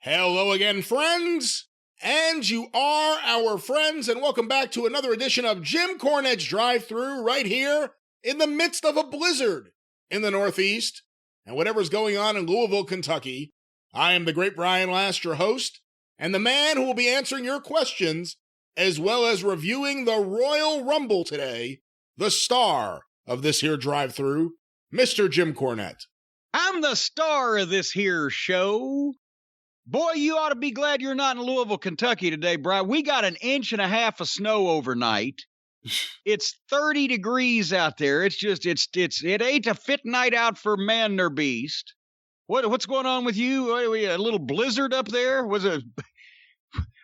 Hello again, friends, and you are our friends, and welcome back to another edition of Jim Cornette's Drive Thru right here in the midst of a blizzard in the Northeast, and whatever's going on in Louisville, Kentucky. I am the great Brian Last, your host, and the man who will be answering your questions, as well as reviewing the Royal Rumble today, the star of this here Drive Thru, Mr. Jim Cornette. I'm the star of this here show. Boy, you ought to be glad you're not in Louisville, Kentucky today, Brian. We got 1.5 inches of snow overnight. It's 30 degrees out there. It ain't a fit night out for man nor beast. What's going on with you? A little blizzard up there? Was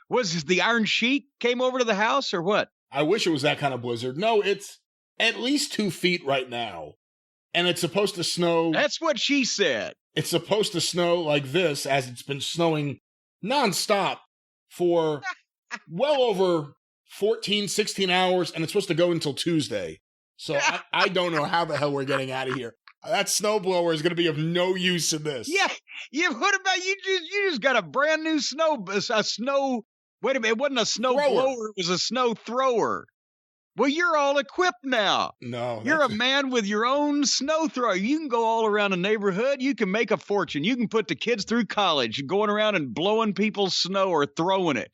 the Iron Sheik came over to the house or what? I wish it was that kind of blizzard. No, it's at least 2 feet right now. And it's supposed to snow. That's what she said. It's supposed to snow like this, as it's been snowing nonstop for well over 14, 16 hours, and it's supposed to go until Tuesday. So I don't know how the hell we're getting out of here. That snowblower is going to be of no use in this. Yeah. What about you? You just got a brand new snow. Wait a minute, it wasn't a snow blower, it was a snow thrower. Well, you're all equipped now. No. You're a man with your own snow thrower. You can go all around the neighborhood. You can make a fortune. You can put the kids through college, going around and blowing people's snow or throwing it.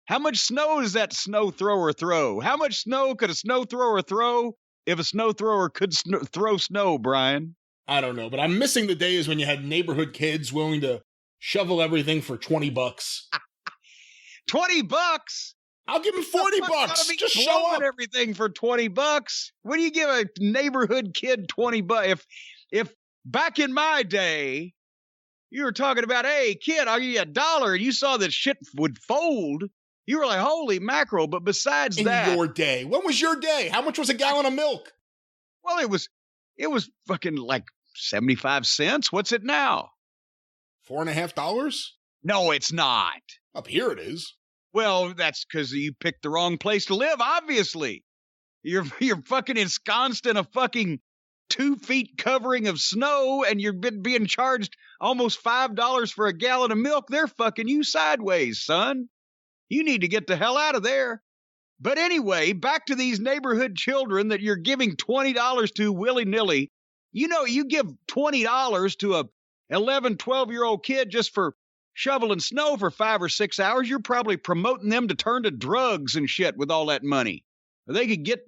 How much snow does that snow thrower throw? How much snow could a snow thrower throw if a snow thrower could throw snow, Brian? I don't know, but I'm missing the days when you had neighborhood kids willing to shovel everything for $20. $20? I'll give him $40. Just show up. Everything for $20. When do you give a neighborhood kid $20? If back in my day, you were talking about, hey, kid, I'll give you $1, and you saw that shit would fold, you were like, holy mackerel. But besides that, in your day, when was your day? How much was a gallon of milk? Well, it was fucking like 75 cents. What's it now? $4.50? No, it's not. Up here it is. Well, that's because you picked the wrong place to live, obviously. You're fucking ensconced in a fucking 2 feet covering of snow, and you're being charged almost $5 for a gallon of milk. They're fucking you sideways, son. You need to get the hell out of there. But anyway, back to these neighborhood children that you're giving $20 to willy-nilly. You know, you give $20 to a 11, 12-year-old kid just for shoveling snow for 5 or 6 hours, you're probably promoting them to turn to drugs and shit with all that money. Or they could get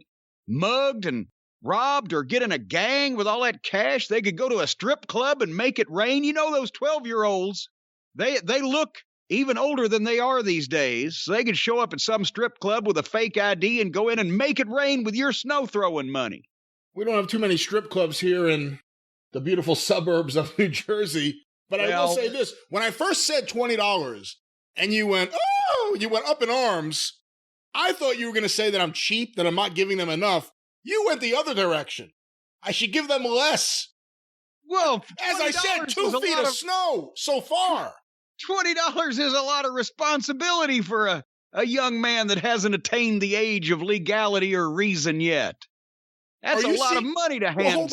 mugged and robbed or get in a gang with all that cash. They could go to a strip club and make it rain. You know, those 12-year-olds, they look even older than they are these days. So they could show up at some strip club with a fake ID and go in and make it rain with your snow throwing money. We don't have too many strip clubs here in the beautiful suburbs of New Jersey. But I will say this, when I first said $20 and you went up in arms, I thought you were going to say that I'm cheap, that I'm not giving them enough. You went the other direction. I should give them less. Well, as I said, 2 feet of snow so far. $20 is a lot of responsibility for a young man that hasn't attained the age of legality or reason yet. That's a lot of money to hand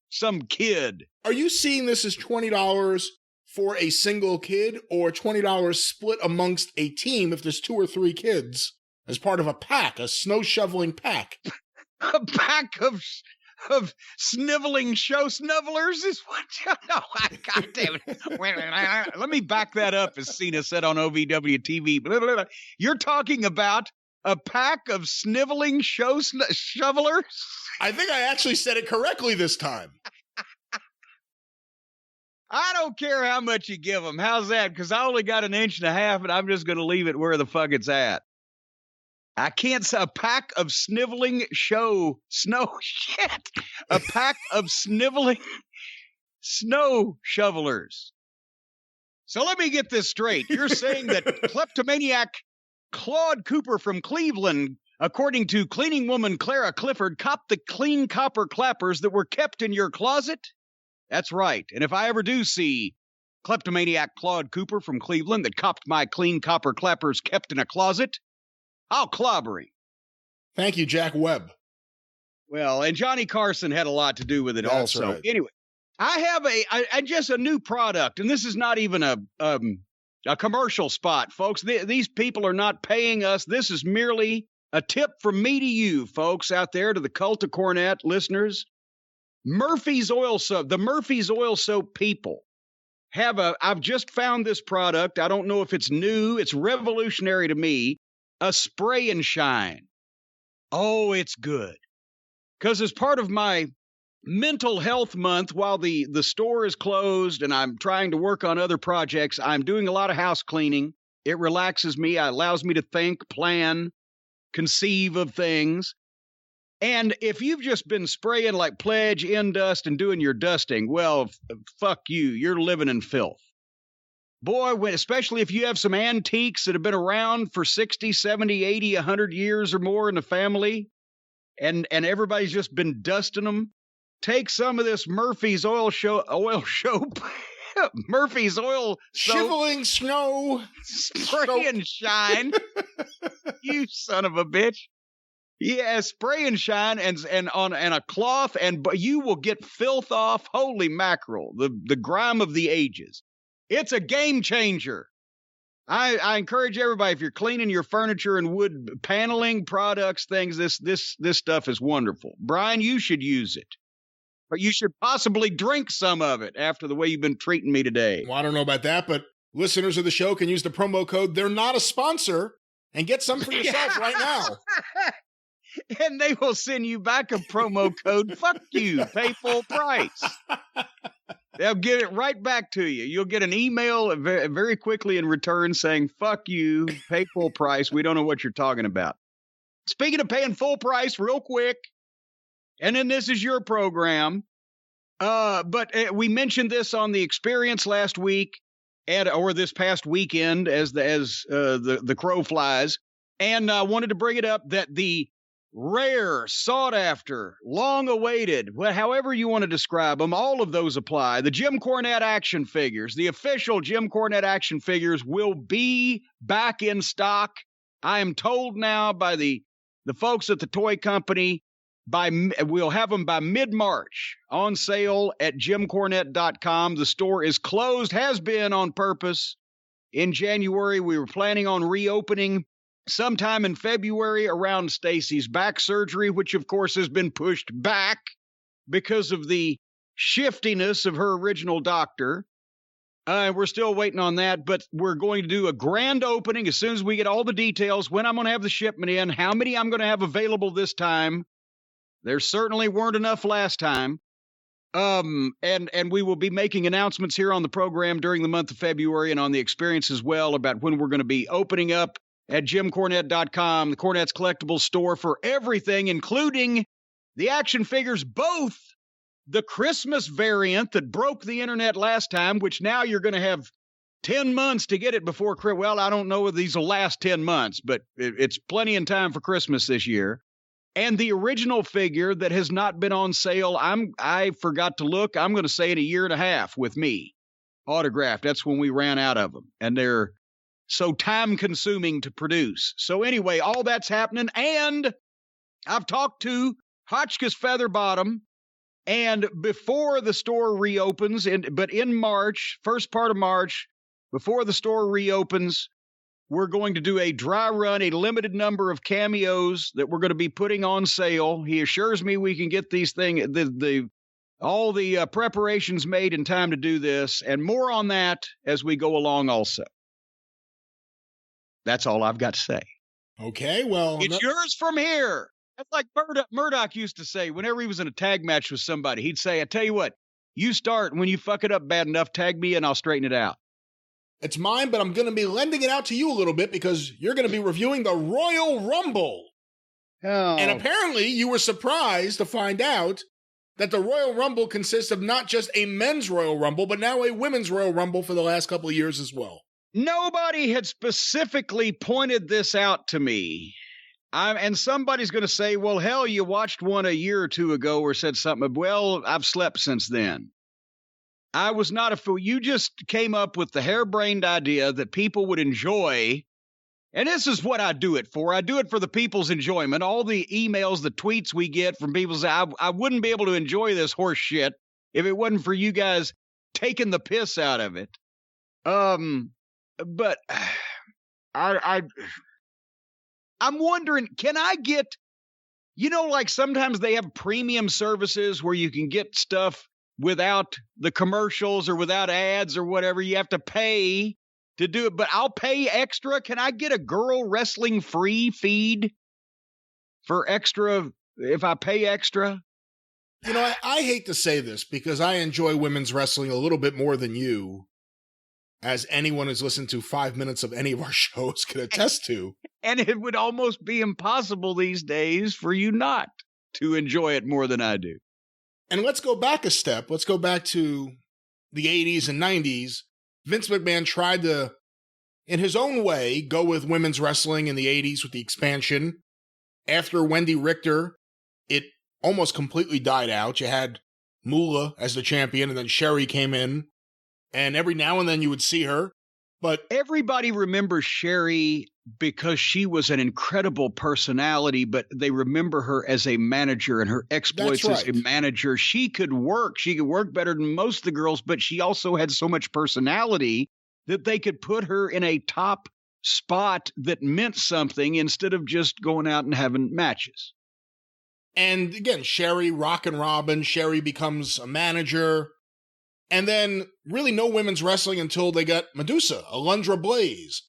some kid. Are you seeing this as $20 for a single kid, or $20 split amongst a team if there's 2 or 3 kids as part of a pack, a snow shoveling pack? A pack of sniveling show snufflers is what you know. God damn it. Let me back that up, as Cena said on OVW TV. You're talking about a pack of sniveling shovelers? I think I actually said it correctly this time. I don't care how much you give them. How's that? Because I only got 1.5 inches, and I'm just going to leave it where the fuck it's at. I can't say a pack of sniveling snow shit. A pack of sniveling snow shovelers. So let me get this straight. You're saying that kleptomaniac Claude Cooper from Cleveland, according to cleaning woman Clara Clifford, copped the clean copper clappers that were kept in your closet? That's right. And if I ever do see kleptomaniac Claude Cooper from Cleveland that copped my clean copper clappers kept in a closet, I'll clobber him. Thank you, Jack Webb. Well, and Johnny Carson had a lot to do with it. That's also. Right. Anyway, I have just a new product, and this is not even a commercial spot, folks. These people are not paying us. This is merely a tip from me to you, folks, out there, to the Cult of Cornette listeners. Murphy's Oil Soap, the Murphy's Oil Soap people I've just found this product. I don't know if it's new. It's revolutionary to me. A spray and shine. Oh, it's good. Because as part of my mental health month, while the store is closed and I'm trying to work on other projects, I'm doing a lot of house cleaning. It relaxes me. It allows me to think, plan, conceive of things. And if you've just been spraying like Pledge, Indust, and doing your dusting, well, fuck you. You're living in filth. Boy, especially if you have some antiques that have been around for 60, 70, 80, 100 years or more in the family, and everybody's just been dusting them, take some of this Murphy's oil soap, Murphy's Oil Soap. Shiveling snow. Spray and shine. You son of a bitch. Yeah, spray and shine and a cloth, but you will get filth off. Holy mackerel, the grime of the ages. It's a game changer. I encourage everybody, if you're cleaning your furniture and wood paneling products, things, this stuff is wonderful. Brian, you should use it. Or you should possibly drink some of it after the way you've been treating me today. Well, I don't know about that, but listeners of the show can use the promo code "They're Not a Sponsor" and get some for yourself right now. And they will send you back a promo code. Fuck you. Pay full price. They'll give it right back to you. You'll get an email very quickly in return saying, fuck you, pay full price. We don't know what you're talking about. Speaking of paying full price, real quick, and then this is your program. But we mentioned this on the Experience last week or this past weekend as the crow flies. And I wanted to bring it up that the rare, sought after, long awaited, however you want to describe them, all of those apply. The Jim Cornette action figures, the official Jim Cornette action figures will be back in stock. I am told now by the folks at the toy company, we'll have them by mid-March on sale at jimcornette.com. The store is closed, has been on purpose. In January, we were planning on reopening sometime in February around Stacy's back surgery, which of course has been pushed back because of the shiftiness of her original doctor. We're still waiting on that, but we're going to do a grand opening as soon as we get all the details, when I'm going to have the shipment in, how many I'm going to have available this time. There certainly weren't enough last time. And we will be making announcements here on the program during the month of February and on the Experience as well about when we're going to be opening up at jimcornette.com, the Cornette's collectible store, for everything, including the action figures, both the Christmas variant that broke the internet last time, which now you're going to have 10 months to get it before, well, I don't know if these will last 10 months, but it's plenty in time for Christmas this year. And the original figure that has not been on sale, I forgot to look, I'm going to say in a year and a half with me, autographed. That's when we ran out of them. And they're so time-consuming to produce. So anyway, all that's happening. And I've talked to Hotchkiss Featherbottom, and before the store reopens, but in March, first part of March, before the store reopens, we're going to do a dry run, a limited number of cameos that we're going to be putting on sale. He assures me we can get these things, all the preparations made in time to do this, and more on that as we go along also. That's all I've got to say. Okay, well, it's yours from here. That's like Murdoch used to say whenever he was in a tag match with somebody. He'd say, I tell you what, you start, and when you fuck it up bad enough, tag me and I'll straighten it out. It's mine, but I'm going to be lending it out to you a little bit because you're going to be reviewing the Royal Rumble. Oh. And apparently you were surprised to find out that the Royal Rumble consists of not just a men's Royal Rumble, but now a women's Royal Rumble for the last couple of years as well. Nobody had specifically pointed this out to me. And somebody's going to say, well, hell, you watched one a year or two ago or said something. Well, I've slept since then. I was not a fool. You just came up with the harebrained idea that people would enjoy. And this is what I do it for. I do it for the people's enjoyment. All the emails, the tweets we get from people say, I wouldn't be able to enjoy this horse shit if it wasn't for you guys taking the piss out of it. but I'm wondering, can I get, like sometimes they have premium services where you can get stuff without the commercials or without ads or whatever. You have to pay to do it, but I'll pay extra. Can I get a girl wrestling free feed for extra if I pay extra? I hate to say this because I enjoy women's wrestling a little bit more than you, as anyone who's listened to 5 minutes of any of our shows can attest to. And it would almost be impossible these days for you not to enjoy it more than I do. And let's go back a step. Let's go back to the 80s and 90s. Vince McMahon tried to, in his own way, go with women's wrestling in the 80s with the expansion. After Wendy Richter, it almost completely died out. You had Moolah as the champion, and then Sherry came in. And every now and then you would see her. But everybody remembers Sherry because she was an incredible personality, but they remember her as a manager and her exploits as a manager. She could work better than most of the girls, but she also had so much personality that they could put her in a top spot that meant something instead of just going out and having matches. And again, Sherry, Rockin' Robin, Sherry becomes a manager. And then really no women's wrestling until they got Medusa, Alundra Blaze.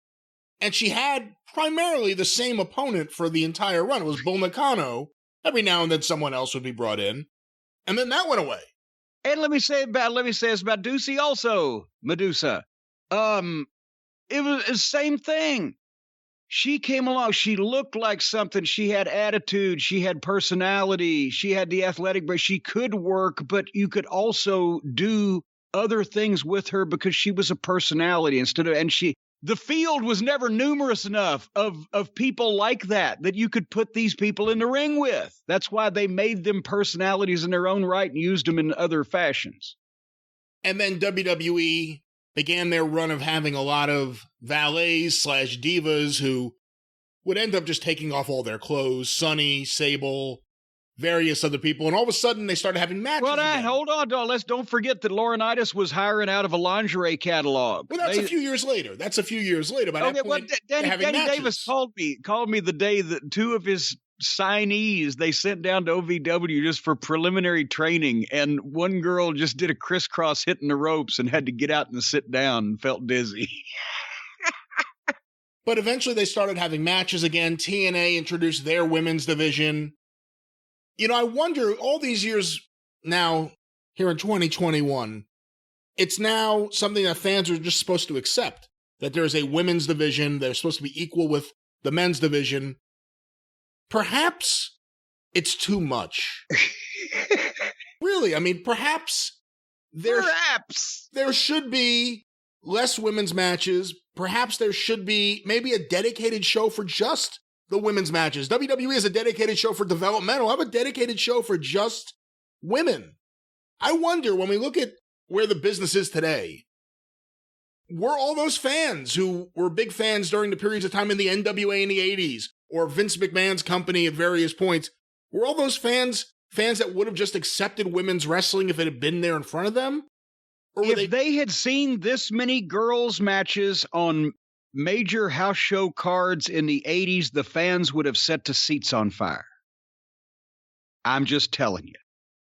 And she had primarily the same opponent for the entire run. It was Bull Nakano. Every now and then someone else would be brought in. And then that went away. And let me say it's about Ducey also, Medusa. It was the same thing. She came along. She looked like something. She had attitude. She had personality. She had the athletic, but she could work, but you could also do other things with her because she was a personality the field was never numerous enough of people like that you could put these people in the ring with. That's why they made them personalities in their own right and used them in other fashions. And then WWE began their run of having a lot of valets / divas who would end up just taking off all their clothes. Sunny, Sable, various other people, and all of a sudden they started having matches. Well, hold on, don't forget that Laurinaitis was hiring out of a lingerie catalog. Well, that's a few years later. By that point, Danny Davis called me the day that two of his signees they sent down to OVW just for preliminary training, and one girl just did a crisscross hitting the ropes and had to get out and sit down and felt dizzy. But eventually they started having matches again. TNA introduced their women's division. I wonder, all these years now, here in 2021, it's now something that fans are just supposed to accept, that there's a women's division, they're supposed to be equal with the men's division. Perhaps it's too much. Really, I mean, perhaps there should be less women's matches. Perhaps there should be maybe a dedicated show for just the women's matches. WWE is a dedicated show for developmental. Have a dedicated show for just women. I wonder, when we look at where the business is today, were all those fans who were big fans during the periods of time in the NWA in the 80s, or Vince McMahon's company at various points, were all those fans that would have just accepted women's wrestling if it had been there in front of them? Or if they had seen this many girls' matches on major house show cards in the 80s, the fans would have set the seats on fire. I'm just telling you.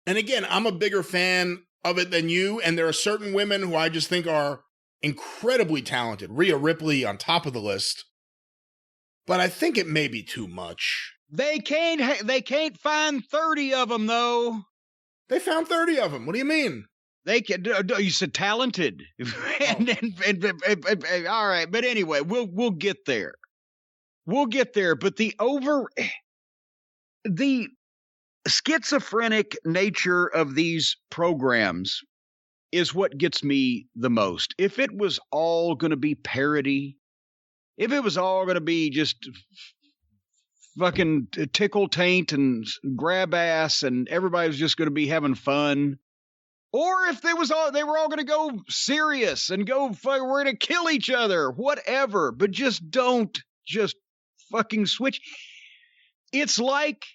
And again, I'm a bigger fan of it than you, and there are certain women who I just think are incredibly talented. Rhea Ripley on top of the list. But I think it may be too much. They can't find 30 of them, though. They found 30 of them. What do you mean? They can. You said talented. All right, but anyway, we'll get there. We'll get there. But the schizophrenic nature of these programs is what gets me the most. If it was all going to be parody, if it was all going to be just fucking tickle taint and grab ass, and everybody was just going to be having fun. Or if they were all going to go serious and go, we're going to kill each other, whatever. But just don't fucking switch. It's like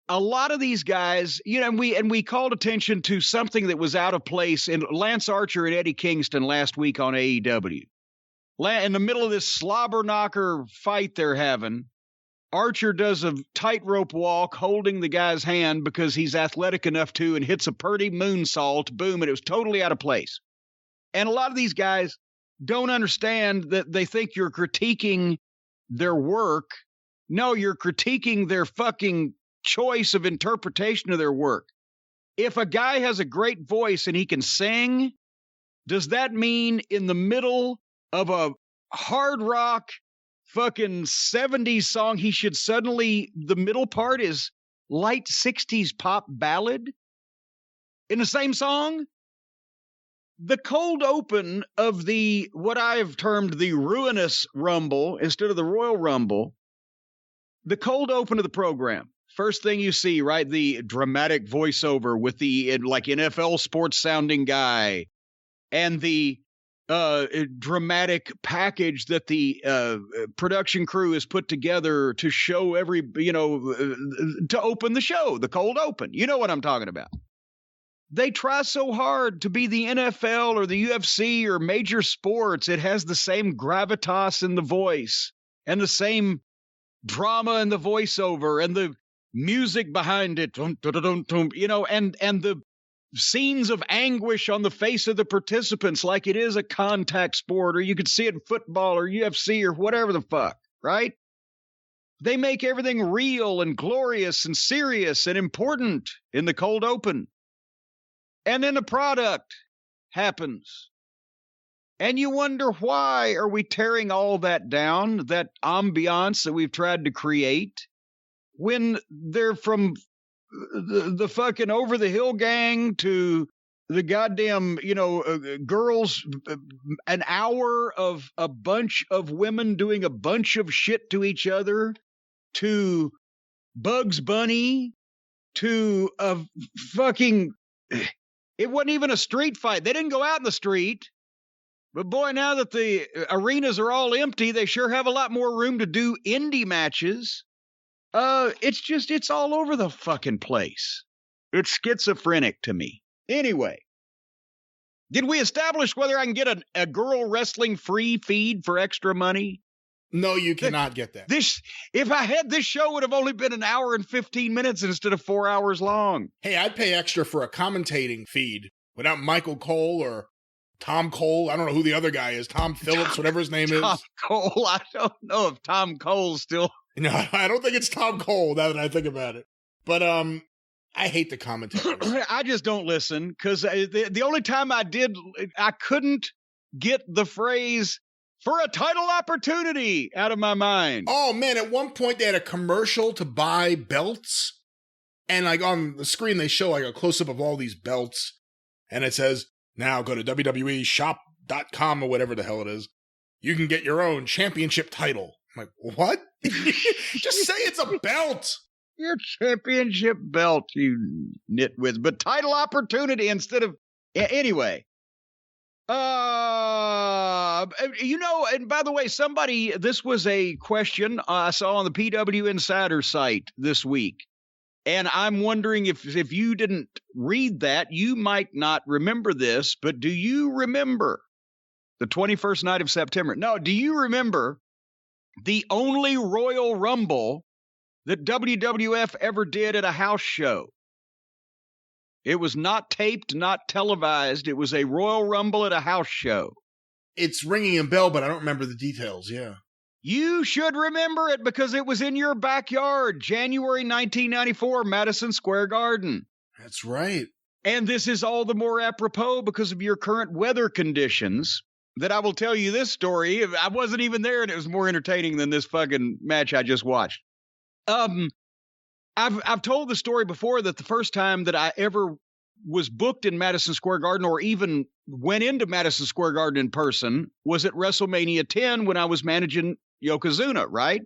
a lot of these guys, and we called attention to something that was out of place in Lance Archer and Eddie Kingston last week on AEW. in the middle of this slobber knocker fight they're having, Archer does a tightrope walk holding the guy's hand because he's athletic enough to, and hits a purdy moonsault, boom, and it was totally out of place. And a lot of these guys don't understand that. They think you're critiquing their work. No, you're critiquing their fucking choice of interpretation of their work. If a guy has a great voice and he can sing, does that mean in the middle of a hard rock fucking 70s song, he should suddenly, the middle part is light 60s pop ballad in the same song? The cold open of the, what I have termed the ruinous Rumble instead of the Royal Rumble, the cold open of the program. First thing you see, right? The dramatic voiceover with the like NFL sports sounding guy and the dramatic package that the production crew has put together to show to open the show, the cold open. You know what I'm talking about. They try so hard to be the NFL or the UFC or major sports. It has the same gravitas in the voice and the same drama in the voiceover and the music behind it, and the scenes of anguish on the face of the participants like it is a contact sport, or you could see it in football or UFC or whatever the fuck, right? They make everything real and glorious and serious and important in the cold open. And then the product happens. And you wonder, why are we tearing all that down, that ambiance that we've tried to create, when they're from the fucking Over the Hill gang to the goddamn, girls, an hour of a bunch of women doing a bunch of shit to each other, to Bugs Bunny, to a fucking, it wasn't even a street fight. They didn't go out in the street. But boy, now that the arenas are all empty, they sure have a lot more room to do indie matches. It's all over the fucking place. It's schizophrenic to me. Anyway, did we establish whether I can get a girl wrestling free feed for extra money? No, you cannot get that. If I had this show, would have only been an hour and 15 minutes instead of 4 hours long. Hey, I'd pay extra for a commentating feed without Michael Cole or Tom Cole. I don't know who the other guy is. Tom Phillips, whatever his name is. Tom Cole. I don't know if Tom Cole's still. No, I don't think it's Tom Cole now that I think about it. But I hate the commentators. I just don't listen because the only time I did, I couldn't get the phrase "for a title opportunity" out of my mind. Oh man, at one point they had a commercial to buy belts, and like on the screen they show like a close-up of all these belts, and it says, now go to WWEshop.com or whatever the hell it is. You can get your own championship title. I'm like, what? Just say it's a belt. Your championship belt, you nitwits. But title opportunity instead of... Anyway. And by the way, this was a question I saw on the PW Insider site this week. And I'm wondering if you didn't read that, you might not remember this, but do you remember the 21st night of September? No, do you remember the only Royal Rumble that WWF ever did at a house show? It was not taped, not televised. It was a Royal Rumble at a house show. It's ringing a bell, but I don't remember the details, yeah. You should remember it because it was in your backyard, January 1994, Madison Square Garden. That's right. And this is all the more apropos because of your current weather conditions that I will tell you this story. I wasn't even there, and it was more entertaining than this fucking match I just watched. I've told the story before that the first time that I ever was booked in Madison Square Garden or even went into Madison Square Garden in person was at WrestleMania 10 when I was managing Yokozuna, right?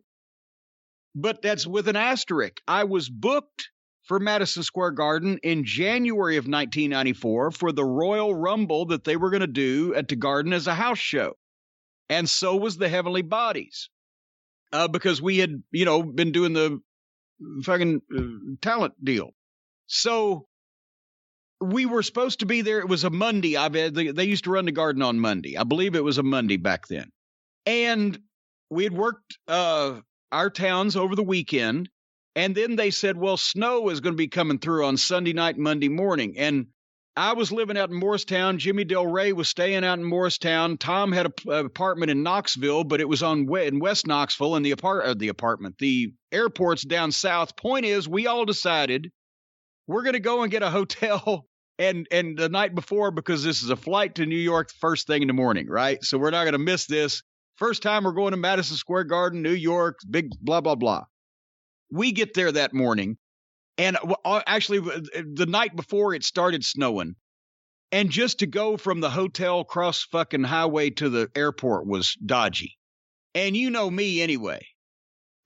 But that's with an asterisk. I was booked for Madison Square Garden in January of 1994 for the Royal Rumble that they were going to do at the Garden as a house show. And so was the Heavenly Bodies. Because we had, been doing the fucking talent deal. So we were supposed to be there. It was a Monday. They used to run the Garden on Monday. I believe it was a Monday back then. And we had worked our towns over the weekend. And then they said, well, snow is going to be coming through on Sunday night, Monday morning. And I was living out in Morristown. Jimmy Del Rey was staying out in Morristown. Tom had an apartment in Knoxville, but it was in West Knoxville, and the airport's down south. Point is, we all decided we're going to go and get a hotel and the night before, because this is a flight to New York first thing in the morning, right? So we're not going to miss this. First time we're going to Madison Square Garden, New York, big blah, blah, blah. We get there that morning. And actually, the night before, it started snowing. And just to go from the hotel across fucking highway to the airport was dodgy. And you know me anyway.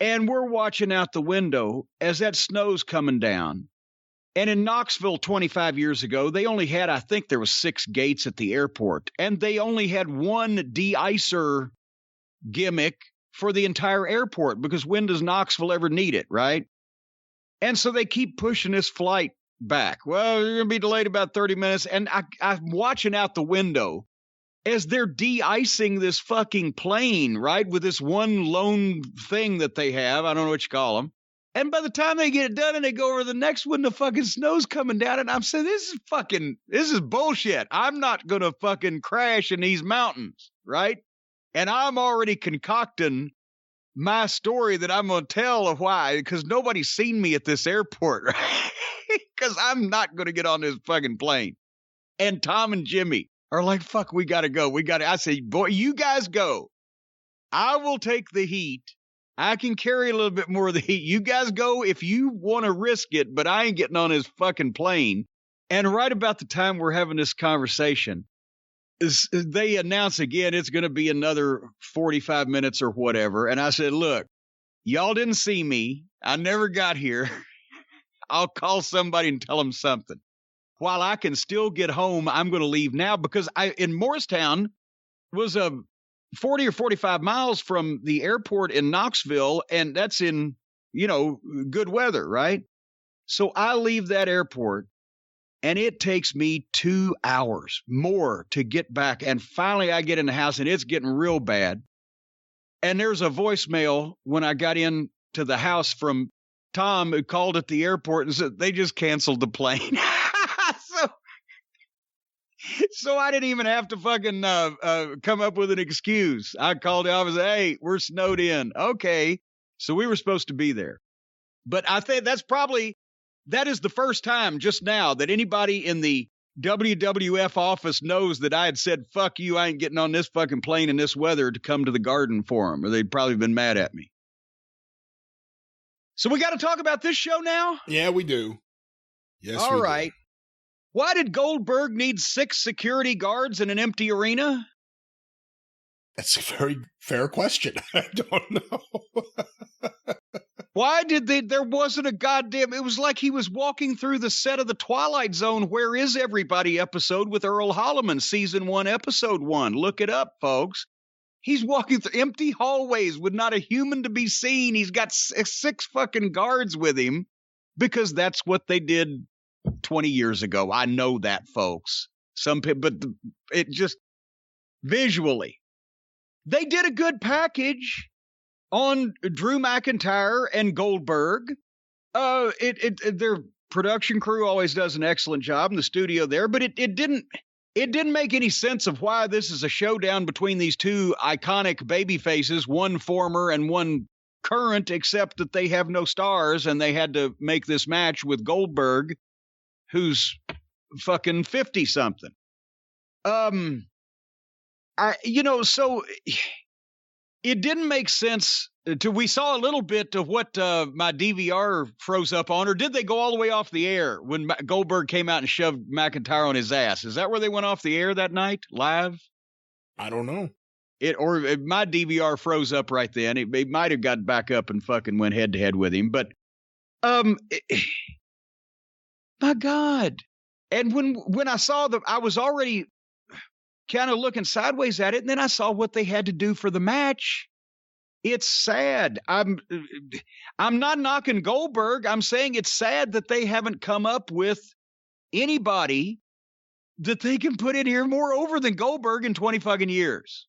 And we're watching out the window as that snow's coming down. And in Knoxville 25 years ago, they only had, I think there was 6 gates at the airport. And they only had one de-icer gimmick for the entire airport, because when does Knoxville ever need it, right? And so they keep pushing this flight back. Well, you're going to be delayed about 30 minutes. And I'm watching out the window as they're de-icing this fucking plane, right? With this one lone thing that they have. I don't know what you call them. And by the time they get it done and they go over the next one, the fucking snow's coming down. And I'm saying, this is bullshit. I'm not going to fucking crash in these mountains, right? And I'm already concocting my story that I'm going to tell of why, because nobody's seen me at this airport, right? Because I'm not going to get on this fucking plane. And Tom and Jimmy are like, fuck, we got to go. I say, boy, you guys go. I will take the heat. I can carry a little bit more of the heat. You guys go if you want to risk it, but I ain't getting on this fucking plane. And right about the time we're having this conversation, they announce again, it's going to be another 45 minutes or whatever. And I said, look, y'all didn't see me. I never got here. I'll call somebody and tell them something. While I can still get home, I'm going to leave now, because in Morristown was 40 or 45 miles from the airport in Knoxville, and that's in, good weather, right? So I leave that airport, and it takes me 2 hours more to get back. And finally I get in the house, and it's getting real bad. And there's a voicemail when I got in to the house from Tom, who called at the airport and said they just canceled the plane. So I didn't even have to fucking come up with an excuse. I called the office, hey, we're snowed in. Okay. So we were supposed to be there. But I think that is the first time just now that anybody in the WWF office knows that I had said, fuck you, I ain't getting on this fucking plane in this weather to come to the Garden for them, or they'd probably been mad at me. So we got to talk about this show now? Yeah, we do. Yes, all right. Why did Goldberg need 6 security guards in an empty arena? That's a very fair question. I don't know. Why did there wasn't a goddamn, it was like he was walking through the set of the Twilight Zone, Where Is Everybody episode with Earl Holliman, season 1, episode 1. Look it up, folks. He's walking through empty hallways with not a human to be seen. He's got 6 fucking guards with him, because that's what they did 20 years ago. I know that, folks. Some people, but it just visually, they did a good package on Drew McIntyre and Goldberg. Their production crew always does an excellent job in the studio there, but it didn't make any sense of why this is a showdown between these 2 iconic baby faces, one former and one current, except that they have no stars, and they had to make this match with Goldberg, who's fucking 50-something. So it didn't make sense. We saw a little bit of what my DVR froze up on, or did they go all the way off the air when Goldberg came out and shoved McIntyre on his ass? Is that where they went off the air that night, live? I don't know. My DVR froze up right then. It might have got back up and fucking went head to head with him, but my God. And when I saw I was already kind of looking sideways at it, and then I saw what they had to do for the match. It's sad. I'm not knocking Goldberg. I'm saying it's sad that they haven't come up with anybody that they can put in here more over than Goldberg in 20 fucking years.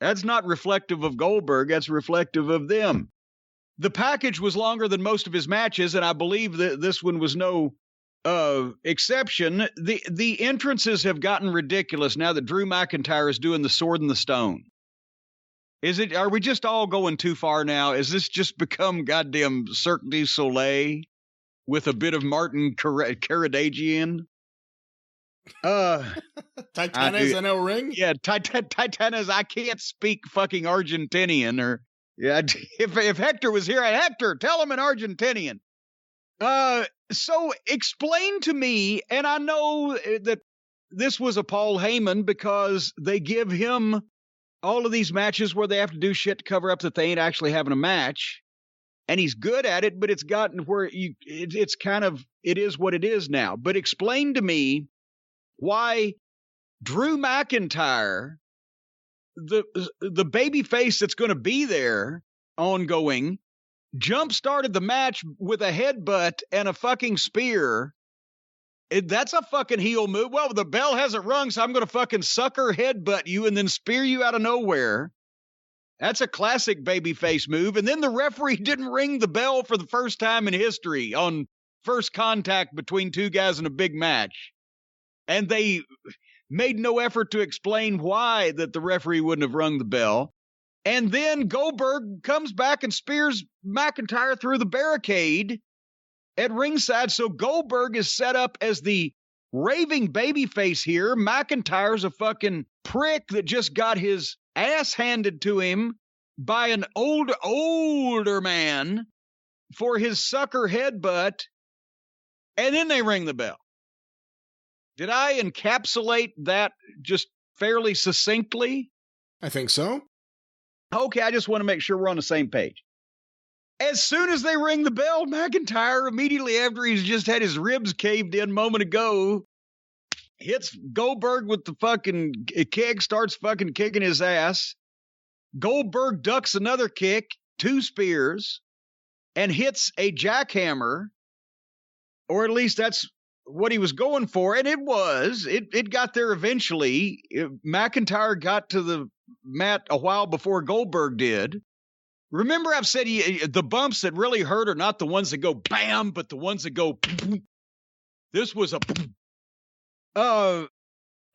That's not reflective of Goldberg. That's reflective of them. The package was longer than most of his matches, and I believe that this one was no exception. The entrances have gotten ridiculous now that Drew McIntyre is doing the Sword and the Stone. Are we just all going too far now? Is this just become goddamn Cirque du Soleil with a bit of Martin Caradagian? Titanes in a ring? Yeah, Titanes. I can't speak fucking Argentinian. Or yeah, if Hector was here, Hector, tell him in Argentinian. So explain to me, and I know that this was a Paul Heyman because they give him all of these matches where they have to do shit to cover up that they ain't actually having a match. And he's good at it, but it's gotten where it's kind of, it is what it is now. But explain to me why Drew McIntyre, the baby face that's going to be there ongoing, jump-started the match with a headbutt and a fucking spear. That's a fucking heel move. Well, the bell hasn't rung, so I'm going to fucking sucker headbutt you and then spear you out of nowhere. That's a classic babyface move. And then the referee didn't ring the bell for the first time in history on first contact between two guys in a big match. And they made no effort to explain why that the referee wouldn't have rung the bell. And then Goldberg comes back and spears McIntyre through the barricade at ringside. So Goldberg is set up as the raving babyface here. McIntyre's a fucking prick that just got his ass handed to him by an older man for his sucker headbutt. And then they ring the bell. Did I encapsulate that just fairly succinctly? I think so. Okay, I just want to make sure we're on the same page. As soon as they ring the bell, McIntyre, immediately after he's just had his ribs caved in a moment ago, hits Goldberg with the fucking kick, starts fucking kicking his ass. Goldberg ducks another kick, 2 spears, and hits a jackhammer, or at least that's what he was going for, and it got there eventually. McIntyre got to the mat a while before Goldberg did. Remember I've said the bumps that really hurt are not the ones that go bam, but the ones that go boom. This was a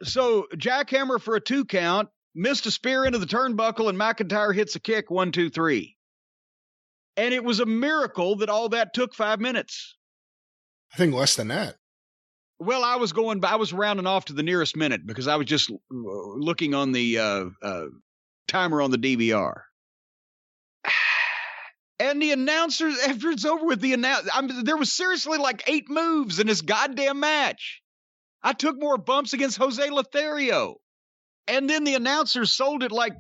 so jackhammer for a 2 count, missed a spear into the turnbuckle, and McIntyre hits a kick 1, 2, 3. And it was a miracle that all that took 5 minutes. I think less than that. Well, I was rounding off to the nearest minute because I was just looking on the timer on the DVR. And the announcers, after it's over with, there was seriously like 8 moves in this goddamn match. I took more bumps against Jose Lothario. And then the announcers sold it like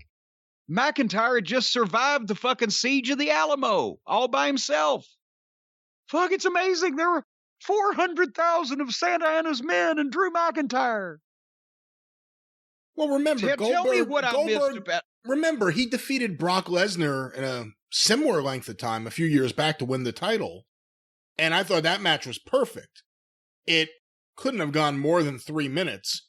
McIntyre had just survived the fucking siege of the Alamo all by himself. Fuck, it's amazing. There were 400,000 of Santa Anna's men and Drew McIntyre. Well, remember, tell me what I missed about. Remember, he defeated Brock Lesnar in a similar length of time a few years back to win the title. And I thought that match was perfect. It couldn't have gone more than 3 minutes,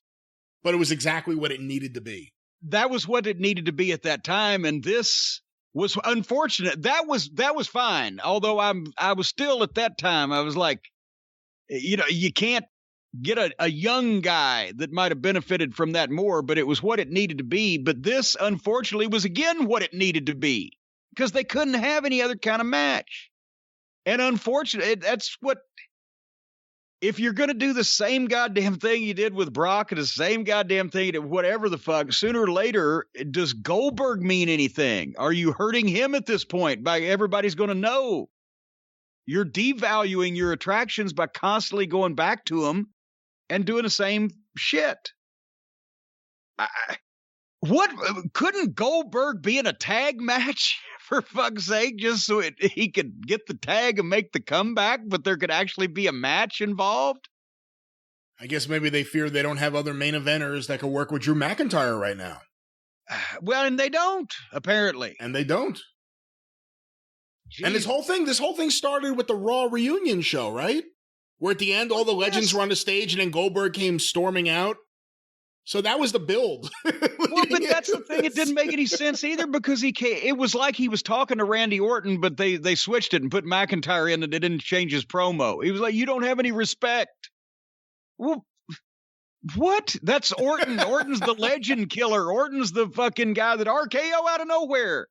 but it was exactly what it needed to be. That was what it needed to be at that time, and this was unfortunate. That was fine. Although I was still at that time, I was like, you can't get a young guy that might have benefited from that more, but it was what it needed to be. But this, unfortunately, was again what it needed to be because they couldn't have any other kind of match. And unfortunately, that's what, if you're going to do the same goddamn thing you did with Brock and the same goddamn thing you did whatever the fuck, sooner or later, does Goldberg mean anything? Are you hurting him at this point? Everybody's going to know. You're devaluing your attractions by constantly going back to them and doing the same shit. What couldn't Goldberg be in a tag match for fuck's sake, just so he could get the tag and make the comeback, but there could actually be a match involved? I guess maybe they fear they don't have other main eventers that can work with Drew McIntyre right now. Well, and they don't, apparently. And they don't. Jeez. And this whole thing started with the Raw reunion show, right? Where at the end, all the legends were on the stage and then Goldberg came storming out. So that was the build. Well, but that's the thing. It didn't make any sense either because it was like he was talking to Randy Orton, but they switched it and put McIntyre in and it didn't change his promo. He was like, you don't have any respect. Well, what? That's Orton. Orton's the legend killer. Orton's the fucking guy that RKO out of nowhere.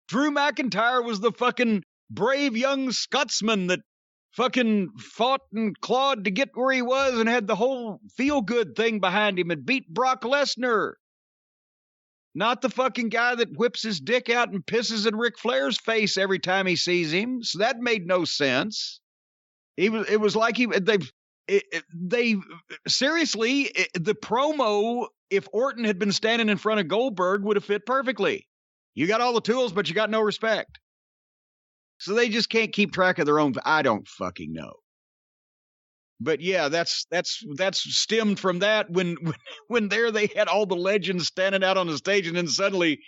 Drew McIntyre was the fucking brave young Scotsman that fucking fought and clawed to get where he was and had the whole feel-good thing behind him and beat Brock Lesnar. Not the fucking guy that whips his dick out and pisses in Ric Flair's face every time he sees him. So that made no sense. It was like they seriously, the promo, if Orton had been standing in front of Goldberg, would have fit perfectly. You got all the tools, but you got no respect. So they just can't keep track of their own. I don't fucking know. But yeah, that's stemmed from that when there they had all the legends standing out on the stage, and then suddenly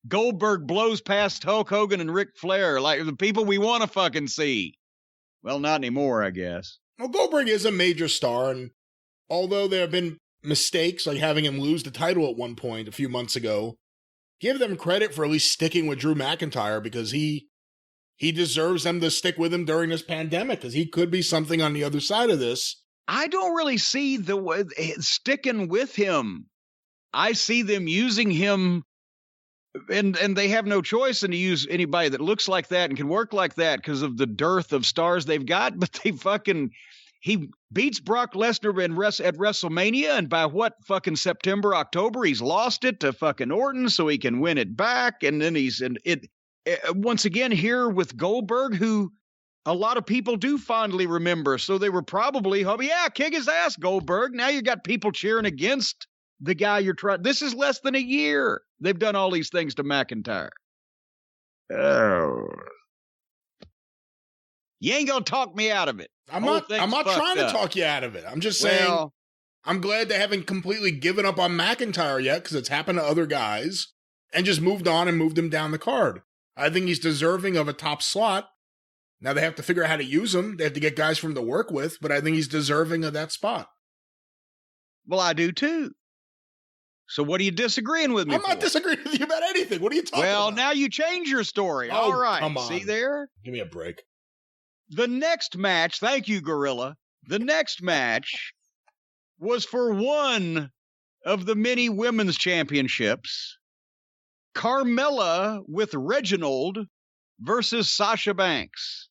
Goldberg blows past Hulk Hogan and Ric Flair, like the people we want to fucking see. Well, not anymore, I guess. Well, Goldberg is a major star, and although there have been mistakes, like having him lose the title at one point a few months ago, give them credit for at least sticking with Drew McIntyre, because he deserves them to stick with him during this pandemic, because he could be something on the other side of this. I don't really see the way sticking with him. I see them using him, and they have no choice than to use anybody that looks like that and can work like that because of the dearth of stars they've got. But he beats Brock Lesnar at WrestleMania, and by what fucking September, October, he's lost it to fucking Orton so he can win it back, and then he's in it. Once again, here with Goldberg, who a lot of people do fondly remember. So they were probably, kick his ass, Goldberg. Now you got people cheering against the guy you're trying. This is less than a year. They've done all these things to McIntyre. Oh. You ain't going to talk me out of it. I'm not trying to talk you out of it. I'm just saying, I'm glad they haven't completely given up on McIntyre yet, because it's happened to other guys, and just moved on and moved him down the card. I think he's deserving of a top slot. Now they have to figure out how to use him. They have to get guys for him to work with, but I think he's deserving of that spot. Well, I do too. So what are you disagreeing with me I'm not disagreeing with you about anything. What are you talking about? Well, now you change your story. All right. Come on. See there? Give me a break. The next match, thank you, Gorilla. The next match was for one of the many women's championships. Carmella with Reginald versus Sasha Banks.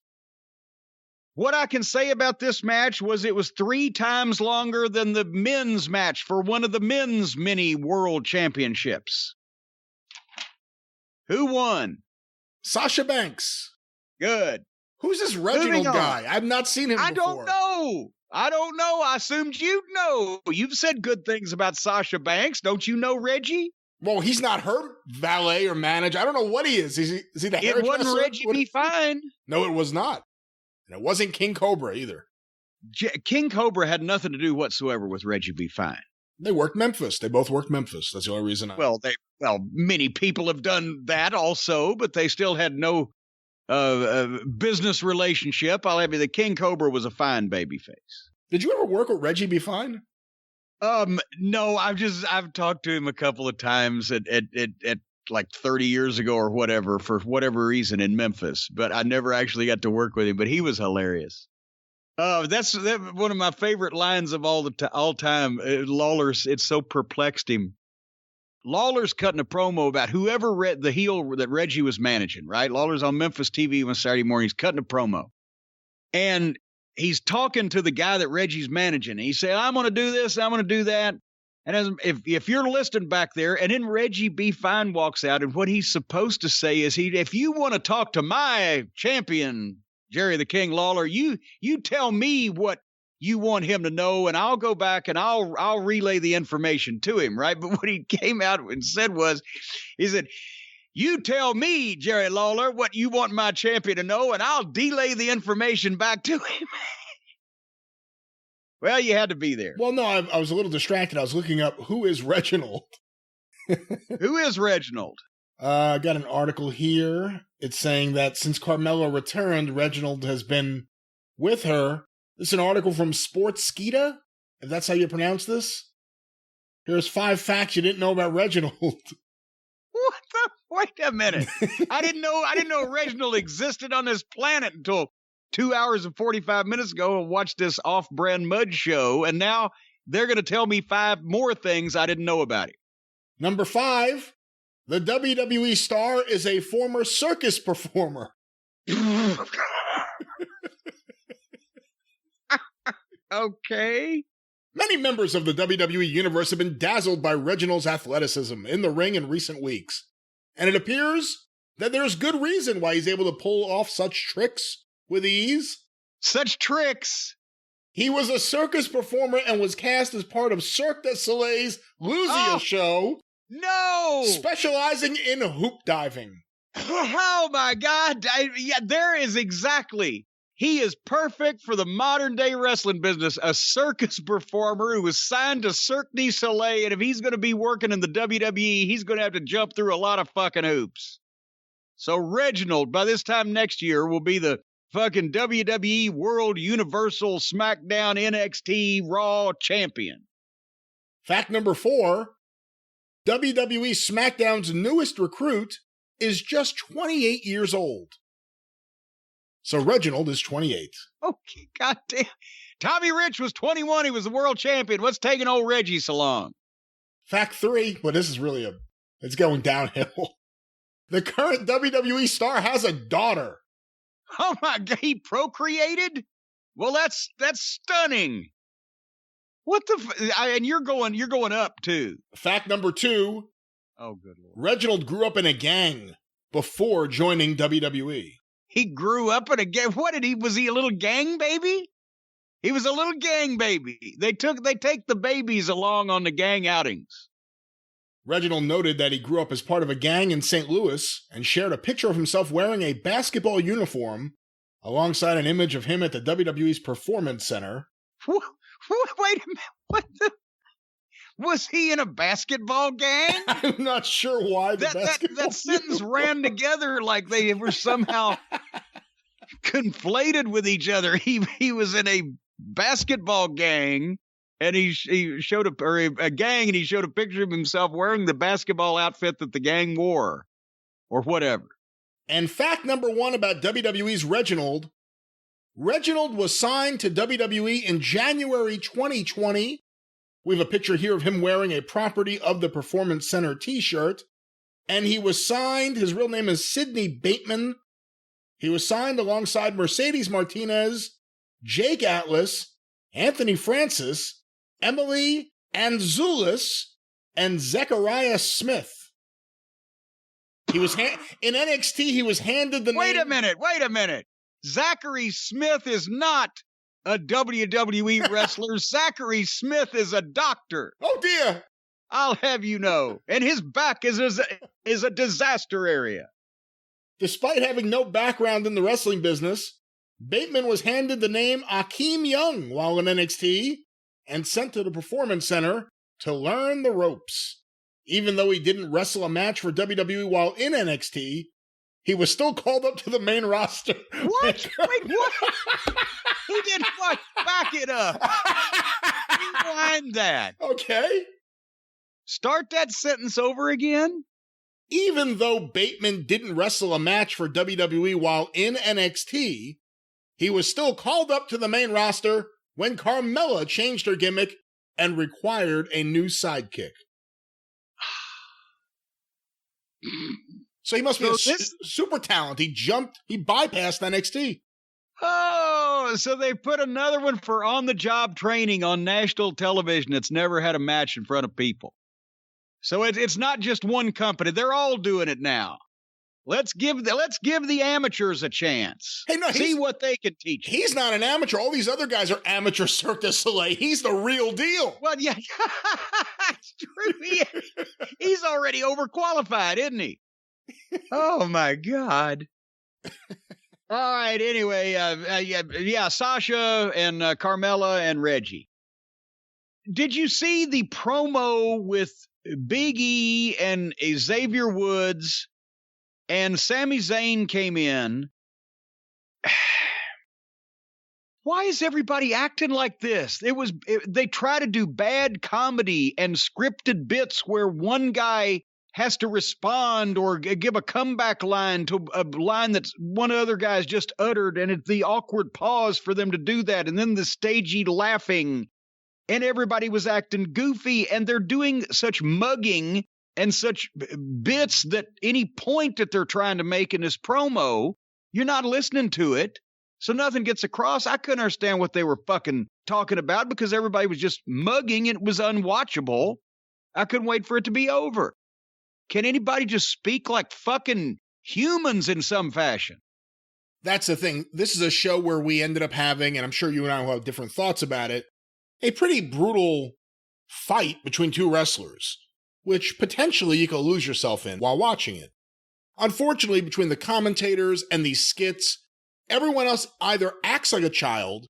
What I can say about this match was it was 3 times longer than the men's match for one of the men's mini world championships. Who won? Sasha Banks. Good. Who's this Reginald guy? I've not seen him before. I don't know. I assumed you'd know. You've said good things about Sasha Banks. Don't you know Reggie? Well, he's not her valet or manager. I don't know what he is. Is he the hairdresser? It wasn't Reggie B. Fine. No, it was not. And it wasn't King Cobra either. King Cobra had nothing to do whatsoever with Reggie B. Fine. They worked Memphis. They both worked Memphis. That's the only reason. Well, many people have done that also, but they still had no business relationship. I'll have you. The King Cobra was a fine babyface. Did you ever work with Reggie B. Fine? No, I've talked to him a couple of times at like 30 years ago or whatever, for whatever reason in Memphis, but I never actually got to work with him, but he was hilarious. That's one of my favorite lines of all time. Lawler's, it so perplexed him. Lawler's cutting a promo about whoever the heel that Reggie was managing, right? Lawler's on Memphis TV on Saturday morning. He's cutting a promo. And he's talking to the guy that Reggie's managing. And he said, I'm going to do this, I'm going to do that. And if you're listening back there, and then Reggie B. Fine walks out, and what he's supposed to say is, if you want to talk to my champion, Jerry the King Lawler, you tell me what you want him to know, and I'll go back and I'll relay the information to him, right? But what he came out and said was, he said, you tell me, Jerry Lawler, what you want my champion to know, and I'll delay the information back to him. Well, you had to be there. Well, no, I was a little distracted. I was looking up, who is Reginald? Who is Reginald? I got an article here. It's saying that since Carmella returned, Reginald has been with her. This is an article from Sportskeeda, if that's how you pronounce this. Here's 5 facts you didn't know about Reginald. What the? Wait a minute. I didn't know Reginald existed on this planet until 2 hours and 45 minutes ago and watched this off-brand mud show, and now they're going to tell me 5 more things I didn't know about him. Number 5, the WWE star is a former circus performer. Okay. Many members of the WWE Universe have been dazzled by Reginald's athleticism in the ring in recent weeks, and it appears that there's good reason why he's able to pull off such tricks with ease. Such tricks. He was a circus performer and was cast as part of Cirque du Soleil's Luzia show. No! Specializing in hoop diving. Oh my God. There is exactly. He is perfect for the modern day wrestling business. A circus performer who was signed to Cirque du Soleil. And if he's going to be working in the WWE, he's going to have to jump through a lot of fucking hoops. So Reginald, by this time next year, will be the fucking WWE World Universal SmackDown NXT Raw champion. Fact number 4, WWE SmackDown's newest recruit is just 28 years old. So Reginald is 28. Okay, goddamn. Tommy Rich was 21. He was the world champion. What's taking old Reggie so long? Fact 3, well, this is really it's going downhill. The current WWE star has a daughter. Oh my God, he procreated? Well, that's stunning. What the and you're going up too. Fact number 2. Oh, good Lord. Reginald grew up in a gang before joining WWE. He grew up in a gang. Was he a little gang baby? He was a little gang baby. They take the babies along on the gang outings. Reginald noted that he grew up as part of a gang in St. Louis and shared a picture of himself wearing a basketball uniform alongside an image of him at the WWE's Performance Center. Wait a minute. What the? Was he in a basketball gang? I'm not sure why that sentence ran together like they were somehow conflated with each other. He was in a basketball gang, and he showed a gang, and he showed a picture of himself wearing the basketball outfit that the gang wore, or whatever. And fact number 1 about WWE's Reginald was signed to WWE in January 2020. We have a picture here of him wearing a Property of the Performance Center t-shirt. And he was signed, his real name is Sidney Bateman. He was signed alongside Mercedes Martinez, Jake Atlas, Anthony Francis, Emily Anzulis, and Zachary Smith. He was in NXT, he was handed the name... Wait a minute. Zachary Smith is not a WWE wrestler. Zachary Smith is a doctor. Oh, dear. I'll have you know. And his back is a disaster area. Despite having no background in the wrestling business, Bateman was handed the name Akeem Young while in NXT and sent to the Performance Center to learn the ropes. Even though he didn't wrestle a match for WWE while in NXT, he was still called up to the main roster. What? Wait, what? He did what? Back it up. Rewind that. Okay. Start that sentence over again. Even though Bateman didn't wrestle a match for WWE while in NXT, he was still called up to the main roster when Carmella changed her gimmick and required a new sidekick. So he must be super talented. He bypassed NXT. Oh, so they put another one for on-the-job training on national television that's never had a match in front of people. So it's not just one company. They're all doing it now. Let's give the amateurs a chance. Hey, no, see what they can teach. He's not an amateur. All these other guys are amateur Cirque du Soleil. He's the real deal. Well, yeah, it's true. He's already overqualified, isn't he? Oh my God. All right. Anyway, Sasha and Carmella and Reggie. Did you see the promo with Big E and Xavier Woods and Sami Zayn came in? Why is everybody acting like this? They try to do bad comedy and scripted bits where one guy has to respond or give a comeback line to a line that one other guy's just uttered, and it's the awkward pause for them to do that, and then the stagey laughing, and everybody was acting goofy, and they're doing such mugging and such bits that any point that they're trying to make in this promo, you're not listening to it, so nothing gets across. I couldn't understand what they were fucking talking about because everybody was just mugging and it was unwatchable. I couldn't wait for it to be over. Can anybody just speak like fucking humans in some fashion? That's the thing. This is a show where we ended up having, and I'm sure you and I will have different thoughts about it, a pretty brutal fight between two wrestlers, which potentially you could lose yourself in while watching it. Unfortunately, between the commentators and these skits, everyone else either acts like a child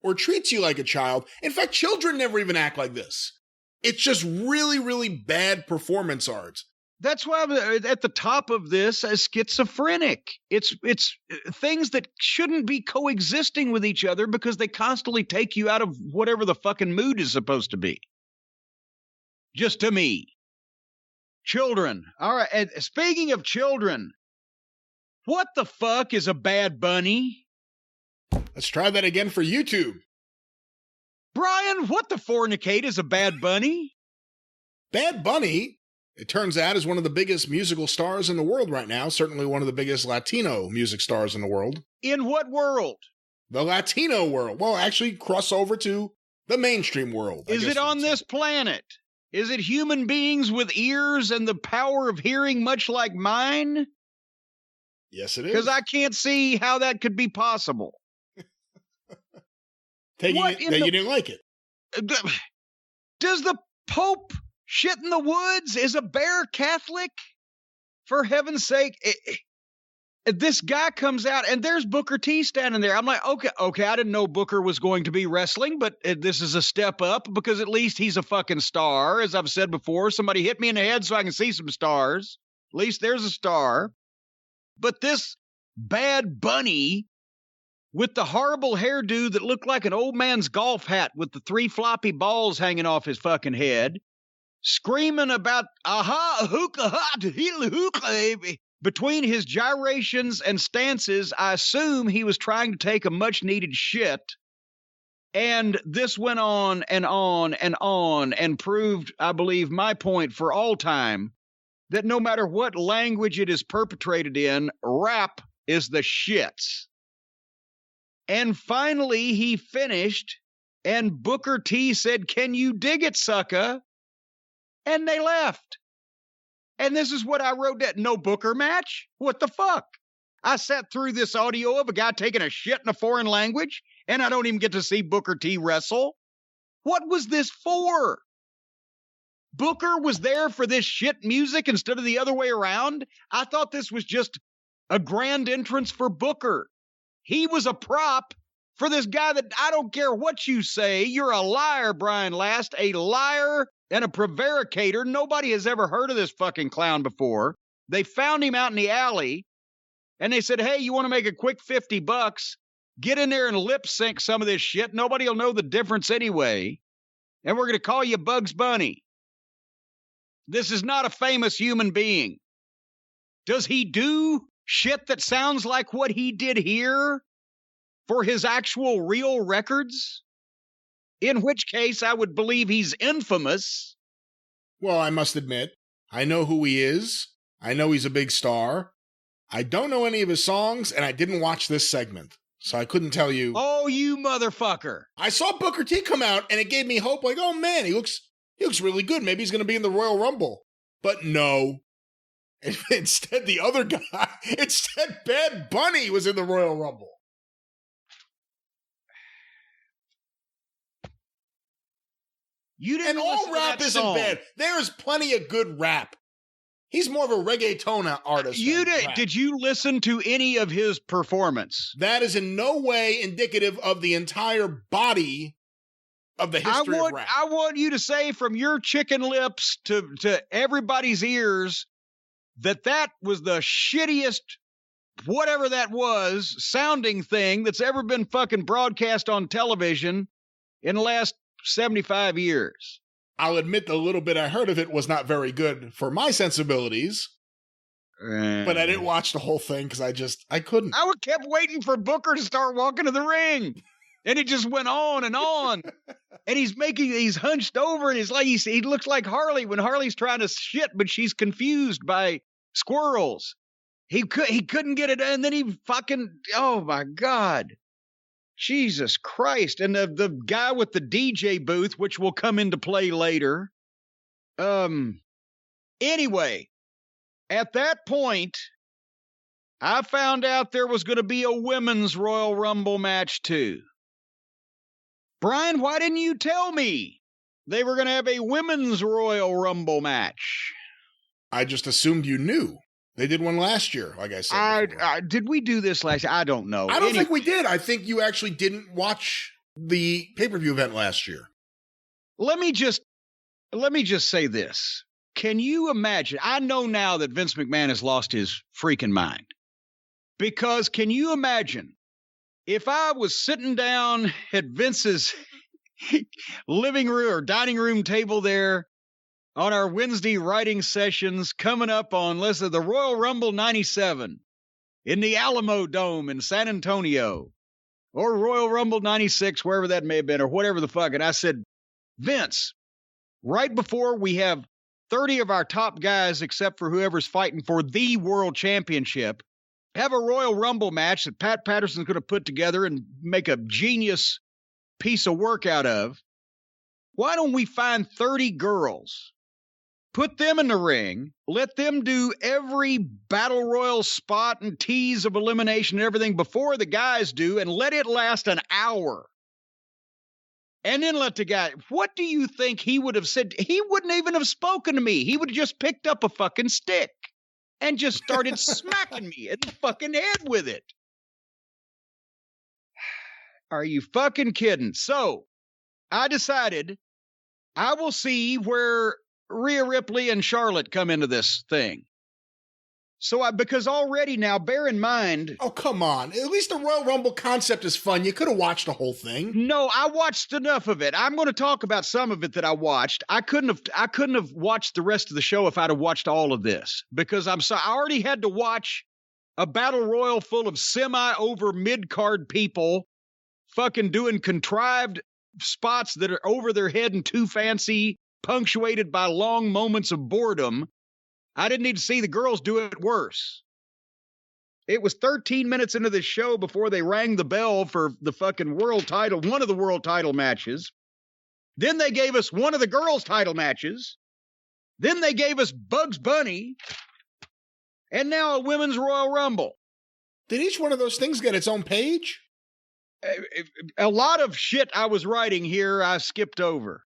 or treats you like a child. In fact, children never even act like this. It's just really, really bad performance art. That's why I'm at the top of this as schizophrenic. It's things that shouldn't be coexisting with each other because they constantly take you out of whatever the fucking mood is supposed to be. Just to me. Children. All right. And speaking of children, what the fuck is a Bad Bunny? Let's try that again for YouTube. Brian, what the fornicate is a Bad Bunny? Bad Bunny, it turns out, is one of the biggest musical stars in the world right now. Certainly one of the biggest Latino music stars in the world. In what world? The Latino world. Well, actually, cross over to the mainstream world. Is it on this planet? Is it human beings with ears and the power of hearing much like mine? Yes, it is. Because I can't see how that could be possible. Taking it that you didn't like it. Does the Pope shit in the woods? Is a bear Catholic? For heaven's sake. This guy comes out, and there's Booker T standing there. I'm like, okay, I didn't know Booker was going to be wrestling, but this is a step up because at least he's a fucking star. As I've said before, somebody hit me in the head so I can see some stars. At least there's a star. But this Bad Bunny with the horrible hairdo that looked like an old man's golf hat with the 3 floppy balls hanging off his fucking head, screaming about, aha, hookah, hot, hookah. Between his gyrations and stances, I assume he was trying to take a much-needed shit. And this went on and on and on and proved, I believe, my point for all time, that no matter what language it is perpetrated in, rap is the shits. And finally, he finished, and Booker T said, "Can you dig it, sucker?" And they left. And this is what I wrote down. No Booker match? What the fuck? I sat through this audio of a guy taking a shit in a foreign language, and I don't even get to see Booker T wrestle. What was this for? Booker was there for this shit music instead of the other way around? I thought this was just a grand entrance for Booker. He was a prop for this guy that I don't care what you say. You're a liar, Brian Last, a liar and a prevaricator. Nobody has ever heard of this fucking clown before. They found him out in the alley, and they said, hey, you want to make a quick $50? Get in there and lip sync some of this shit. Nobody will know the difference anyway. And we're going to call you Bugs Bunny. This is not a famous human being. Does he do shit that sounds like what he did here for his actual real records? In which case, I would believe he's infamous. Well, I must admit, I know who he is. I know he's a big star. I don't know any of his songs, and I didn't watch this segment, so I couldn't tell you. Oh, you motherfucker. I saw Booker T come out, and it gave me hope, like, oh man, he looks really good. Maybe he's going to be in the Royal Rumble. But no. Instead, the other guy, Bad Bunny was in the Royal Rumble. You didn't and all rap isn't bad. There is plenty of good rap. He's more of a reggaeton artist. Did you listen to any of his performance? That is in no way indicative of the entire body of the history of rap. I want you to say from your chicken lips to everybody's ears that was the shittiest whatever that was, sounding thing that's ever been fucking broadcast on television in the last 75 years. I'll admit the little bit I heard of it was not very good for my sensibilities, but I didn't watch the whole thing because I couldn't. I kept waiting for Booker to start walking to the ring, and it just went on and on. And he's hunched over, and he looks like Harley when Harley's trying to shit, but she's confused by squirrels. He couldn't get it, and then he fucking, oh my God. Jesus Christ. And the guy with the DJ booth, which will come into play later. Anyway, at that point, I found out there was going to be a women's Royal Rumble match too. Brian, why didn't you tell me they were going to have a women's Royal Rumble match? I just assumed you knew. They did one last year, like I said. Did we do this last year? I don't know. I don't think we did. I think you actually didn't watch the pay-per-view event last year. Let me just say this. Can you imagine? I know now that Vince McMahon has lost his freaking mind. Because can you imagine if I was sitting down at Vince's living room or dining room table there on our Wednesday writing sessions coming up on, listen, the Royal Rumble 97 in the Alamo Dome in San Antonio, or Royal Rumble 96, wherever that may have been, or whatever the fuck. And I said, Vince, right before we have 30 of our top guys, except for whoever's fighting for the world championship, have a Royal Rumble match that Pat Patterson's going to put together and make a genius piece of work out of. Why don't we find 30 girls, put them in the ring, let them do every battle royal spot and tease of elimination and everything before the guys do, and let it last an hour. And then let the guy, what do you think he would have said? He wouldn't even have spoken to me. He would have just picked up a fucking stick and just started smacking me in the fucking head with it. Are you fucking kidding? So I decided I will see where Rhea Ripley and Charlotte come into this thing. So because already now, bear in mind. Oh, come on. At least the Royal Rumble concept is fun. You could have watched the whole thing. No, I watched enough of it. I'm going to talk about some of it that I watched. I couldn't have watched the rest of the show if I'd have watched all of this, because I already had to watch a battle royal full of semi-over mid-card people fucking doing contrived spots that are over their head and too fancy, punctuated by long moments of boredom. I didn't need to see the girls do it worse. It was 13 minutes into the show before they rang the bell for the fucking world title, one of the world title matches. Then they gave us one of the girls' title matches. Then they gave us Bugs Bunny. And now a women's Royal Rumble. Did each one of those things get its own page? A lot of shit I was writing here, I skipped over.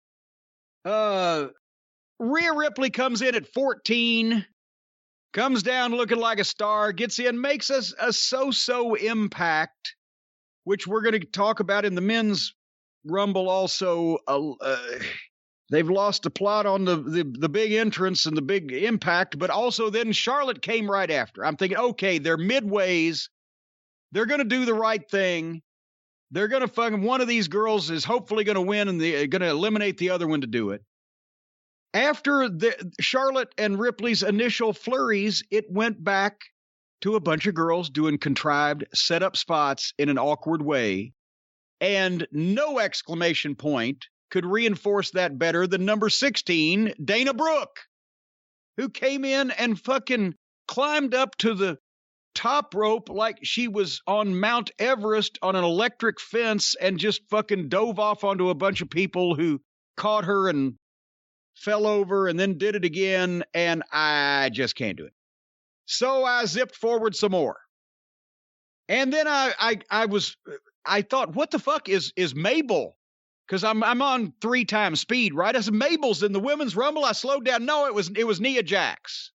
Rhea Ripley comes in at 14, comes down looking like a star, gets in, makes us a so-so impact, which we're going to talk about in the men's Rumble also. They've lost the plot on the big entrance and the big impact, but also then Charlotte came right after. I'm thinking, okay, they're midways. They're going to do the right thing. They're going to fucking, one of these girls is hopefully going to win, and they're going to eliminate the other one to do it. After the Charlotte and Ripley's initial flurries, it went back to a bunch of girls doing contrived setup spots in an awkward way. And no exclamation point could reinforce that better than number 16, Dana Brooke, who came in and fucking climbed up to the top rope like she was on Mount Everest on an electric fence and just fucking dove off onto a bunch of people who caught her and fell over and then did it again, and I just can't do it. So I zipped forward some more. And then I thought, what the fuck is Mabel? Because I'm on 3 times speed, right? I said, Mabel's in the women's Rumble. I slowed down. No, it was Nia Jax.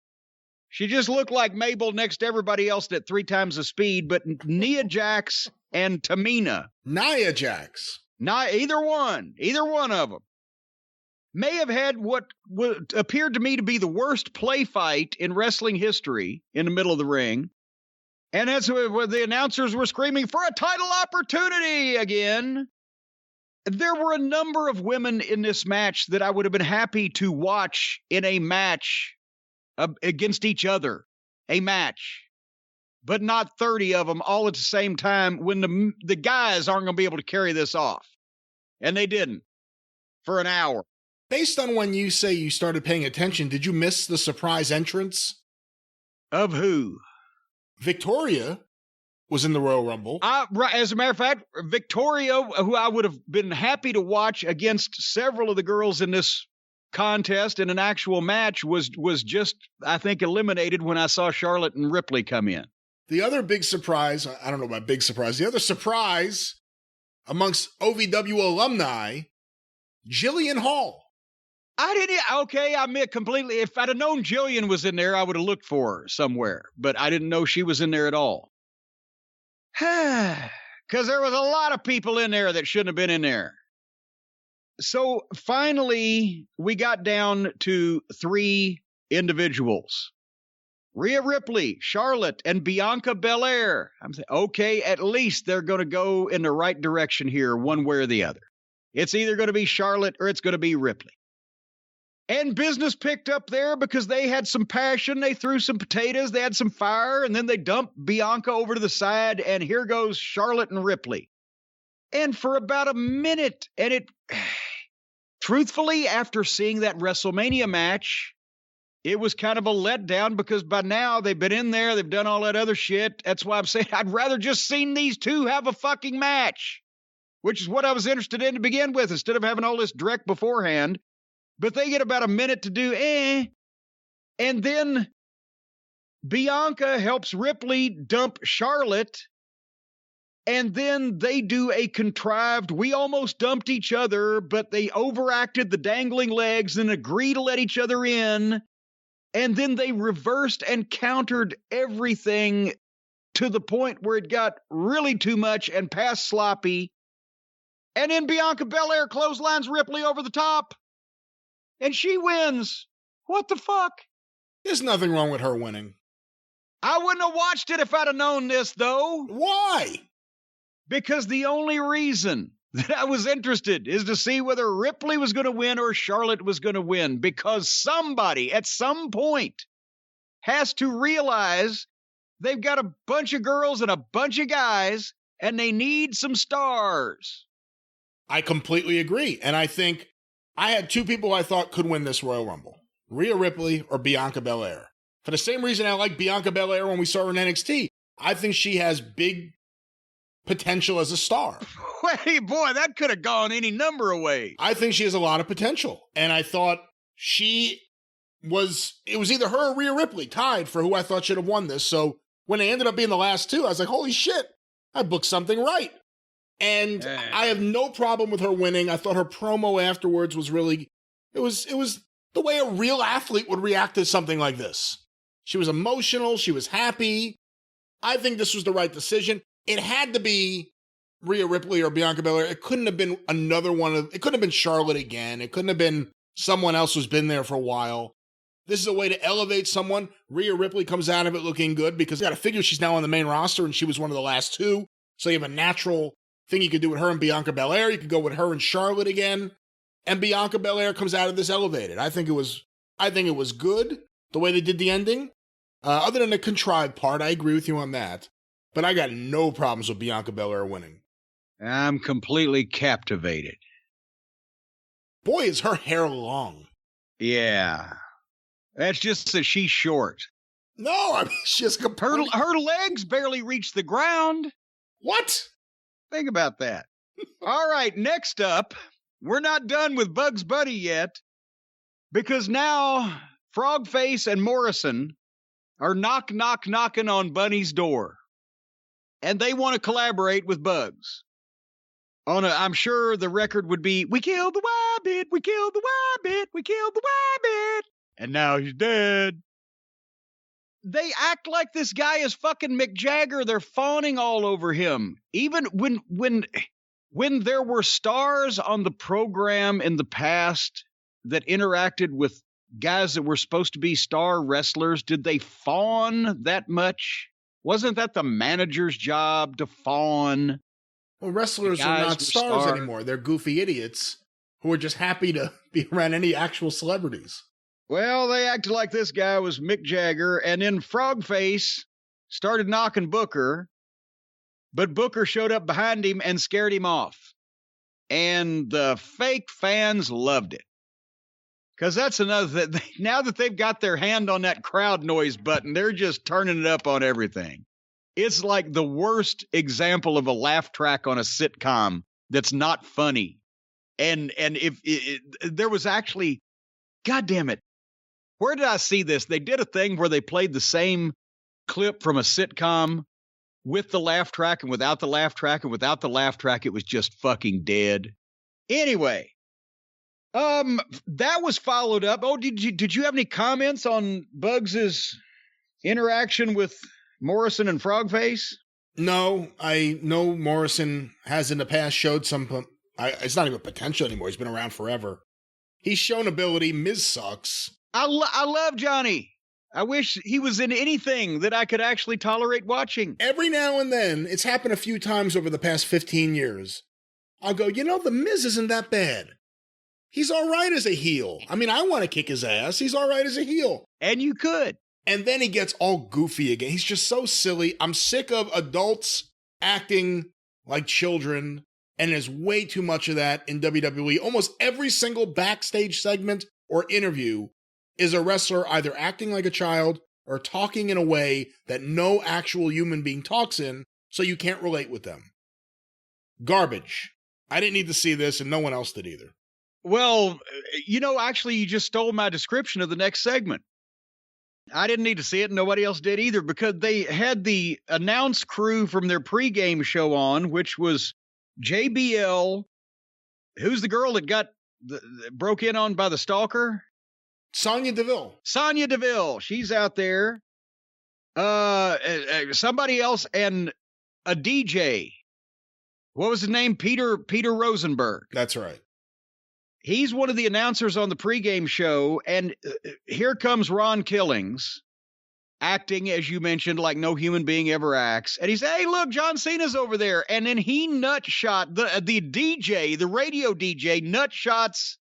She just looked like Mabel next to everybody else at 3 times the speed, but Nia Jax and Tamina. Nia Jax. Either one of them may have had what appeared to me to be the worst play fight in wrestling history in the middle of the ring. And as the announcers were screaming for a title opportunity again, there were a number of women in this match that I would have been happy to watch in a match against each other. A match. But not 30 of them all at the same time when the guys aren't going to be able to carry this off. And they didn't for an hour. Based on when you say you started paying attention, did you miss the surprise entrance? Of who? Victoria was in the Royal Rumble. Right, as a matter of fact, Victoria, who I would have been happy to watch against several of the girls in this contest in an actual match, was just, I think, eliminated when I saw Charlotte and Ripley come in. The other big surprise, I don't know about big surprise, the other surprise amongst OVW alumni, Jillian Hall. I admit completely. If I'd have known Jillian was in there, I would have looked for her somewhere, but I didn't know she was in there at all. Because there was a lot of people in there that shouldn't have been in there. So finally, we got down to 3 individuals. Rhea Ripley, Charlotte, and Bianca Belair. I'm saying, okay, at least they're going to go in the right direction here, one way or the other. It's either going to be Charlotte or it's going to be Ripley. And business picked up there because they had some passion. They threw some potatoes. They had some fire. And then they dumped Bianca over to the side. And here goes Charlotte and Ripley. And for about a minute, and it... Truthfully, after seeing that WrestleMania match, it was kind of a letdown because by now they've been in there. They've done all that other shit. That's why I'm saying I'd rather just seen these two have a fucking match, which is what I was interested in to begin with, instead of having all this direct beforehand. But they get about a minute to do and then Bianca helps Ripley dump Charlotte, and then they do a contrived, we almost dumped each other, but they overacted the dangling legs and agreed to let each other in, and then they reversed and countered everything to the point where it got really too much and past sloppy, and then Bianca Belair clotheslines Ripley over the top. And she wins. What the fuck? There's nothing wrong with her winning. I wouldn't have watched it if I'd have known this, though. Why? Because the only reason that I was interested is to see whether Ripley was going to win or Charlotte was going to win. Because somebody at some point has to realize they've got a bunch of girls and a bunch of guys, and they need some stars. I completely agree. And I think I had 2 people I thought could win this Royal Rumble. Rhea Ripley or Bianca Belair. For the same reason I like Bianca Belair when we saw her in NXT. I think she has big potential as a star. Hey, boy, that could have gone any number of ways. I think she has a lot of potential. And I thought it was either her or Rhea Ripley tied for who I thought should have won this. So when they ended up being the last 2, I was like, holy shit, I booked something right. And I have no problem with her winning. I thought her promo afterwards was really, it was the way a real athlete would react to something like this. She was emotional. She was happy. I think this was the right decision. It had to be Rhea Ripley or Bianca Belair. It couldn't have been another one it couldn't have been Charlotte again. It couldn't have been someone else who's been there for a while. This is a way to elevate someone. Rhea Ripley comes out of it looking good because you got to figure she's now on the main roster and she was one of the last 2. So you have a natural thing you could do with her and Bianca Belair. You could go with her and Charlotte again. And Bianca Belair comes out of this elevated. I think it was good the way they did the ending. Other than the contrived part, I agree with you on that. But I got no problems with Bianca Belair winning. I'm completely captivated. Boy, is her hair long. Yeah. That's just that she's short. No, I mean, she's completely... Her legs barely reach the ground. What? Think about that. All right, next up, we're not done with Bugs Bunny yet, because now Frogface and Morrison are knocking on Bunny's door. And they want to collaborate with Bugs. I'm sure the record would be, we killed the Wabbit, we killed the Wabbit, we killed the Wabbit, and now he's dead. They act like this guy is fucking Mick Jagger. They're fawning all over him. Even when there were stars on the program in the past that interacted with guys that were supposed to be star wrestlers, did they fawn that much? Wasn't that the manager's job to fawn? Well, wrestlers are not stars anymore. They're goofy idiots who are just happy to be around any actual celebrities. Well, they acted like this guy was Mick Jagger, and then Frogface started knocking Booker, but Booker showed up behind him and scared him off. And the fake fans loved it. Because that's another thing. Now that they've got their hand on that crowd noise button, they're just turning it up on everything. It's like the worst example of a laugh track on a sitcom that's not funny. And if there was actually, God damn it, where did I see this? They did a thing where they played the same clip from a sitcom with the laugh track and without the laugh track, and without the laugh track, it was just fucking dead. Anyway, that was followed up. Oh, did you have any comments on Bugs's interaction with Morrison and Frogface? No, I know Morrison has in the past showed some. It's not even potential anymore. He's been around forever. He's shown ability. Miz sucks. I love Johnny. I wish he was in anything that I could actually tolerate watching. Every now and then, it's happened a few times over the past 15 years. I'll go, the Miz isn't that bad. He's all right as a heel. I mean, I want to kick his ass. He's all right as a heel. And you could. And then he gets all goofy again. He's just so silly. I'm sick of adults acting like children, and there's way too much of that in WWE. Almost every single backstage segment or interview is a wrestler either acting like a child or talking in a way that no actual human being talks in, so you can't relate with them. Garbage. I didn't need to see this, and no one else did either. Well, actually, you just stole my description of the next segment. I didn't need to see it, and nobody else did either, because they had the announce crew from their pregame show on, which was JBL. Who's the girl that broke in on by the stalker? Sonya Deville. Sonya Deville. She's out there. Somebody else, and a DJ. What was his name? Peter Rosenberg. That's right. He's one of the announcers on the pregame show, and here comes Ron Killings, acting, as you mentioned, like no human being ever acts. And he said, hey, look, John Cena's over there. And then he nutshot, the DJ, the radio DJ, nutshots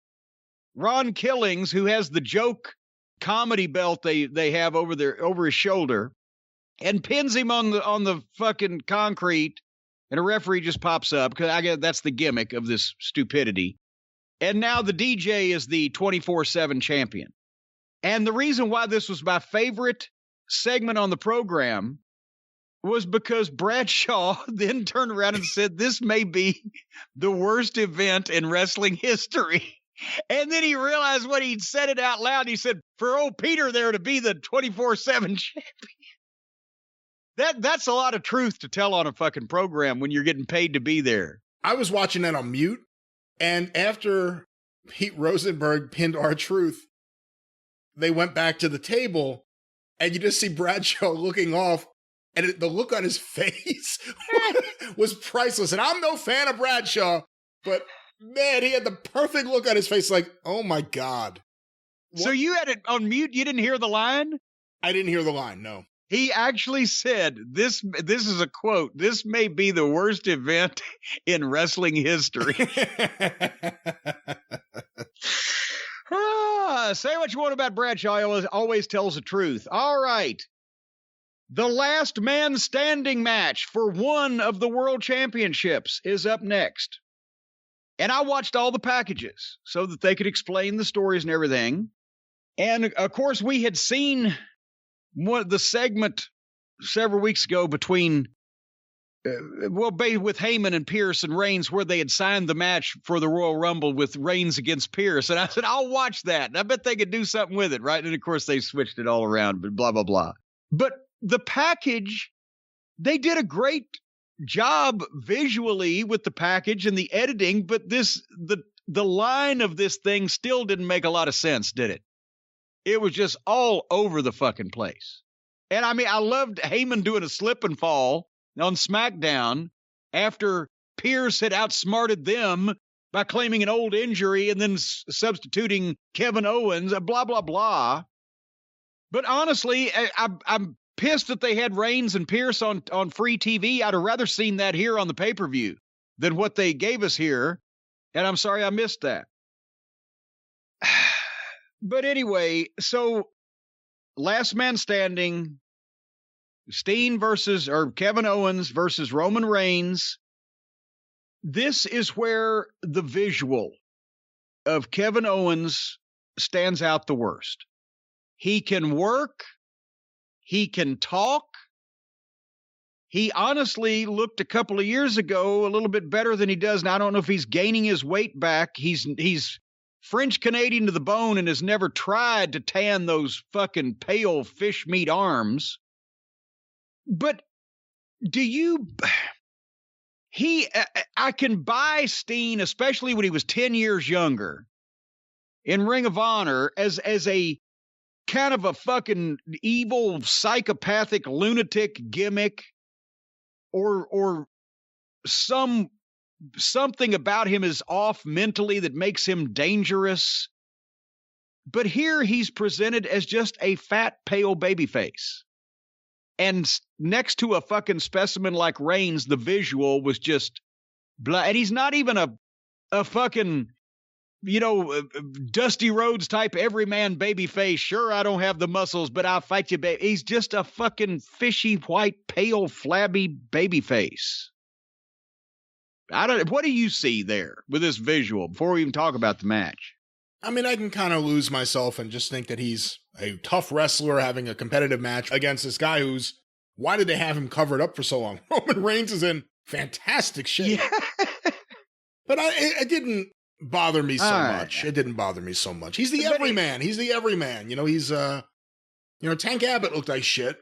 Ron Killings, who has the joke comedy belt they have over his shoulder, and pins him on the fucking concrete, and a referee just pops up, because I guess that's the gimmick of this stupidity. And now the DJ is the 24/7 champion. And the reason why this was my favorite segment on the program was because Bradshaw then turned around and said, this may be the worst event in wrestling history. And then he realized when he'd said it out loud, he said, for old Peter there to be the 24/7 champion. That's a lot of truth to tell on a fucking program when you're getting paid to be there. I was watching that on mute. And after Pete Rosenberg pinned R-Truth, they went back to the table, and you just see Bradshaw looking off, and the look on his face was priceless. And I'm no fan of Bradshaw, but man, he had the perfect look on his face, like, oh my God. What? So you had it on mute? You didn't hear the line? I didn't hear the line, no. He actually said, this is a quote, this may be the worst event in wrestling history. Say what you want about Bradshaw, he always tells the truth. All right. The last man standing match for one of the world championships is up next. And I watched all the packages so that they could explain the stories and everything. And, of course, we had seen the segment several weeks ago between, with Heyman and Pierce and Reigns, where they had signed the match for the Royal Rumble with Reigns against Pierce. And I said, I'll watch that. I bet they could do something with it, right? And, of course, they switched it all around, but blah, blah, blah. But the package, they did a great job visually with the package and the editing, but the line of this thing still didn't make a lot of sense, did it? It was just all over the fucking place. And I mean, I loved Heyman doing a slip and fall on SmackDown after Pierce had outsmarted them by claiming an old injury and then substituting Kevin Owens, blah, blah, blah. But honestly, I'm pissed that they had Reigns and Pierce on free TV. I'd have rather seen that here on the pay-per-view than what they gave us here. And I'm sorry I missed that. But anyway, so last man standing, Kevin Owens versus Roman Reigns. This is where the visual of Kevin Owens stands out the worst. He can work. He can talk. He honestly looked a couple of years ago a little bit better than he does now. I don't know if he's gaining his weight back. He's French Canadian to the bone and has never tried to tan those fucking pale fish meat arms. But I can buy Steen, especially when he was 10 years younger in Ring of Honor as a kind of a fucking evil, psychopathic, lunatic gimmick or something about him is off mentally that makes him dangerous. But here he's presented as just a fat, pale babyface. And next to a fucking specimen like Reigns, the visual was just blood. And he's not even a fucking, Dusty Rhodes type everyman baby face. Sure, I don't have the muscles, but I'll fight you, baby. He's just a fucking fishy, white, pale, flabby baby face. What do you see there with this visual before we even talk about the match? I mean, I can kind of lose myself and just think that he's a tough wrestler having a competitive match against this guy why did they have him covered up for so long? Roman Reigns is in fantastic shape. Yeah. But it didn't bother me so much. It didn't bother me so much. He's the everyman. He's the everyman. He's Tank Abbott looked like shit.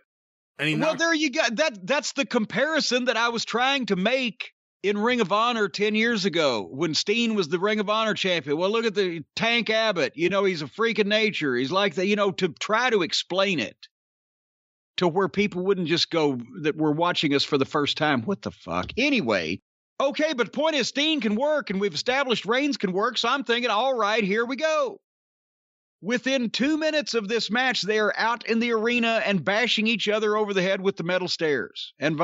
And there you go. That's the comparison that I was trying to make in Ring of Honor 10 years ago when Steen was the Ring of Honor champion. Well, look at the Tank Abbott. He's a freak of nature. He's like that, to try to explain it to where people wouldn't just go that were watching us for the first time. What the fuck? Anyway, okay, but the point is Steen can work and we've established Reigns can work. So I'm thinking, all right, here we go. Within 2 minutes of this match, they are out in the arena and bashing each other over the head with the metal stairs and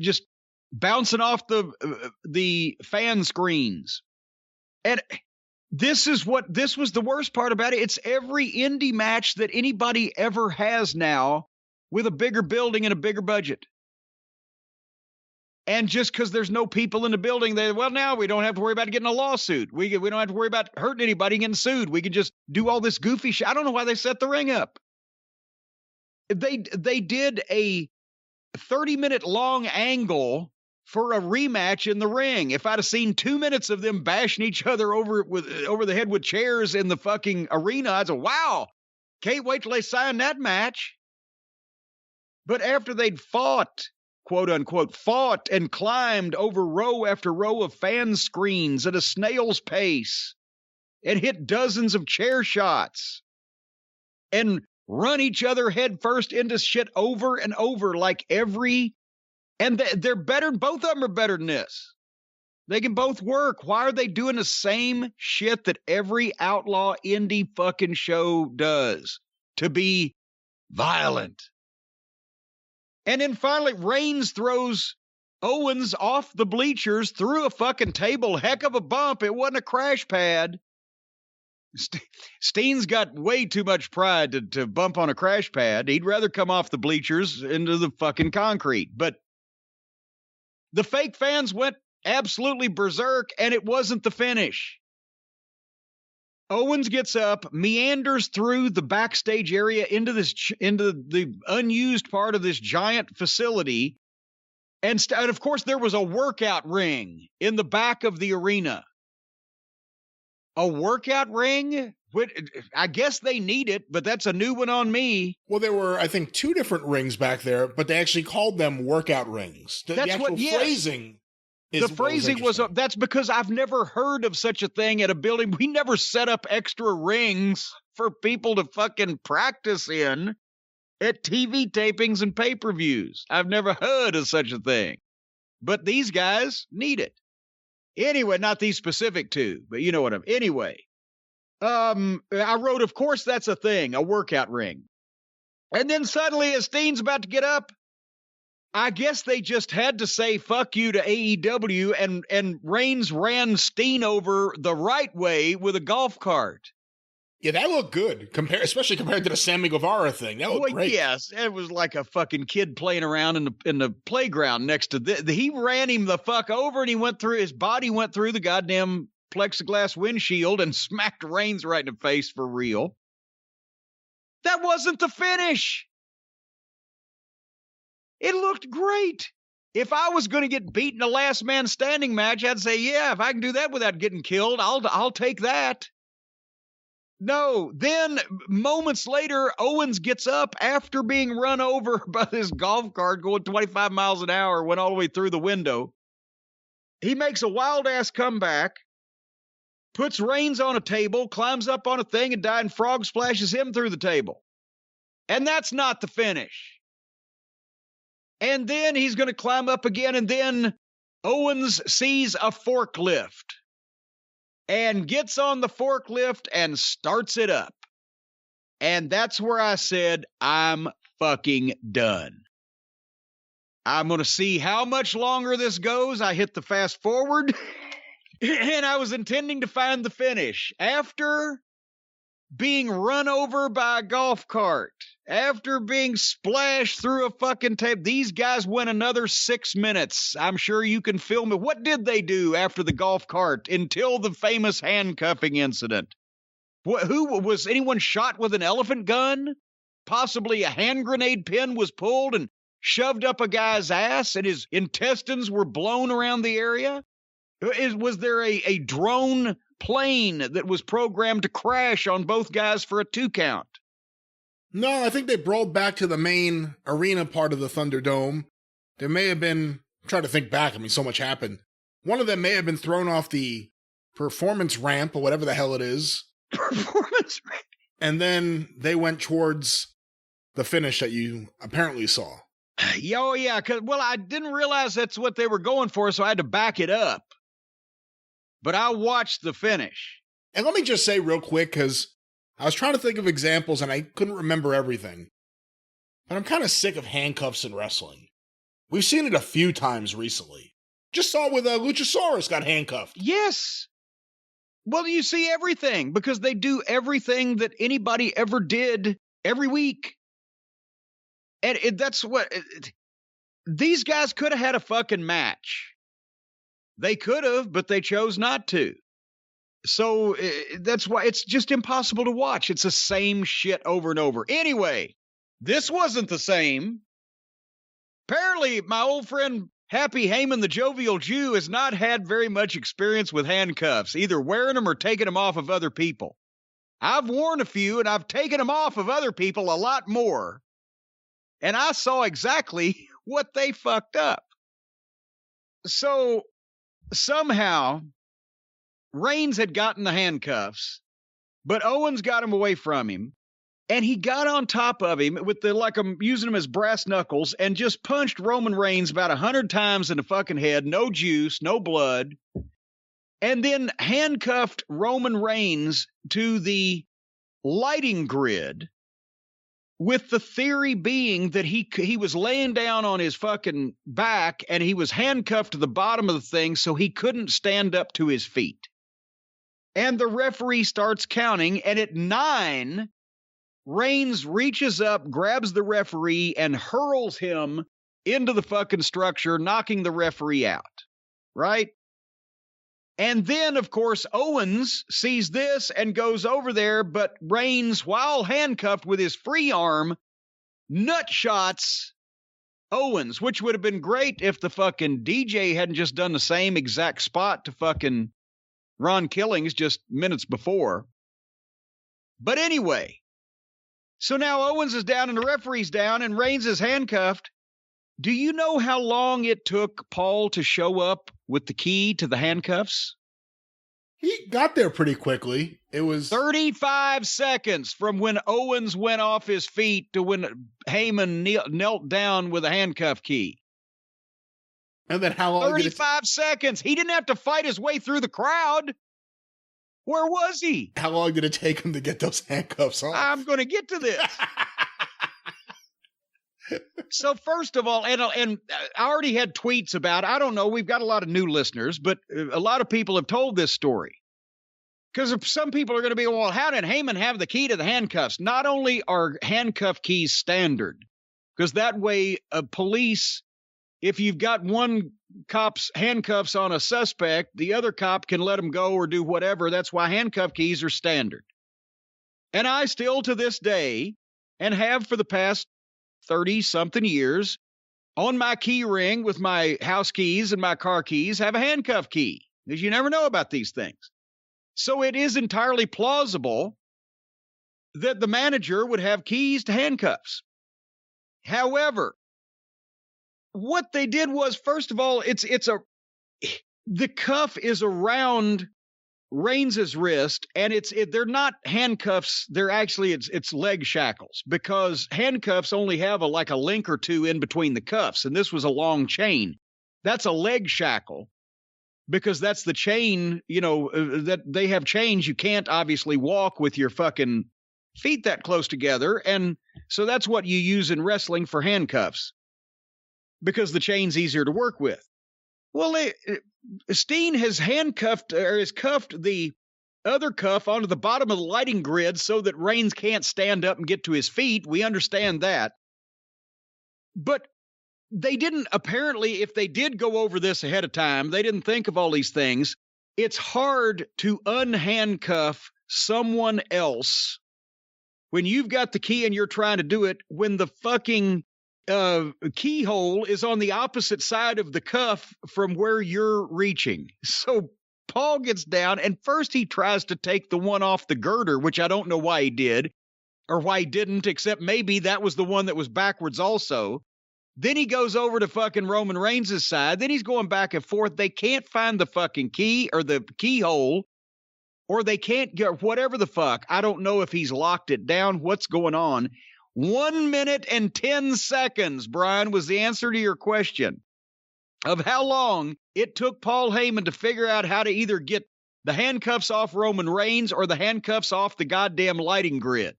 just bouncing off the fan screens. And this was the worst part about it. It's every indie match that anybody ever has now with a bigger building and a bigger budget. And just because there's no people in the building, now we don't have to worry about getting a lawsuit. We don't have to worry about hurting anybody getting sued. We can just do all this goofy shit. I don't know why they set the ring up. They did a 30-minute long angle for a rematch in the ring. If I'd have seen 2 minutes of them bashing each other over the head with chairs in the fucking arena, I'd say, wow, can't wait till they sign that match. But after they'd fought, quote unquote, and climbed over row after row of fan screens at a snail's pace and hit dozens of chair shots and run each other head first into shit over and over and they're better. Both of them are better than this. They can both work. Why are they doing the same shit that every outlaw indie fucking show does? To be violent. And then finally, Reigns throws Owens off the bleachers through a fucking table. Heck of a bump. It wasn't a crash pad. Steen's got way too much pride to bump on a crash pad. He'd rather come off the bleachers into the fucking concrete. But the fake fans went absolutely berserk, and it wasn't the finish. Owens gets up, meanders through the backstage area into the unused part of this giant facility, and of course there was a workout ring in the back of the arena. A workout ring? I guess they need it, but that's a new one on me. Well, there were, I think, 2 different rings back there, but they actually called them workout rings. Phrasing. The phrasing was, that's because I've never heard of such a thing at a building. We never set up extra rings for people to fucking practice in at TV tapings and pay-per-views. I've never heard of such a thing. But these guys need it. Anyway, not these specific 2, but you know what anyway. I wrote, of course, that's a thing, a workout ring. And then suddenly, as Steen's about to get up, I guess they just had to say fuck you to AEW, and Reigns ran Steen over the right way with a golf cart. Yeah, that looked good, especially compared to the Sammy Guevara thing. That looked great. Yes, it was like a fucking kid playing around in the playground next to he ran him the fuck over, and his body went through the goddamn plexiglass windshield and smacked Reigns right in the face for real. That wasn't the finish. It looked great. If I was going to get beat in a last man standing match, I'd say, yeah, if I can do that without getting killed, I'll take that. No, then moments later, Owens gets up after being run over by this golf cart going 25 miles an hour, went all the way through the window. He makes a wild-ass comeback, puts Reigns on a table, climbs up on a thing, and Dying Frog splashes him through the table. And that's not the finish. And then he's going to climb up again, and then Owens sees a forklift and gets on the forklift and starts it up. And that's where I said, I'm fucking done. I'm going to see how much longer this goes. I hit the fast forward, and I was intending to find the finish. After being run over by a golf cart, after being splashed through a fucking tape, these guys went another 6 minutes. I'm sure you can film it. What did they do after the golf cart until the famous handcuffing incident? Who was anyone shot with an elephant gun? Possibly a hand grenade pin was pulled and shoved up a guy's ass and his intestines were blown around the area? Was there a drone plane that was programmed to crash on both guys for a 2 count? No, I think they brawled back to the main arena part of the Thunderdome. There may have been, I'm trying to think back, I mean, so much happened. One of them may have been thrown off the performance ramp or whatever the hell it is. Performance ramp. And then they went towards the finish that you apparently saw. Oh, yeah, well, I didn't realize that's what they were going for, so I had to back it up. But I watched the finish. And let me just say real quick, because I was trying to think of examples and I couldn't remember everything. But I'm kind of sick of handcuffs in wrestling. We've seen it a few times recently. Just saw it with Luchasaurus got handcuffed. Yes. Well, you see everything because they do everything that anybody ever did every week. And that's what... these guys could have had a fucking match. They could have, but they chose not to. So that's why it's just impossible to watch. It's the same shit over and over. Anyway, this wasn't the same. Apparently, my old friend Happy Heyman, the Jovial Jew, has not had very much experience with handcuffs, either wearing them or taking them off of other people. I've worn a few, and I've taken them off of other people a lot more. And I saw exactly what they fucked up. So somehow Reigns had gotten the handcuffs, but Owens got him away from him, and he got on top of him with using them as brass knuckles and just punched Roman Reigns about 100 times in the fucking head, no juice, no blood, and then handcuffed Roman Reigns to the lighting grid with the theory being that he was laying down on his fucking back and he was handcuffed to the bottom of the thing so he couldn't stand up to his feet. And the referee starts counting, and at 9, Reigns reaches up, grabs the referee, and hurls him into the fucking structure, knocking the referee out. Right? And then, of course, Owens sees this and goes over there, but Reigns, while handcuffed with his free arm, nutshots Owens, which would have been great if the fucking DJ hadn't just done the same exact spot to fucking Ron Killings just minutes before. But anyway, so now Owens is down and the referee's down and Reigns is handcuffed. Do you know how long it took Paul to show up with the key to the handcuffs? He got there pretty quickly. It was 35 seconds from when Owens went off his feet to when Heyman knelt down with a handcuff key. And then how long? 35 seconds. He didn't have to fight his way through the crowd. Where was he? How long did it take him to get those handcuffs off? I'm going to get to this. So first of all, and I already had tweets about, I don't know, we've got a lot of new listeners, but a lot of people have told this story. Because some people are going to be, well, how did Heyman have the key to the handcuffs? Not only are handcuff keys standard, because that way police, if you've got one cop's handcuffs on a suspect, the other cop can let him go or do whatever. That's why handcuff keys are standard. And I still, to this day, and have for the past 30-something years, on my key ring with my house keys and my car keys, have a handcuff key, because you never know about these things. So it is entirely plausible that the manager would have keys to handcuffs. However, what they did was, first of all, the cuff is around Reigns' wrist, and they're not handcuffs. They're actually it's leg shackles, because handcuffs only have a link or two in between the cuffs, and this was a long chain. That's a leg shackle, because that's the chain, that they have chains. You can't obviously walk with your fucking feet that close together, and so that's what you use in wrestling for handcuffs, because the chain's easier to work with. Well, Steen has cuffed the other cuff onto the bottom of the lighting grid so that Reigns can't stand up and get to his feet. We understand that. But they didn't, apparently, if they did go over this ahead of time, they didn't think of all these things. It's hard to unhandcuff someone else when you've got the key and you're trying to do it, when the fucking keyhole is on the opposite side of the cuff from where you're reaching. So Paul gets down, and first he tries to take the one off the girder, which I don't know why he did or why he didn't, except maybe that was the one that was backwards also. Then he goes over to fucking Roman Reigns' side. Then he's going back and forth. They can't find the fucking key or the keyhole, or they can't get whatever the fuck. I don't know if he's locked it down. What's going on? 1 minute and 10 seconds, Brian, was the answer to your question of how long it took Paul Heyman to figure out how to either get the handcuffs off Roman Reigns or the handcuffs off the goddamn lighting grid.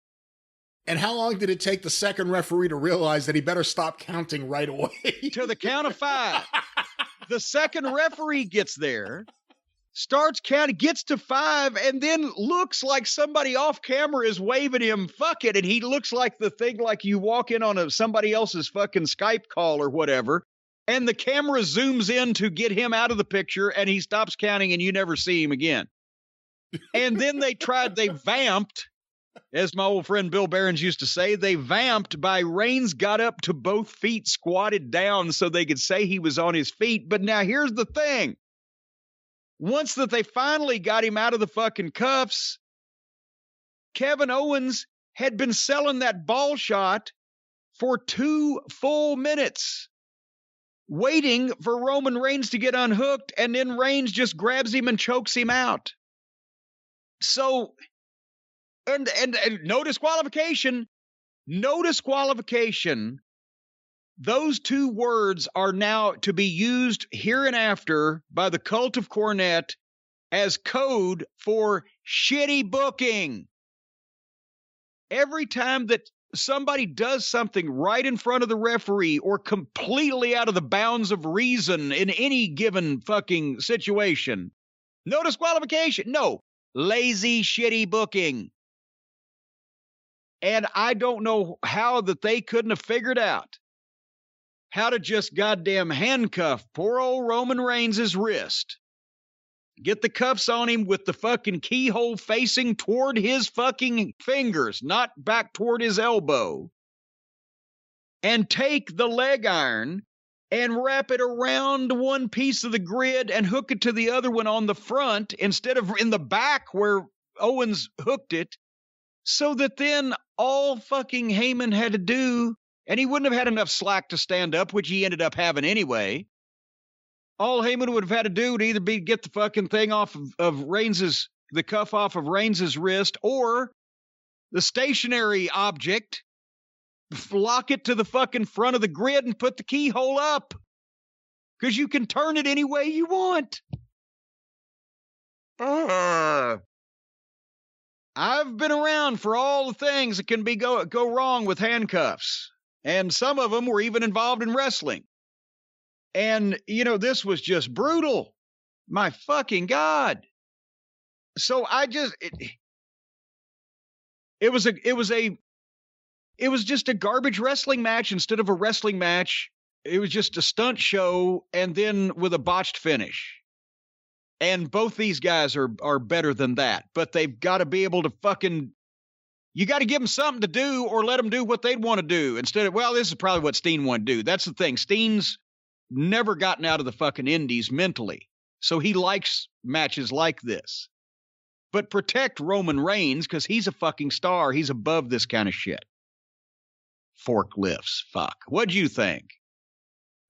And how long did it take the second referee to realize that he better stop counting right away? To the count of 5. The second referee gets there, starts counting, gets to 5, and then looks like somebody off camera is waving him, fuck it, and he looks like the thing like you walk in on somebody else's fucking Skype call or whatever, and the camera zooms in to get him out of the picture, and he stops counting, and you never see him again. And then they vamped, as my old friend Bill Behrens used to say, they vamped by Reigns got up to both feet, squatted down so they could say he was on his feet. But now here's the thing. Once that they finally got him out of the fucking cuffs, Kevin Owens had been selling that ball shot for 2 full minutes, waiting for Roman Reigns to get unhooked, and then Reigns just grabs him and chokes him out. So, and no disqualification. Those 2 words are now to be used hereinafter by the cult of Cornette as code for shitty booking. Every time that somebody does something right in front of the referee or completely out of the bounds of reason in any given fucking situation, no disqualification. No, lazy, shitty booking. And I don't know how that they couldn't have figured out how to just goddamn handcuff poor old Roman Reigns' wrist. Get the cuffs on him with the fucking keyhole facing toward his fucking fingers, not back toward his elbow. And take the leg iron and wrap it around one piece of the grid and hook it to the other one on the front instead of in the back where Owens hooked it. So that then all fucking Heyman had to do, and he wouldn't have had enough slack to stand up, which he ended up having anyway. All Heyman would have had to do would either be get the fucking thing off of Reigns' the cuff off of Reigns' wrist, or the stationary object, lock it to the fucking front of the grid and put the keyhole up. Because you can turn it any way you want. I've been around for all the things that can go wrong with handcuffs. And some of them were even involved in wrestling. And, this was just brutal. My fucking God. So it was just a garbage wrestling match instead of a wrestling match. It was just a stunt show and then with a botched finish. And both these guys are better than that, but they've got to be able to you got to give them something to do or let them do what they'd want to do instead of, well, this is probably what Steen wanted to do. That's the thing. Steen's never gotten out of the fucking indies mentally. So he likes matches like this. But protect Roman Reigns because he's a fucking star. He's above this kind of shit. Forklifts. Fuck. What'd you think?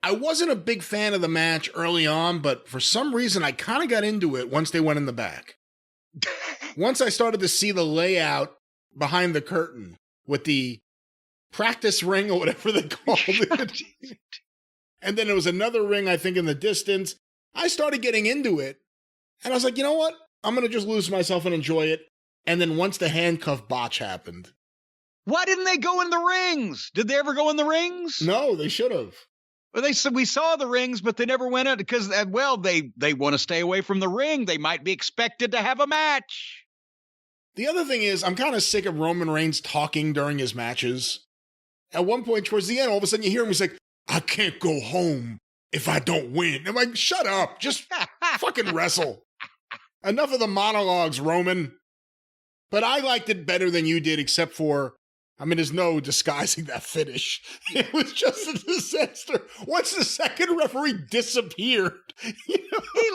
I wasn't a big fan of the match early on, but for some reason I kind of got into it once they went in the back. Once I started to see the layout behind the curtain with the practice ring or whatever they called it. And then there was another ring, I think, in the distance. I started getting into it. And I was like, you know what? I'm going to just lose myself and enjoy it. And then once the handcuff botch happened. Why didn't they go in the rings? Did they ever go in the rings? No, they should have. Well, we saw the rings, but they never went out because, they want to stay away from the ring. They might be expected to have a match. The other thing is, I'm kind of sick of Roman Reigns talking during his matches. At one point towards the end, all of a sudden you hear him, he's like, I can't go home if I don't win. I'm like, shut up. Just fucking wrestle. Enough of the monologues, Roman. But I liked it better than you did, except for, there's no disguising that finish. It was just a disaster. Once the second referee disappeared, he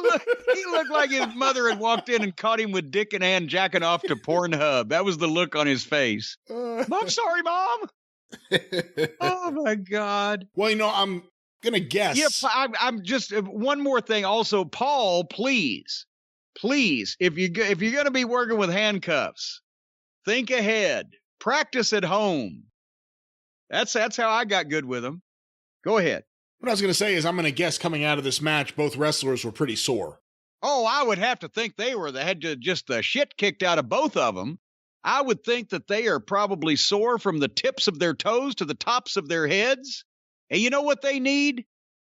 looked like his mother had walked in and caught him with dick in hand jacking off to Pornhub. That was the look on his face. I'm sorry, Mom. Oh, my God. Well, I'm going to guess. Yeah, I'm just, one more thing. Also, Paul, please, if you're going to be working with handcuffs, think ahead. Practice at home. That's how I got good with them. Go ahead. What I was going to say is I'm going to guess coming out of this match, both wrestlers were pretty sore. Oh, I would have to think they had just the shit kicked out of both of them. I would think that they are probably sore from the tips of their toes to the tops of their heads. And you know what they need?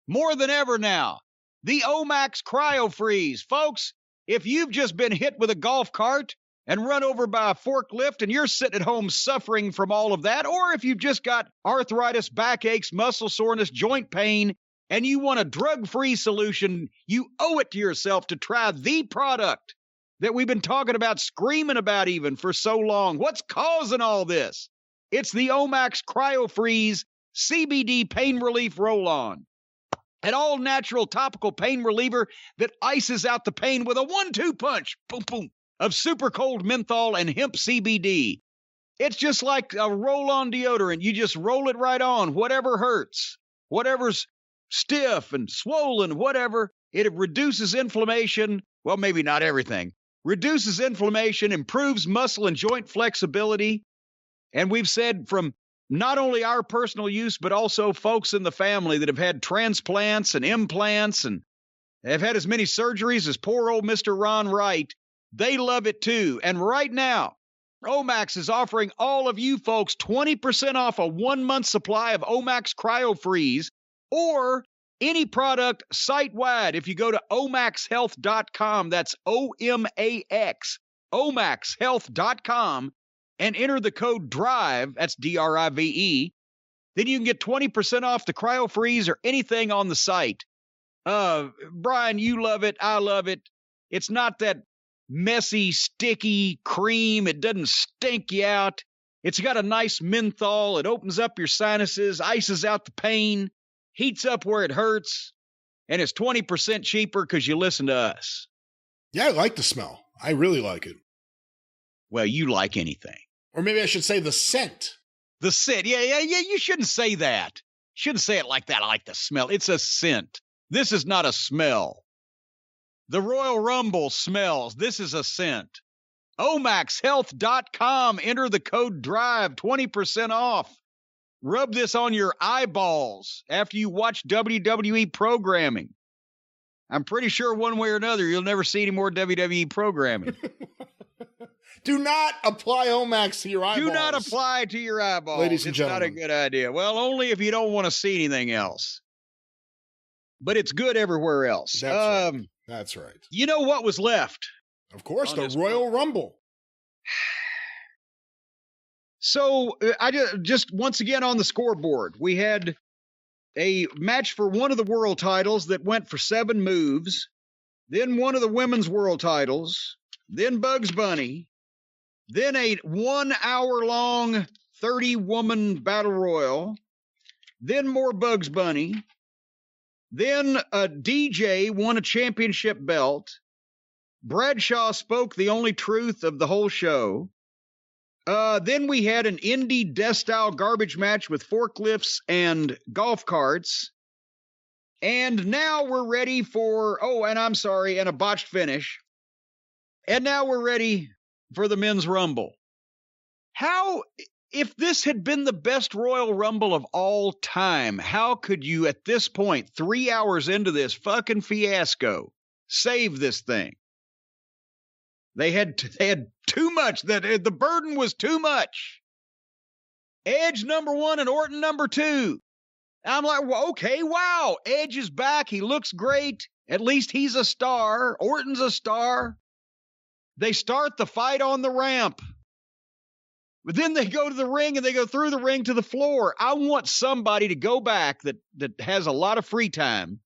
More than ever now. The Omax Cryofreeze. Folks, if you've just been hit with a golf cart and run over by a forklift and you're sitting at home suffering from all of that, or if you've just got arthritis, backaches, muscle soreness, joint pain, and you want a drug-free solution, you owe it to yourself to try the product that we've been talking about, screaming about even for so long. What's causing all this? It's the Omax Cryofreeze CBD Pain Relief Roll-On. An all-natural topical pain reliever that ices out the pain with a 1-2 punch. Boom, boom. Of super cold menthol and hemp CBD. It's just like a roll-on deodorant. You just roll it right on, whatever hurts, whatever's stiff and swollen, whatever. It reduces inflammation. Well, maybe not everything. Reduces inflammation, improves muscle and joint flexibility. And we've said from not only our personal use, but also folks in the family that have had transplants and implants and have had as many surgeries as poor old Mr. Ron Wright. They love it too. And right now, Omax is offering all of you folks 20% off a 1-month supply of Omax Cryofreeze or any product site-wide. If you go to omaxhealth.com, that's O-M-A-X, omaxhealth.com, and enter the code DRIVE, that's D-R-I-V-E, then you can get 20% off the Cryofreeze or anything on the site. Brian, you love it. I love it. It's not that messy, sticky cream. It doesn't stink you out. It's got a nice menthol. It opens up your sinuses, ices out the pain, heats up where it hurts, and it's 20% cheaper because you listen to us. Yeah, I like the smell. I really like it. Well, you like anything. Or maybe I should say the scent. The scent. Yeah, you shouldn't say that. Shouldn't say it like that. I like the smell. It's a scent. This is not a smell. The Royal Rumble smells. This is a scent. Omaxhealth.com. Enter the code DRIVE, 20% off. Rub this on your eyeballs after you watch WWE programming. I'm pretty sure one way or another, you'll never see any more WWE programming. Do not apply Omax to your eyeballs. Do not apply to your eyeballs. Ladies and it's gentlemen. Not a good idea. Well, only if you don't want to see anything else. But it's good everywhere else. That's right. That's right. You know what was left? Of course, the Royal Rumble. So I just once again on the scoreboard, we had a match for one of the world titles that went for 7 moves, then one of the women's world titles, then Bugs Bunny, then a 1 hour long 30-woman battle royal, then more Bugs Bunny, then a DJ won a championship belt, Bradshaw spoke the only truth of the whole show. Then we had an indie death-style garbage match with forklifts and golf carts. And now we're ready for, and a botched finish. And now we're ready for the men's rumble. If this had been the best Royal Rumble of all time, how could you at this point, 3 hours into this fucking fiasco, save this thing? They had too much. The burden was too much. Edge number 1 and Orton number 2. I'm like, well, okay, wow. Edge is back. He looks great. At least he's a star. Orton's a star. They start the fight on the ramp. But then they go to the ring and they go through the ring to the floor. I want somebody to go back that has a lot of free time.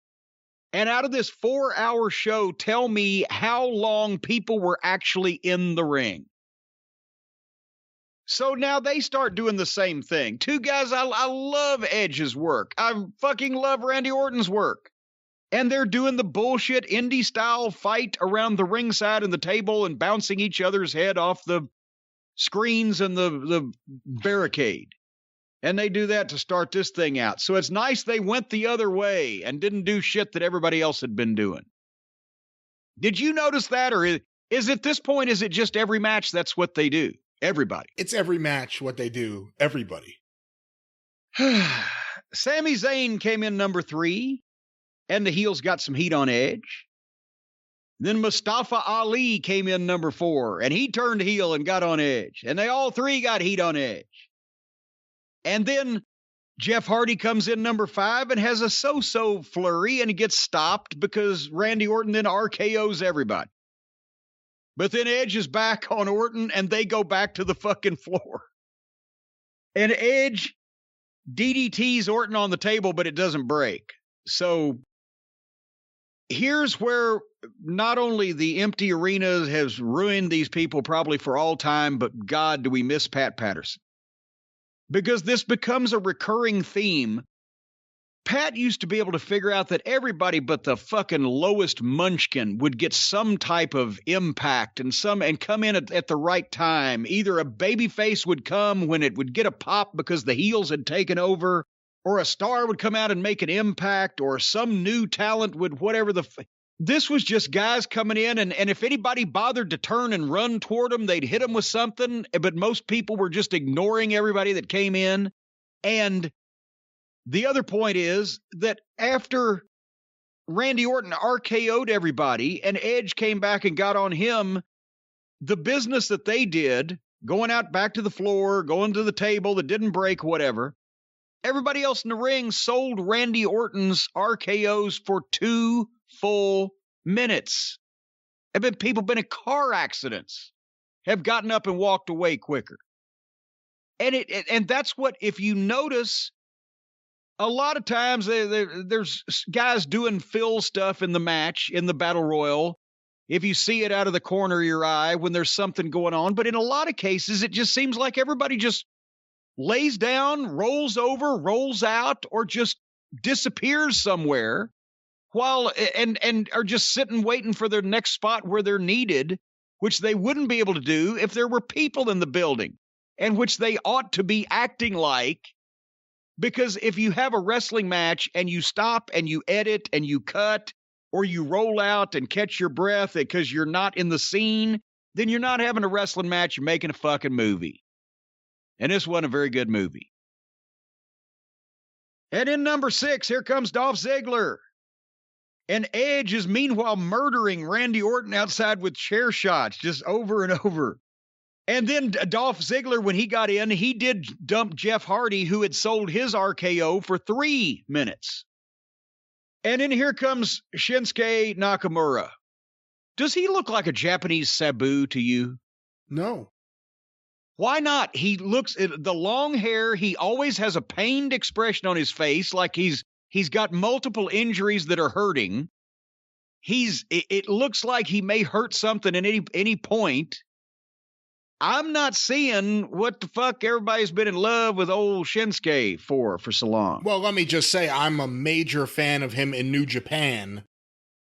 And out of this 4-hour show, tell me how long people were actually in the ring. So now they start doing the same thing. 2 guys, I love Edge's work. I fucking love Randy Orton's work. And they're doing the bullshit indie-style fight around the ringside and the table and bouncing each other's head off the screens and the barricade. And they do that to start this thing out. So it's nice they went the other way and didn't do shit that everybody else had been doing. Did you notice that? Or is at this point, is it just every match that's what they do? Everybody. It's every match what they do. Everybody. Sami Zayn came in number 3, and the heels got some heat on Edge. Then Mustafa Ali came in number 4, and he turned heel and got on Edge. And they all 3 got heat on Edge. And then Jeff Hardy comes in number 5 and has a so-so flurry, and he gets stopped because Randy Orton then RKOs everybody. But then Edge is back on Orton, and they go back to the fucking floor. And Edge DDTs Orton on the table, but it doesn't break. So here's where not only the empty arena has ruined these people probably for all time, but God, do we miss Pat Patterson. Because this becomes a recurring theme. Pat used to be able to figure out that everybody but the fucking lowest munchkin would get some type of impact and come in at the right time. Either a babyface would come when it would get a pop because the heels had taken over, or a star would come out and make an impact, or some new talent would whatever this was just guys coming in, and if anybody bothered to turn and run toward them, they'd hit them with something, but most people were just ignoring everybody that came in. And the other point is that after Randy Orton RKO'd everybody and Edge came back and got on him, the business that they did, going out back to the floor, going to the table that didn't break, whatever, everybody else in the ring sold Randy Orton's RKOs for 2 full minutes. People been in car accidents, have gotten up and walked away quicker. And that's what, if you notice, a lot of times there's guys doing fill stuff in the match, in the battle royal, if you see it out of the corner of your eye when there's something going on. But in a lot of cases, it just seems like everybody just lays down, rolls over, rolls out, or just disappears somewhere while and are just sitting waiting for their next spot where they're needed, which they wouldn't be able to do if there were people in the building, and which they ought to be acting like. Because if you have a wrestling match and you stop and you edit and you cut, or you roll out and catch your breath because you're not in the scene, then you're not having a wrestling match, you're making a fucking movie. And this wasn't a very good movie. And in number 6, here comes Dolph Ziggler. And Edge is meanwhile murdering Randy Orton outside with chair shots just over and over. And then Dolph Ziggler, when he got in, he did dump Jeff Hardy, who had sold his RKO for 3 minutes. And then here comes Shinsuke Nakamura. Does he look like a Japanese Sabu to you? No. Why not? He looks at the long hair. He always has a pained expression on his face, like he's got multiple injuries that are hurting. It looks like he may hurt something at any point. I'm not seeing what the fuck everybody's been in love with old Shinsuke for so long. Well, let me just say, I'm a major fan of him in New Japan,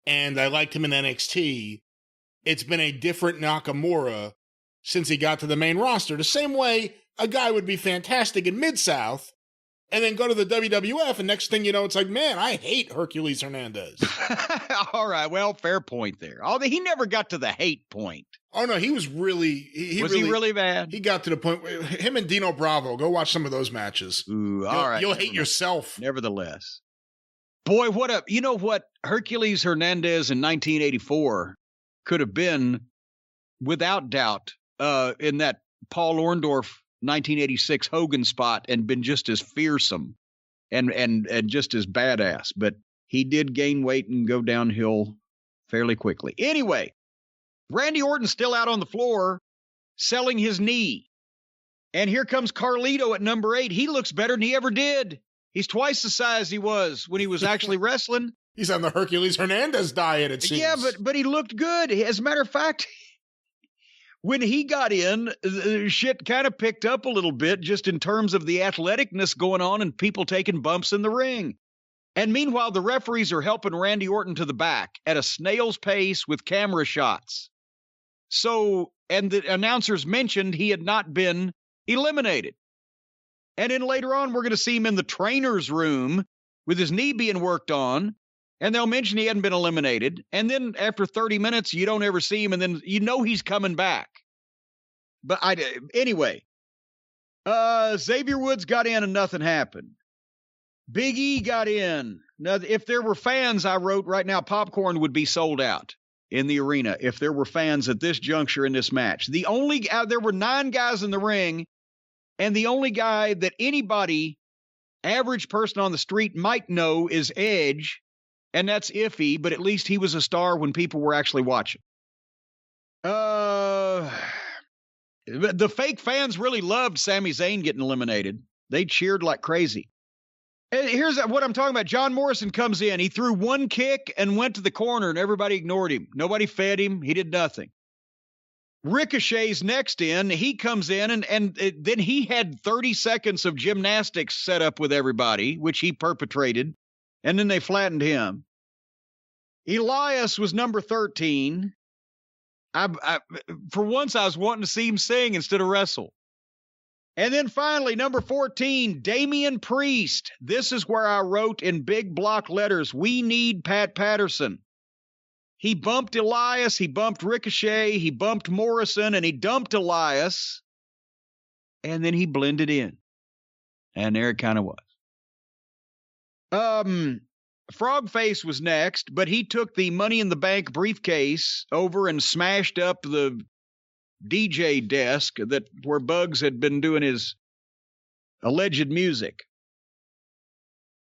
and I liked him in NXT. It's been a different Nakamura since he got to the main roster. The same way a guy would be fantastic in Mid-South, and then go to the WWF, and next thing you know, it's like, man, I hate Hercules Hernandez. All right, well, fair point there. Although he never got to the hate point. Oh, no, he was really... He really bad? He got to the point where him and Dino Bravo, go watch some of those matches. Ooh, all right. You'll hate yourself. Nevertheless. Boy, you know what Hercules Hernandez in 1984 could have been, without doubt, in that Paul Orndorff 1986 Hogan spot, and been just as fearsome and just as badass. But he did gain weight and go downhill fairly quickly. Anyway, Randy Orton's still out on the floor selling his knee. And here comes Carlito at number 8. He looks better than he ever did. He's twice the size he was when he was actually wrestling. He's on the Hercules Hernandez diet, it seems. Yeah, but he looked good. As a matter of fact, when he got in, shit kind of picked up a little bit just in terms of the athleticness going on and people taking bumps in the ring. And meanwhile, the referees are helping Randy Orton to the back at a snail's pace with camera shots. So, and the announcers mentioned he had not been eliminated. And then later on, we're going to see him in the trainer's room with his knee being worked on. And they'll mention he hadn't been eliminated. And then after 30 minutes, you don't ever see him. And then you know he's coming back. But anyway, Xavier Woods got in and nothing happened. Big E got in. Now, if there were fans, I wrote right now, popcorn would be sold out in the arena if there were fans at this juncture in this match. There were 9 guys in the ring, and the only guy that anybody, average person on the street, might know is Edge, and that's iffy, but at least he was a star when people were actually watching. The fake fans really loved Sami Zayn getting eliminated. They cheered like crazy. And here's what I'm talking about. John Morrison comes in. He threw one kick and went to the corner, and everybody ignored him. Nobody fed him. He did nothing. Ricochet's next in. He comes in, and then he had 30 seconds of gymnastics set up with everybody, which he perpetrated, and then they flattened him. Elias was number 13. For once, I was wanting to see him sing instead of wrestle. And then finally, number 14, Damien Priest. This is where I wrote in big block letters, we need Pat Patterson. He bumped Elias, he bumped Ricochet, he bumped Morrison, and he dumped Elias. And then he blended in. And there it kind of was. Frogface was next, but he took the Money in the Bank briefcase over and smashed up the DJ desk where Bugs had been doing his alleged music.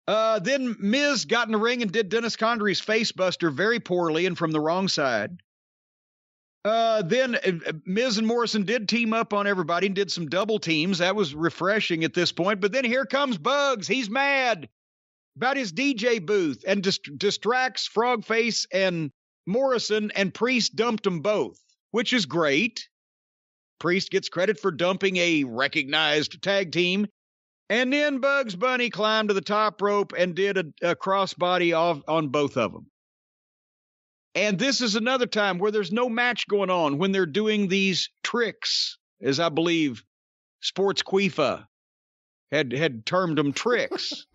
Then Miz got in the ring and did Dennis Condrey's face buster very poorly and from the wrong side. Then Miz and Morrison did team up on everybody and did some double teams. That was refreshing at this point. But then here comes Bugs. He's mad about his DJ booth and distracts Frogface and Morrison, and Priest dumped them both, which is great. Priest gets credit for dumping a recognized tag team. And then Bugs Bunny climbed to the top rope and did a crossbody on both of them. And this is another time where there's no match going on when they're doing these tricks, as I believe Sports Quifa had termed them tricks.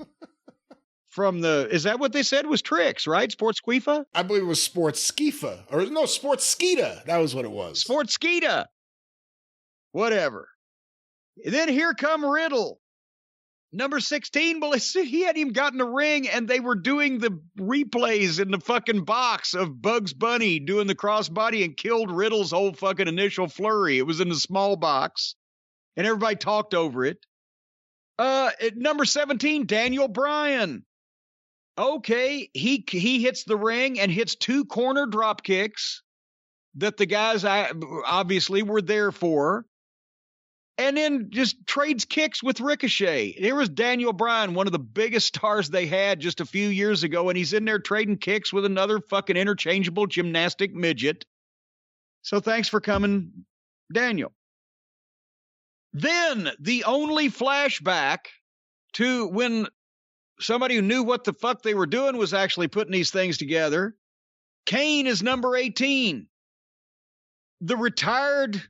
Is that what they said was tricks, right? Sports Quifa? I believe it was Sports Skifa. Or no, Sports Skeeta. That was what it was. Sports Skeeta. Whatever. And then here come Riddle. Number 16, well, he hadn't even gotten the ring, and they were doing the replays in the fucking box of Bugs Bunny doing the crossbody and killed Riddle's whole fucking initial flurry. It was in the small box, and everybody talked over it. At number 17, Daniel Bryan. Okay, he hits the ring and hits 2 corner drop kicks that the guys obviously were there for. And then just trades kicks with Ricochet. Here was Daniel Bryan, one of the biggest stars they had just a few years ago, and he's in there trading kicks with another fucking interchangeable gymnastic midget. So thanks for coming, Daniel. Then the only flashback to when somebody who knew what the fuck they were doing was actually putting these things together. Kane is number 18. The retired...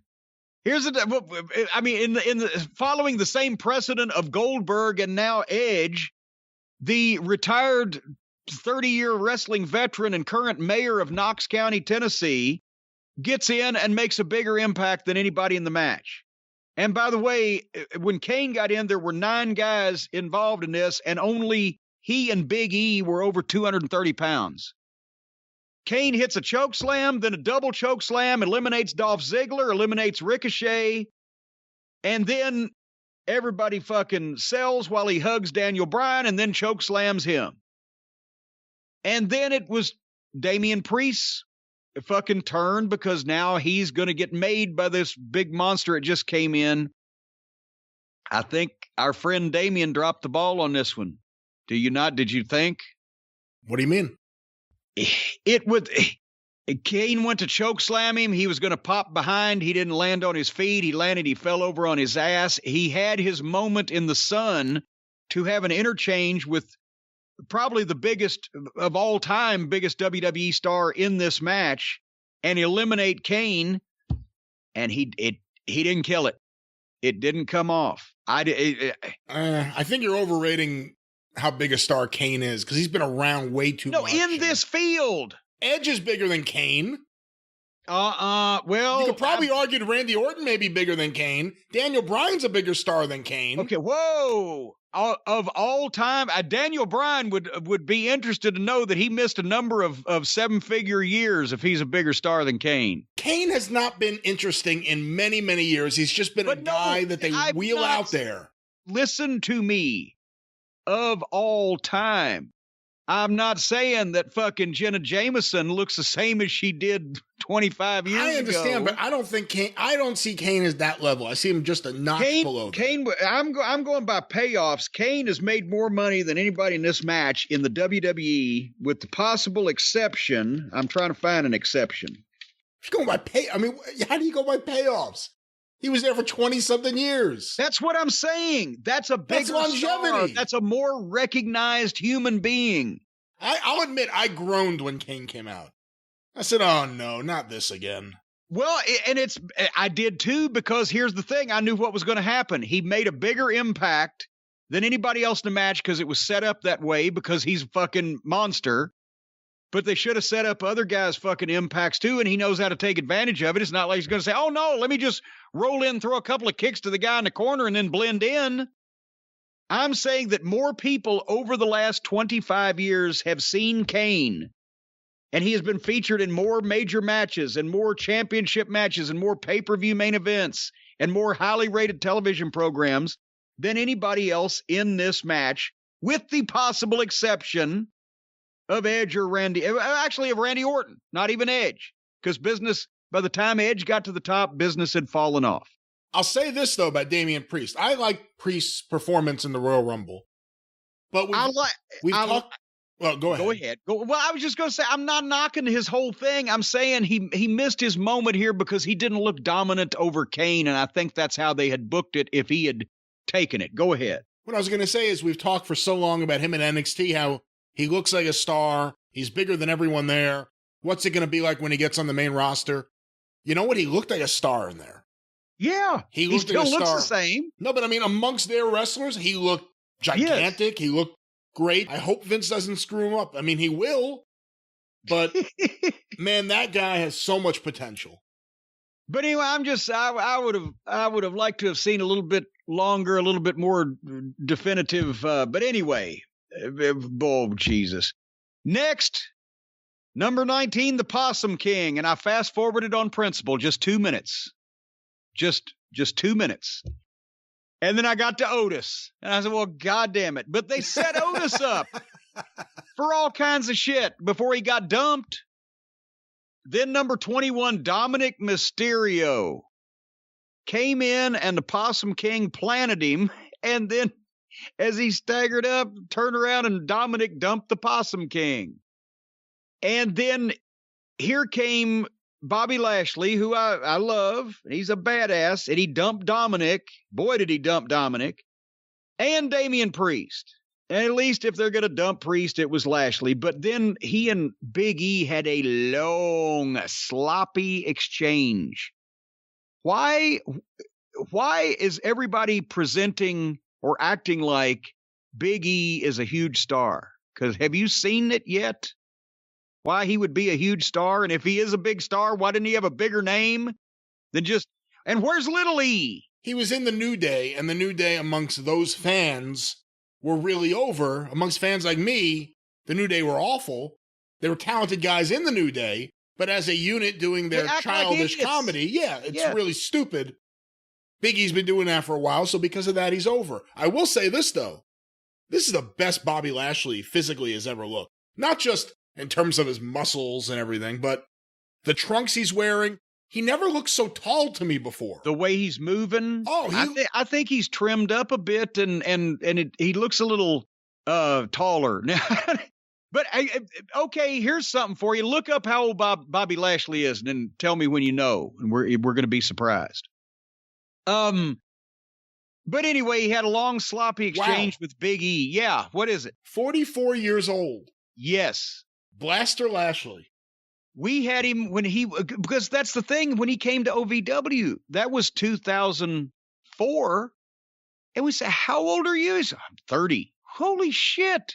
Here's in the following the same precedent of Goldberg and now Edge, the retired 30-year wrestling veteran and current mayor of Knox County, Tennessee, gets in and makes a bigger impact than anybody in the match. And by the way, when Kane got in, there were 9 guys involved in this, and only he and Big E were over 230 pounds. Kane hits a choke slam, then a double choke slam, eliminates Dolph Ziggler, eliminates Ricochet, and then everybody fucking sells while he hugs Daniel Bryan and then choke slams him. And then it was Damien Priest's fucking turn because now he's going to get made by this big monster that just came in. I think our friend Damien dropped the ball on this one. Do you not? Did you think? What do you mean? Kane went to choke slam him. He was going to pop behind. He didn't land on his feet. He fell over on his ass. He had his moment in the sun to have an interchange with probably the biggest of all time, biggest WWE star in this match and eliminate Kane. And he didn't kill it. It didn't come off. I think you're overrating how big a star Kane is because he's been around way too much. No, in this field. Edge is bigger than Kane. Well, you could probably argue Randy Orton may be bigger than Kane. Daniel Bryan's a bigger star than Kane. Okay, whoa. Of all time, Daniel Bryan would be interested to know that he missed a number of 7-figure years if he's a bigger star than Kane. Kane has not been interesting in many, many years. He's just been a guy that they wheel out there. Listen to me. Of all time. I'm not saying that fucking Jenna Jameson looks the same as she did 25 years ago. I understand, but I don't see Kane as that level. I see him just a notch below. Kane, I'm going by payoffs. Kane has made more money than anybody in this match in the WWE, with the possible exception. I'm trying to find an exception. He's going by how do you go by payoffs? He was there for 20-something years. That's what I'm saying. That's a bigger longevity. Star. That's a more recognized human being. I'll admit I groaned when Kane came out. I said, oh no, not this again. Well, I did too, because here's the thing. I knew what was going to happen. He made a bigger impact than anybody else in the match because it was set up that way because he's a fucking monster. But they should have set up other guys' fucking impacts too, and he knows how to take advantage of it. It's not like he's going to say, oh no, let me just roll in, throw a couple of kicks to the guy in the corner and then blend in. I'm saying that more people over the last 25 years have seen Kane, and he has been featured in more major matches and more championship matches and more pay-per-view main events and more highly rated television programs than anybody else in this match, with the possible exception of Edge or Randy, actually of Randy Orton, not even Edge, because by the time Edge got to the top, business had fallen off. I'll say this, though, about Damien Priest. I like Priest's performance in the Royal Rumble. But we've talked... Well, go ahead. Go ahead. Well, I was just going to say, I'm not knocking his whole thing. I'm saying he missed his moment here because he didn't look dominant over Kane, and I think that's how they had booked it if he had taken it. Go ahead. What I was going to say is we've talked for so long about him in NXT, how he looks like a star. He's bigger than everyone there. What's it going to be like when he gets on the main roster? You know what? He looked like a star in there. Yeah. He still looks the same. No, but I mean, amongst their wrestlers, he looked gigantic. Yes. He looked great. I hope Vince doesn't screw him up. I mean, he will. But, man, that guy has so much potential. But anyway, I would have liked to have seen a little bit longer, a little bit more definitive. But anyway, oh Jesus. Next, number 19, the Possum King, and I fast forwarded on principle, just 2 minutes, just 2 minutes, and then I got to Otis, and I said, well, God damn it! But they set Otis up for all kinds of shit before he got dumped. Then number 21, Dominic Mysterio came in and the Possum King planted him. And then as he staggered up, turned around and Dominic dumped the Possum King. And then here came Bobby Lashley, who I love. He's a badass. And he dumped Dominic. Boy, did he dump Dominic. And Damien Priest. And at least if they're going to dump Priest, it was Lashley. But then he and Big E had a long, sloppy exchange. Why is everybody presenting or acting like Big E is a huge star? Because have you seen it yet? Why he would be a huge star? And if he is a big star, why didn't he have a bigger name than just... And where's Little E? He was in the New Day, and the New Day amongst those fans were really over. Amongst fans like me, the New Day were awful. They were talented guys in the New Day, but as a unit doing their childish comedy, it's really stupid. Big E's been doing that for a while, so because of that, he's over. I will say this, though. This is the best Bobby Lashley physically has ever looked. Not just in terms of his muscles and everything, but the trunks he's wearing. He never looked so tall to me before. The way he's moving. Oh, I think he's trimmed up a bit, and he looks a little taller now. But okay, here's something for you. Look up how old Bobby Lashley is, and then tell me when you know, and we're going to be surprised. But anyway, he had a long sloppy exchange with Big E. Yeah, what is it? 44 years old. Yes, Blaster Lashley. We had him because that's the thing, when he came to OVW, that was 2004. And we said, how old are you? He said, I'm 30. Holy shit.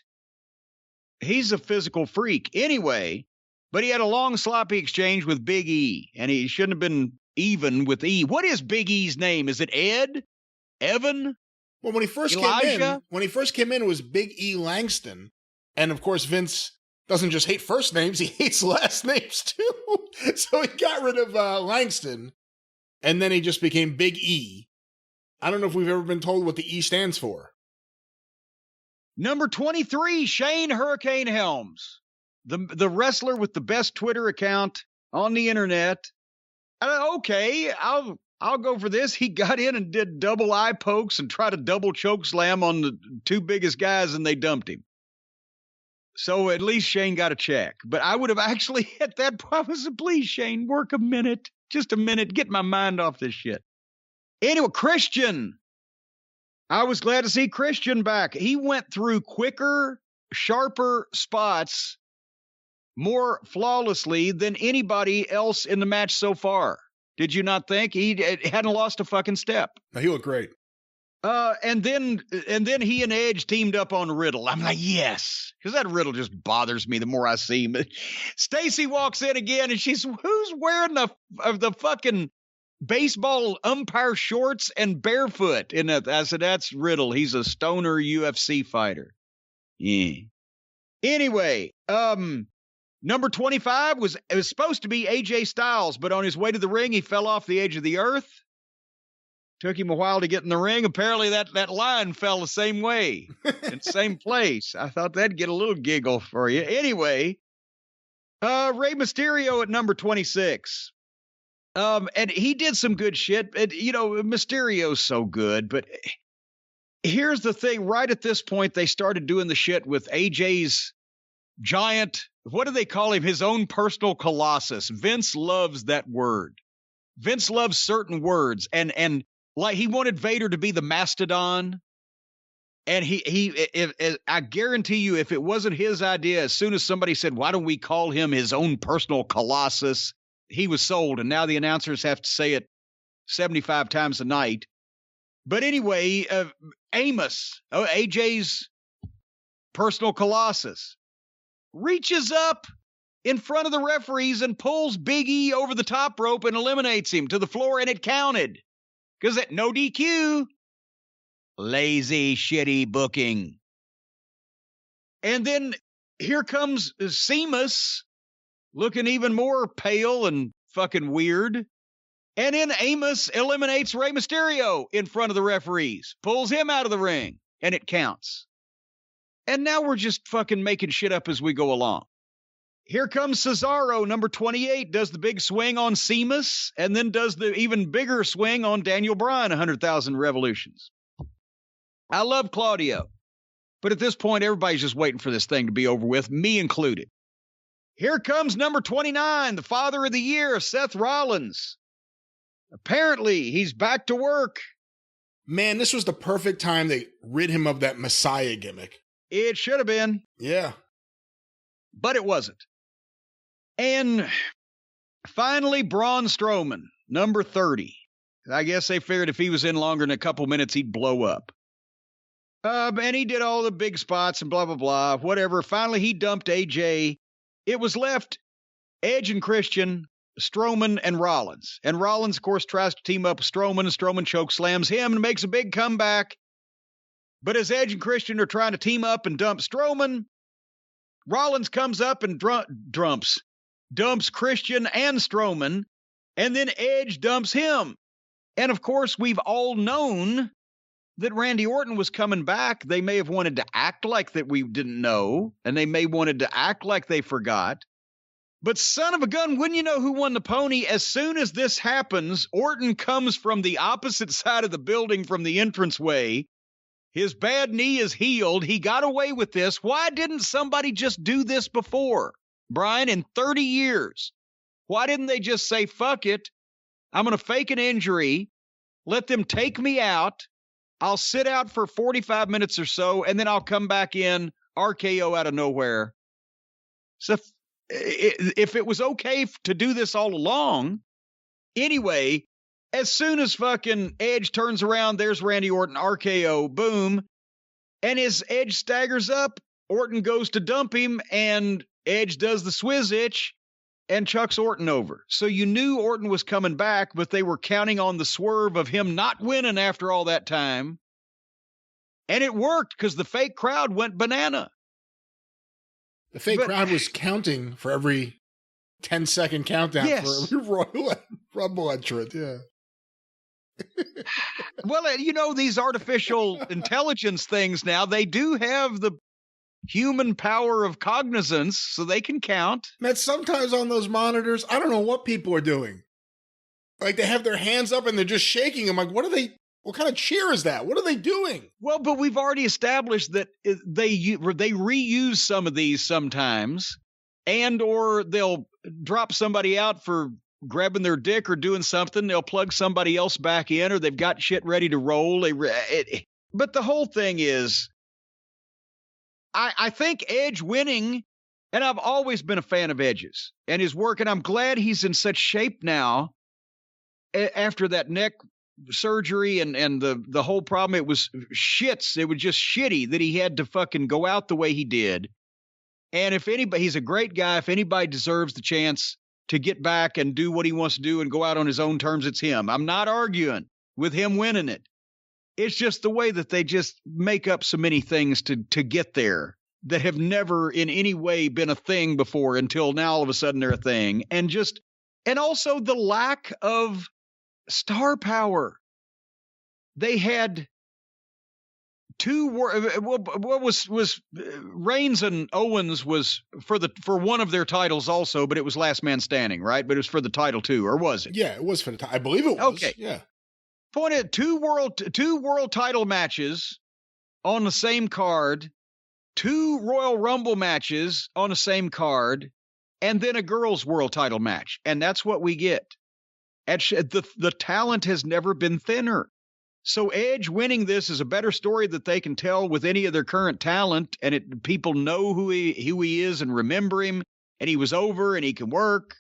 He's a physical freak. Anyway, but he had a long sloppy exchange with Big E, and he shouldn't have been even with E. What is Big E's name? Is it Ed? Evan? Well, when he first came in, it was Big E Langston. And of course, Vince doesn't just hate first names, he hates last names too. So he got rid of Langston, and then he just became Big E. I don't know if we've ever been told what the E stands for. Number 23, Shane Hurricane Helms, the wrestler with the best Twitter account on the internet. Okay, I'll go for this. He got in and did double eye pokes and tried a double choke slam on the two biggest guys, and they dumped him. So at least Shane got a check. But I would have actually at that point said, please, Shane, work a minute. Just a minute. Get my mind off this shit. Anyway, Christian. I was glad to see Christian back. He went through quicker, sharper spots more flawlessly than anybody else in the match so far. Did you not think? He hadn't lost a fucking step. No, he looked great. And then he and Edge teamed up on Riddle. I'm like, yes, because that Riddle just bothers me the more I see him. Stacy walks in again, and she's, who's wearing the fucking baseball umpire shorts and barefoot? And I said, that's Riddle. He's a stoner UFC fighter. Yeah. Anyway, number 25 was supposed to be AJ Styles, but on his way to the ring, he fell off the edge of the earth. Took him a while to get in the ring. Apparently that line fell the same way, in the same place. I thought that'd get a little giggle for you. Anyway, Rey Mysterio at number 26. And he did some good shit. Mysterio's so good, but here's the thing. Right at this point, they started doing the shit with AJ's giant, what do they call him? His own personal colossus. Vince loves that word. Vince loves certain words. And like he wanted Vader to be the mastodon. And I guarantee you, if it wasn't his idea, as soon as somebody said, why don't we call him his own personal colossus? He was sold. And now the announcers have to say it 75 times a night. But anyway, Amos, AJ's personal colossus, reaches up in front of the referees and pulls Big E over the top rope and eliminates him to the floor, and it counted. Because at no DQ. Lazy, shitty booking. And then here comes Sheamus, looking even more pale and fucking weird. And then Amos eliminates Rey Mysterio in front of the referees, pulls him out of the ring, and it counts. And now we're just fucking making shit up as we go along. Here comes Cesaro, number 28, does the big swing on Sheamus, and then does the even bigger swing on Daniel Bryan, 100,000 revolutions. I love Claudio, but at this point, everybody's just waiting for this thing to be over with, me included. Here comes number 29, the father of the year, Seth Rollins. Apparently, he's back to work. Man, this was the perfect time they rid him of that Messiah gimmick. It should have been. Yeah. But it wasn't. And finally, Braun Strowman, number 30. I guess they figured if he was in longer than a couple minutes, he'd blow up. And he did all the big spots and blah, blah, blah, whatever. Finally, he dumped AJ. It was left Edge and Christian, Strowman and Rollins. And Rollins, of course, tries to team up with Strowman, and Strowman choke slams him and makes a big comeback. But as Edge and Christian are trying to team up and dump Strowman, Rollins comes up and dumps Christian and Strowman, and then Edge dumps him. And of course, we've all known that Randy Orton was coming back. They may have wanted to act like that we didn't know, and they may wanted to act like they forgot. But son of a gun, wouldn't you know who won the pony? As soon as this happens, Orton comes from the opposite side of the building from the entranceway. His bad knee is healed. He got away with this. Why didn't somebody just do this before? Brian, in 30 years, why didn't they just say, fuck it, I'm going to fake an injury, let them take me out, I'll sit out for 45 minutes or so, and then I'll come back in, RKO out of nowhere. So if it was okay to do this all along, anyway, as soon as fucking Edge turns around, there's Randy Orton, RKO, boom. And as Edge staggers up, Orton goes to dump him, and Edge does the Swizzitch and chucks Orton over. So you knew Orton was coming back, but they were counting on the swerve of him not winning after all that time. And it worked because the fake crowd went banana. The fake crowd was counting for every 10-second countdown for every Royal Rumble entrant, yeah. Well, you know, these artificial intelligence things now, they do have the human power of cognizance, so they can count. Man, sometimes on those monitors, I don't know what people are doing. Like, they have their hands up and they're just shaking. I'm like, what kind of cheer is that? What are they doing? Well, but we've already established that they reuse some of these sometimes, and or they'll drop somebody out for grabbing their dick or doing something. They'll plug somebody else back in, or they've got shit ready to roll. But the whole thing is, I think Edge winning, and I've always been a fan of Edge's and his work, and I'm glad he's in such shape now after that neck surgery and the whole problem. It was shits. It was just shitty that he had to fucking go out the way he did. And if anybody, he's a great guy. If anybody deserves the chance to get back and do what he wants to do and go out on his own terms, it's him. I'm not arguing with him winning it. It's just the way that they just make up so many things to get there that have never in any way been a thing before until now all of a sudden they're a thing. And also the lack of star power. They had what was Reigns and Owens was for one of their titles also, but it was last man standing, right? But it was for the title too, or was it? Yeah, it was for the title. I believe it was. Okay. Yeah. Point at two world title matches on the same card, 2 Royal Rumble matches on the same card, and then a girls' world title match. And that's what we get. The talent has never been thinner. So Edge winning this is a better story that they can tell with any of their current talent, and people know who he is and remember him, and he was over and he can work.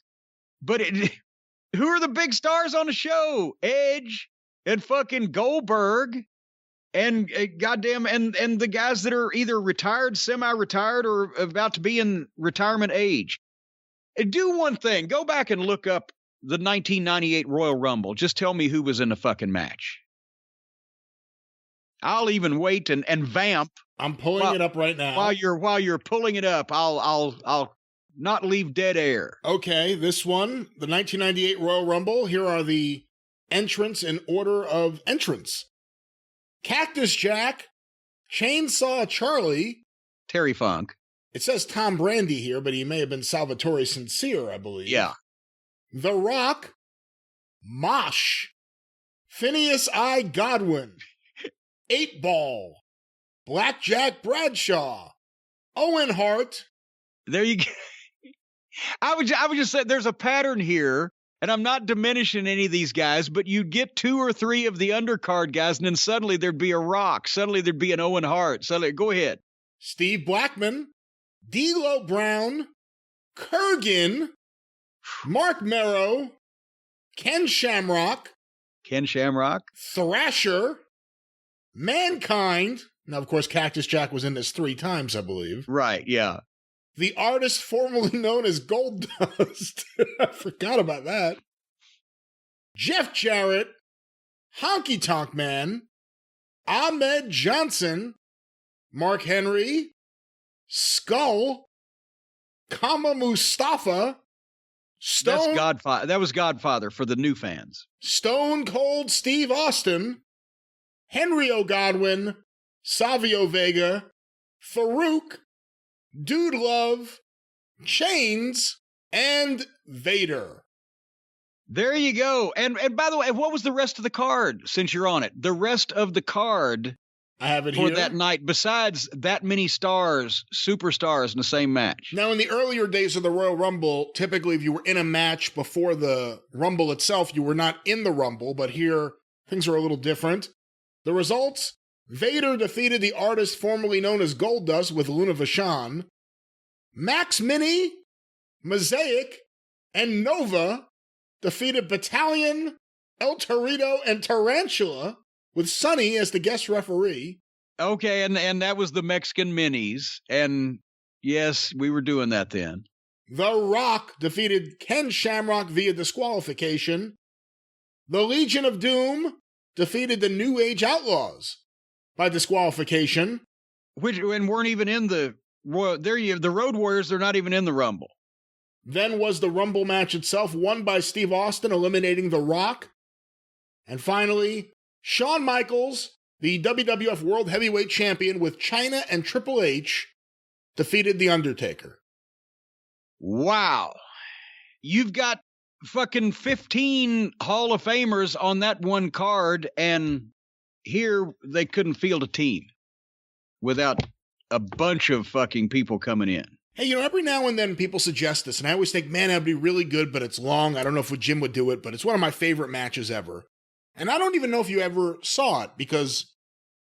But who are the big stars on the show? Edge and fucking Goldberg and goddamn and the guys that are either retired, semi-retired, or about to be in retirement age. Do one thing. Go back and look up the 1998 Royal Rumble. Just tell me who was in the fucking match. I'll even wait and vamp. I'm pulling it up right now. While you're pulling it up, I'll not leave dead air. Okay, this one, the 1998 Royal Rumble. Here are the entrants in order of entrance. Cactus Jack, Chainsaw Charlie, Terry Funk. It says Tom Brady here, but he may have been Salvatore Sincere, I believe. Yeah. The Rock, Mosh, Phineas I. Godwin, 8-Ball, Blackjack Bradshaw, Owen Hart. There you go. I would just say there's a pattern here, and I'm not diminishing any of these guys, but you'd get 2 or 3 of the undercard guys, and then suddenly there'd be a Rock. Suddenly there'd be an Owen Hart. Suddenly, go ahead. Steve Blackman, D'Lo Brown, Kurgan, Mark Merrow, Ken Shamrock, Thrasher, Mankind. Now, of course, Cactus Jack was in this 3 times, I believe. Right, yeah. The artist formerly known as Gold Dust. I forgot about that. Jeff Jarrett, Honky Tonk Man, Ahmed Johnson, Mark Henry, Skull, Kama Mustafa, That's Godfather. That was Godfather for the new fans. Stone Cold Steve Austin, Henry O'Godwin, Savio Vega, Farouk, Dude Love, Chains, and Vader. There you go. And by the way, what was the rest of the card, since you're on it? The rest of the card I have it for here. that night, besides that many stars, superstars in the same match. Now, in the earlier days of the Royal Rumble, typically if you were in a match before the Rumble itself, you were not in the Rumble, but here things are a little different. The results: Vader defeated the artist formerly known as Goldust with Luna Vachon. Max Mini, Mosaic, and Nova defeated Battalion, El Torito, and Tarantula with Sonny as the guest referee. Okay, and that was the Mexican Minis. And yes, we were doing that then. The Rock defeated Ken Shamrock via disqualification. The Legion of Doom defeated the New Age Outlaws by disqualification. Which and weren't even in the Royal. There you have the Road Warriors. They're not even in the Rumble. Then was the Rumble match itself, won by Steve Austin, eliminating The Rock. And finally, Shawn Michaels, the WWF World Heavyweight Champion with Chyna and Triple H, defeated The Undertaker. Wow. You've got fucking 15 Hall of Famers on that one card, and here they couldn't field a team without a bunch of fucking people coming in. Hey, every now and then people suggest this, and I always think, man, that'd be really good, but it's long. I don't know if Jim would do it, but it's one of my favorite matches ever. And I don't even know if you ever saw it, because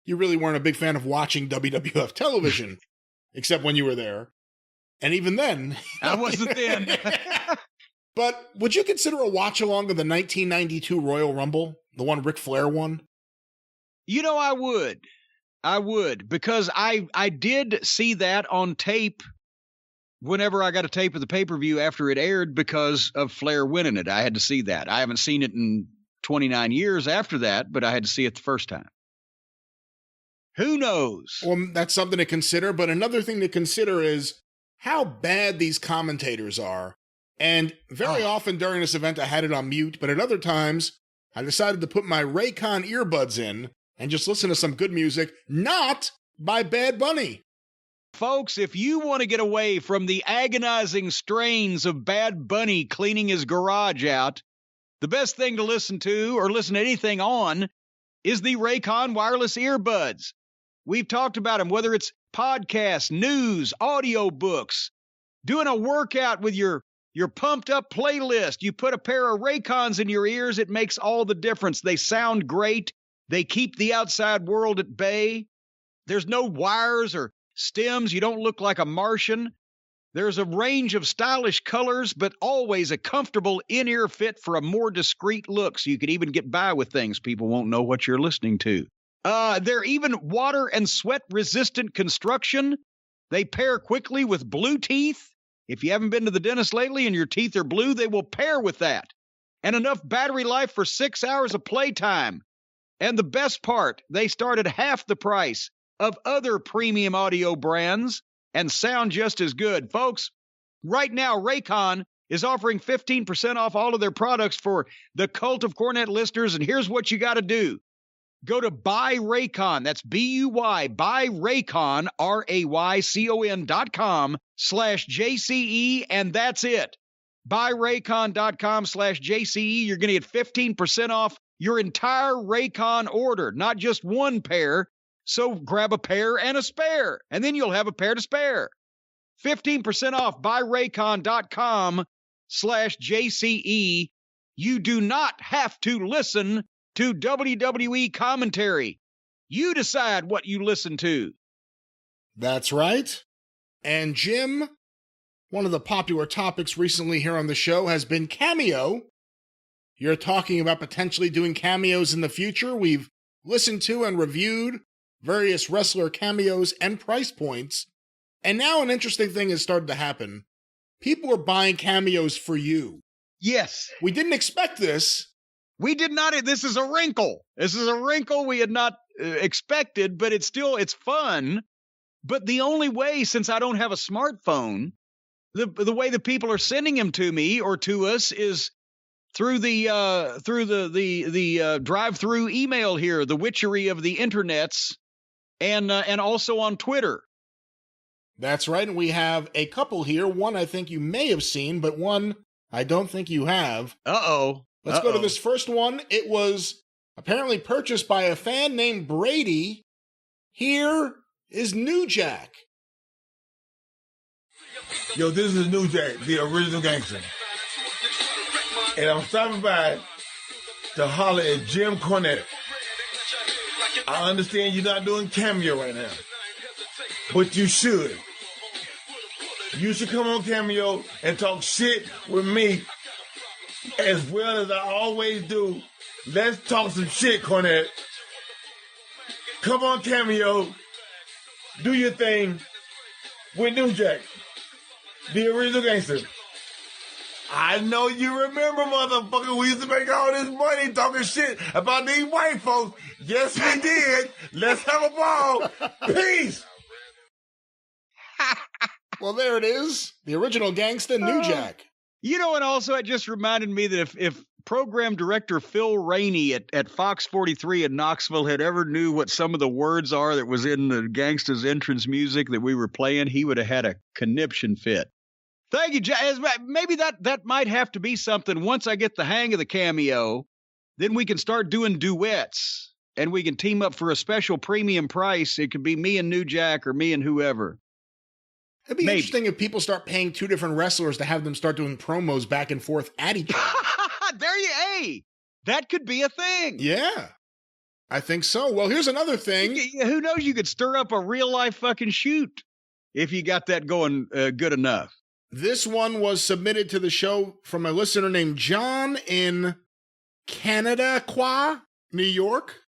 you really weren't a big fan of watching WWF television, except when you were there. And even then... I wasn't then. But would you consider a watch-along of the 1992 Royal Rumble? The one Ric Flair won? I would. I would, because I did see that on tape whenever I got a tape of the pay-per-view after it aired because of Flair winning it. I had to see that. I haven't seen it in 29 years after that, but I had to see it the first time. Who knows? Well, that's something to consider, but another thing to consider is how bad these commentators are. And very often during this event, I had it on mute, but at other times, I decided to put my Raycon earbuds in and just listen to some good music, not by Bad Bunny. Folks, if you want to get away from the agonizing strains of Bad Bunny cleaning his garage out, the best thing to listen to or listen to anything on is the Raycon wireless earbuds. We've talked about them, whether it's podcasts, news, audio books, doing a workout with your pumped up playlist. You put a pair of Raycons in your ears, it makes all the difference. They sound great. They keep the outside world at bay. There's no wires or stems. You don't look like a Martian. There's a range of stylish colors, but always a comfortable in-ear fit for a more discreet look, so you can even get by with things people won't know what you're listening to. They're even water and sweat resistant construction. They pair quickly with Blue Teeth. If you haven't been to the dentist lately and your teeth are blue, they will pair with that. And enough battery life for 6 hours of playtime. And the best part, they start at half the price of other premium audio brands and sound just as good. Folks, right now, Raycon is offering 15% off all of their products for the Cult of Cornette listeners, and here's what you got to do. Go to Buy Raycon, that's B-U-Y, Buy Raycon, RAYCON.com/JCE, and that's it. BuyRaycon.com/JCE, you're going to get 15% off your entire Raycon order, not just one pair. So grab a pair and a spare, and then you'll have a pair to spare. 15% off BuyRaycon.com/JCE. You do not have to listen to WWE commentary. You decide what you listen to. That's right. And Jim, one of the popular topics recently here on the show has been Cameo. You're talking about potentially doing cameos in the future. We've listened to and reviewed various wrestler cameos and price points. And now an interesting thing has started to happen. People are buying cameos for you. Yes. We didn't expect this. We did not. This is a wrinkle. This is a wrinkle we had not expected, but it's fun. But the only way, since I don't have a smartphone, the way the people are sending them to me or to us is through the drive-through email here, the witchery of the internets, and also on Twitter. That's right, and we have a couple here. One I think you may have seen, but one I don't think you have. Let's go to this first one. It was apparently purchased by a fan named Brady. Here is New Jack. Yo, this is New Jack, the original gangster. And I'm stopping by to holler at Jim Cornette. I understand you're not doing Cameo right now, but you should. You should come on Cameo and talk shit with me as well as I always do. Let's talk some shit, Cornette. Come on Cameo. Do your thing with New Jack, the original gangster. I know you remember, motherfucker, we used to make all this money talking shit about these white folks. Yes, we did. Let's have a ball. Peace. Well, there it is. The original gangsta, New Jack. You know, and also it just reminded me that if program director Phil Rainey at Fox 43 in Knoxville had ever knew what some of the words are that was in the gangsta's entrance music that we were playing, he would have had a conniption fit. Thank you, Jack. Maybe that might have to be something. Once I get the hang of the Cameo, then we can start doing duets, and we can team up for a special premium price. It could be me and New Jack or me and whoever. It'd be interesting if people start paying two different wrestlers to have them start doing promos back and forth at each other. Hey, that could be a thing. Yeah, I think so. Well, here's another thing. Who knows? You could stir up a real life fucking shoot if you got that going good enough. This one was submitted to the show from a listener named John in Canada, New York.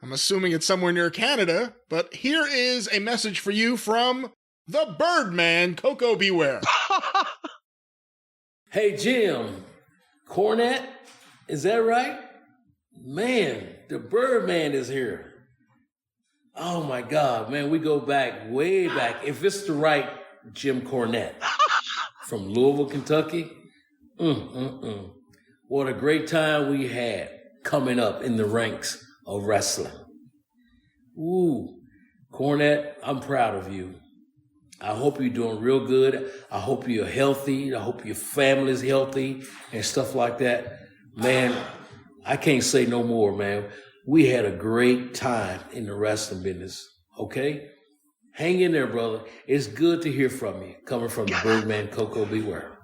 I'm assuming it's somewhere near Canada, but here is a message for you from the Birdman, Koko B. Ware. Hey, Jim. Cornette? Is that right? Man, the Birdman is here. Oh, my God, man. We go back, way back. If it's the right Jim Cornette from Louisville, Kentucky. What a great time we had coming up in the ranks of wrestling. Ooh, Cornette, I'm proud of you. I hope you're doing real good. I hope you're healthy. I hope your family's healthy and stuff like that. Man, I can't say no more, man. We had a great time in the wrestling business, okay? Hang in there, brother. It's good to hear from you, coming from the Birdman, Koko B. Ware.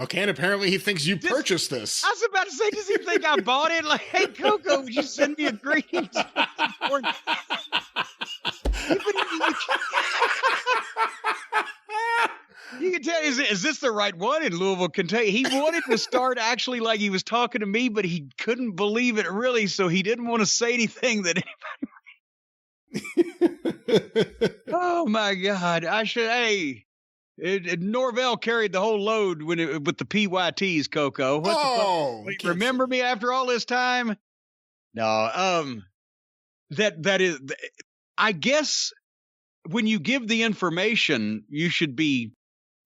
Okay, and apparently he thinks you purchased this. I was about to say, does he think I bought it? Like, hey, Koko, would you send me a greeting? You can tell, is this the right one in Louisville, Kentucky? He wanted to start actually like he was talking to me, but he couldn't believe it really, so he didn't want to say anything that anybody... Oh, my God. Norvell carried the whole load with the PYTs, Coco. What the fuck? Wait, remember me after all this time? No, that is, I guess when you give the information, you should be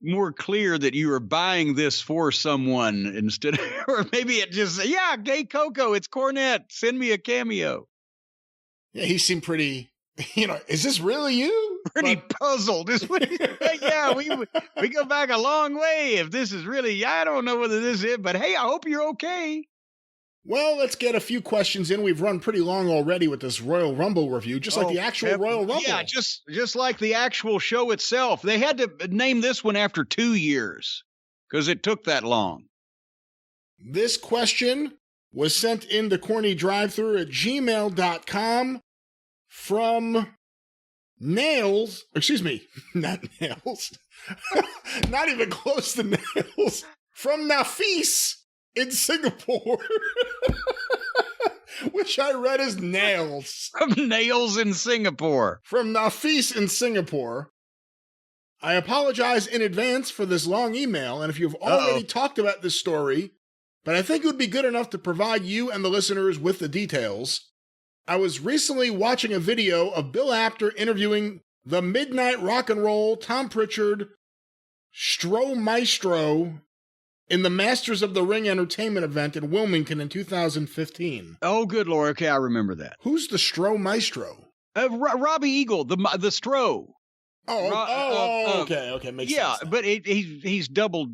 more clear that you are buying this for someone instead of, or maybe it just, yeah, hey, Coco, it's Cornette. Send me a cameo. Yeah, he seemed pretty, is this really you? Pretty puzzled. Yeah, we go back a long way. If this is really, I don't know whether this is, but hey, I hope you're okay. Well, let's get a few questions in. We've run pretty long already with this Royal Rumble review, just like the actual Royal Rumble. Yeah, just like the actual show itself. They had to name this one after 2 years because it took that long. This question was sent in to CornyDriveThru at gmail.com from Nails. Excuse me, not Nails. Not even close to Nails. From Nafis in Singapore. Which I read as Nails. From Nails in Singapore. From Nafis in Singapore. I apologize in advance for this long email, and if you've already talked about this story, but I think it would be good enough to provide you and the listeners with the details. I was recently watching a video of Bill Apter interviewing the Midnight Rock and Roll Tom Pritchard Stro Maestro in the Masters of the Ring Entertainment event in Wilmington in 2015. Oh, good Lord. Okay, I remember that. Who's the Stro Maestro? Robbie Eagle, the Stro. Okay, makes sense. Yeah, but he's double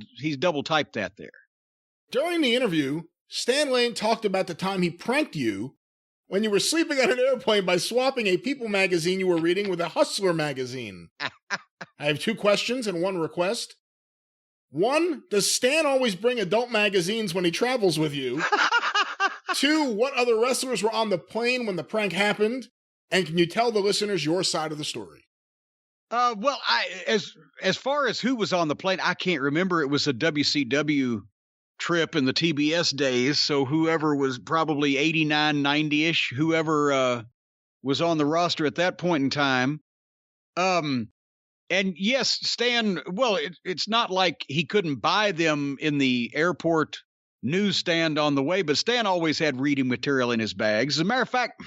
typed that there. During the interview, Stan Lane talked about the time he pranked you when you were sleeping on an airplane by swapping a People magazine you were reading with a Hustler magazine. I have 2 questions and 1 request. 1, does Stan always bring adult magazines when he travels with you? 2, what other wrestlers were on the plane when the prank happened? And can you tell the listeners your side of the story? Well, as far as who was on the plane, I can't remember. It was a WCW trip in the TBS days, so whoever was probably 89, 90-ish, whoever was on the roster at that point in time. And yes, Stan, well, it's not like he couldn't buy them in the airport newsstand on the way, but Stan always had reading material in his bags. As a matter of fact,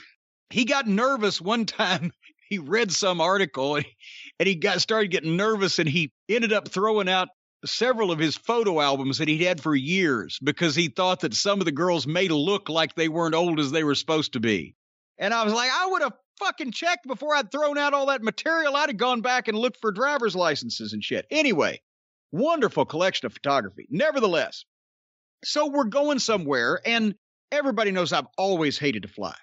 he got nervous one time. He read some article and he started getting nervous, and he ended up throwing out several of his photo albums that he'd had for years because he thought that some of the girls made it look like they weren't old as they were supposed to be. And I was like, I would have fucking checked before I'd thrown out all that material. I'd have gone back and looked for driver's licenses and shit. Anyway, wonderful collection of photography. Nevertheless, so we're going somewhere, and everybody knows I've always hated to fly.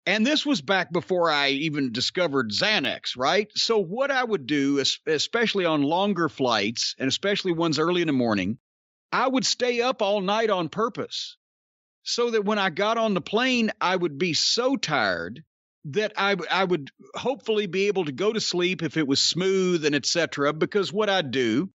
And this was back before I even discovered Xanax, right? So what I would do, especially on longer flights, and especially ones early in the morning, I would stay up all night on purpose so that when I got on the plane, I would be so tired that I would hopefully be able to go to sleep if it was smooth and etc. Because what I'd do,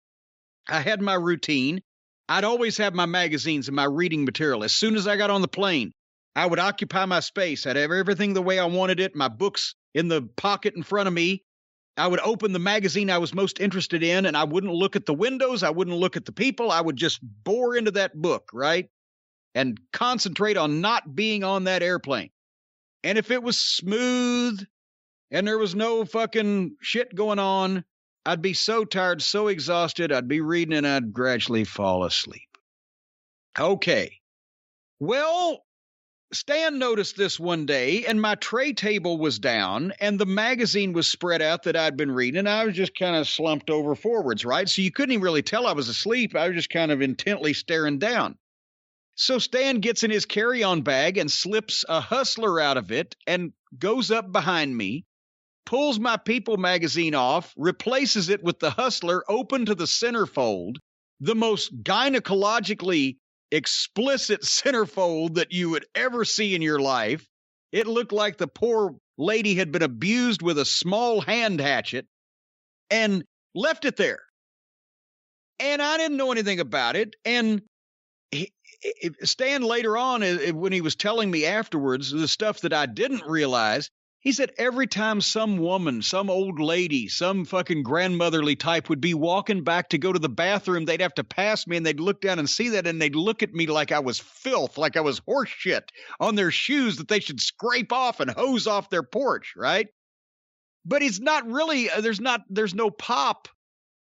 I had my routine. I'd always have my magazines and my reading material. As soon as I got on the plane, I would occupy my space. I'd have everything the way I wanted it, my books in the pocket in front of me. I would open the magazine I was most interested in, and I wouldn't look at the windows. I wouldn't look at the people. I would just bore into that book, right? And concentrate on not being on that airplane. And if it was smooth and there was no fucking shit going on, I'd be so tired, so exhausted, I'd be reading and I'd gradually fall asleep. Okay. Well, Stan noticed this one day, and my tray table was down, and the magazine was spread out that I'd been reading, and I was just kind of slumped over forwards, right? So you couldn't even really tell I was asleep. I was just kind of intently staring down. So Stan gets in his carry-on bag and slips a Hustler out of it and goes up behind me, pulls my People magazine off, replaces it with the Hustler open to the centerfold, the most gynecologically explicit centerfold that you would ever see in your life. It looked like the poor lady had been abused with a small hand hatchet, and left it there. And I didn't know anything about it. And Stan later on, when he was telling me afterwards the stuff that I didn't realize, He said every time some woman, some old lady, some fucking grandmotherly type would be walking back to go to the bathroom, they'd have to pass me and they'd look down and see that and they'd look at me like I was filth, like I was horse shit on their shoes that they should scrape off and hose off their porch, right? But it's not really, there's no pop,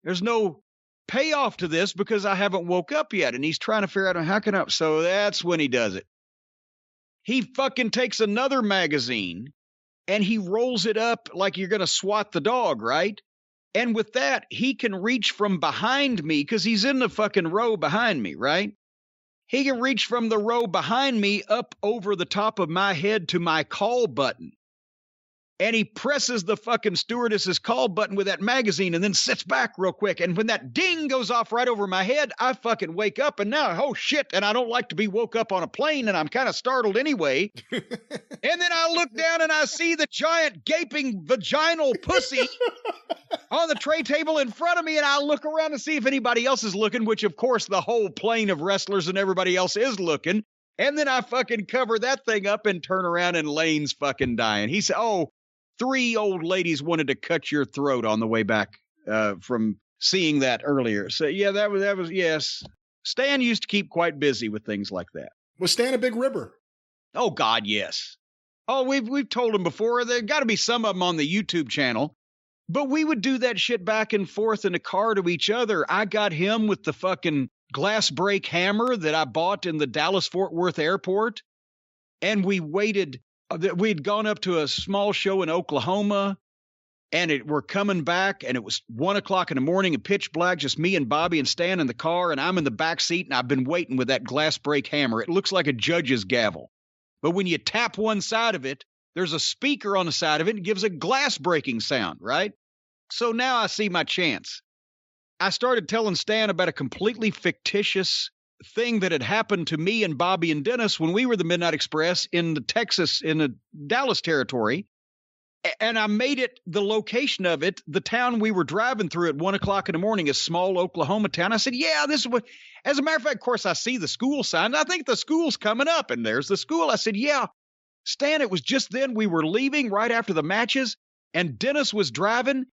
there's no payoff to this because I haven't woke up yet. And he's trying to figure out how can I, so that's when he does it. He fucking takes another magazine and he rolls it up like you're going to swat the dog, right? And with that, he can reach from behind me because he's in the fucking row behind me, right? He can reach from the row behind me up over the top of my head to my call button. And he presses the fucking stewardess's call button with that magazine and then sits back real quick. And when that ding goes off right over my head, I fucking wake up and now, oh shit. And I don't like to be woke up on a plane and I'm kind of startled anyway. And then I look down and I see the giant gaping vaginal pussy on the tray table in front of me. And I look around to see if anybody else is looking, which of course the whole plane of wrestlers and everybody else is looking. And then I fucking cover that thing up and turn around and Lane's fucking dying. He said, oh, 3 old ladies wanted to cut your throat on the way back from seeing that earlier. So, yeah, that was, yes. Stan used to keep quite busy with things like that. Was Stan a big ribber? Oh, God, yes. Oh, we've told him before. There got to be some of them on the YouTube channel. But we would do that shit back and forth in the car to each other. I got him with the fucking glass break hammer that I bought in the Dallas-Fort Worth airport. And we waited. We'd gone up to a small show in Oklahoma, and we're coming back, and it was 1 o'clock in the morning and pitch black, just me and Bobby and Stan in the car, and I'm in the back seat, and I've been waiting with that glass break hammer. It looks like a judge's gavel. But when you tap one side of it, there's a speaker on the side of it, and it gives a glass breaking sound, right? So now I see my chance. I started telling Stan about a completely fictitious thing that had happened to me and Bobby and Dennis when we were the Midnight Express in the Dallas territory. And I made it the location of it, the town we were driving through at 1 o'clock in the morning, a small Oklahoma town. I said, yeah, this is what, as a matter of fact, of course, I see the school sign. I think the school's coming up and there's the school. I said, yeah, Stan, it was just then we were leaving right after the matches and Dennis was driving.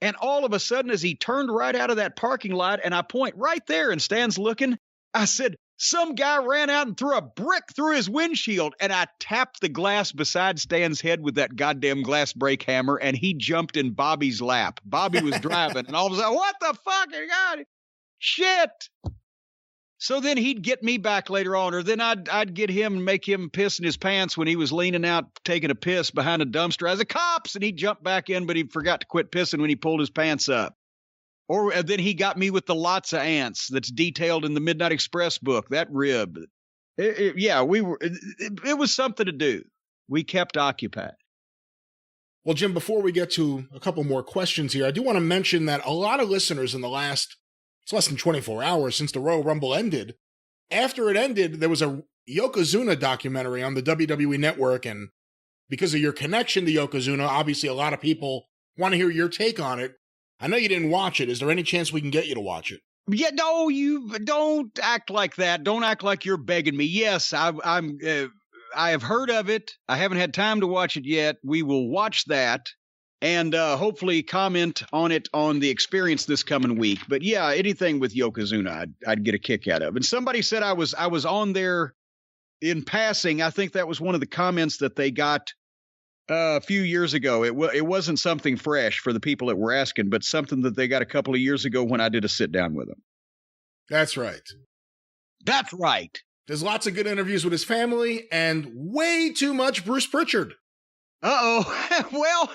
And all of a sudden, as he turned right out of that parking lot and I point right there and Stan's looking, I said, some guy ran out and threw a brick through his windshield, and I tapped the glass beside Stan's head with that goddamn glass break hammer, and he jumped in Bobby's lap. Bobby was driving, and all of a sudden, what the fuck? God, shit. So then he'd get me back later on, or then I'd get him and make him piss in his pants when he was leaning out taking a piss behind a dumpster as a cops, and he'd jump back in, but he forgot to quit pissing when he pulled his pants up. Or then he got me with the lots of ants that's detailed in the Midnight Express book, that rib. It was something to do. We kept occupied. Well, Jim, before we get to a couple more questions here, I do want to mention that a lot of listeners in it's less than 24 hours since the Royal Rumble ended. After it ended, there was a Yokozuna documentary on the WWE Network, and because of your connection to Yokozuna, obviously a lot of people want to hear your take on it. I know you didn't watch it. Is there any chance we can get you to watch it? Yeah, no, you don't act like that. Don't act like you're begging me. Yes, I have heard of it. I haven't had time to watch it yet. We will watch that and hopefully comment on it on the experience this coming week. But yeah, anything with Yokozuna, I'd get a kick out of. And somebody said I was on there in passing. I think that was one of the comments that they got a few years ago. It wasn't something fresh for the people that were asking, but something that they got a couple of years ago when I did a sit down with them. That's right. That's right. There's lots of good interviews with his family and way too much Bruce Pritchard. Uh-oh. Well,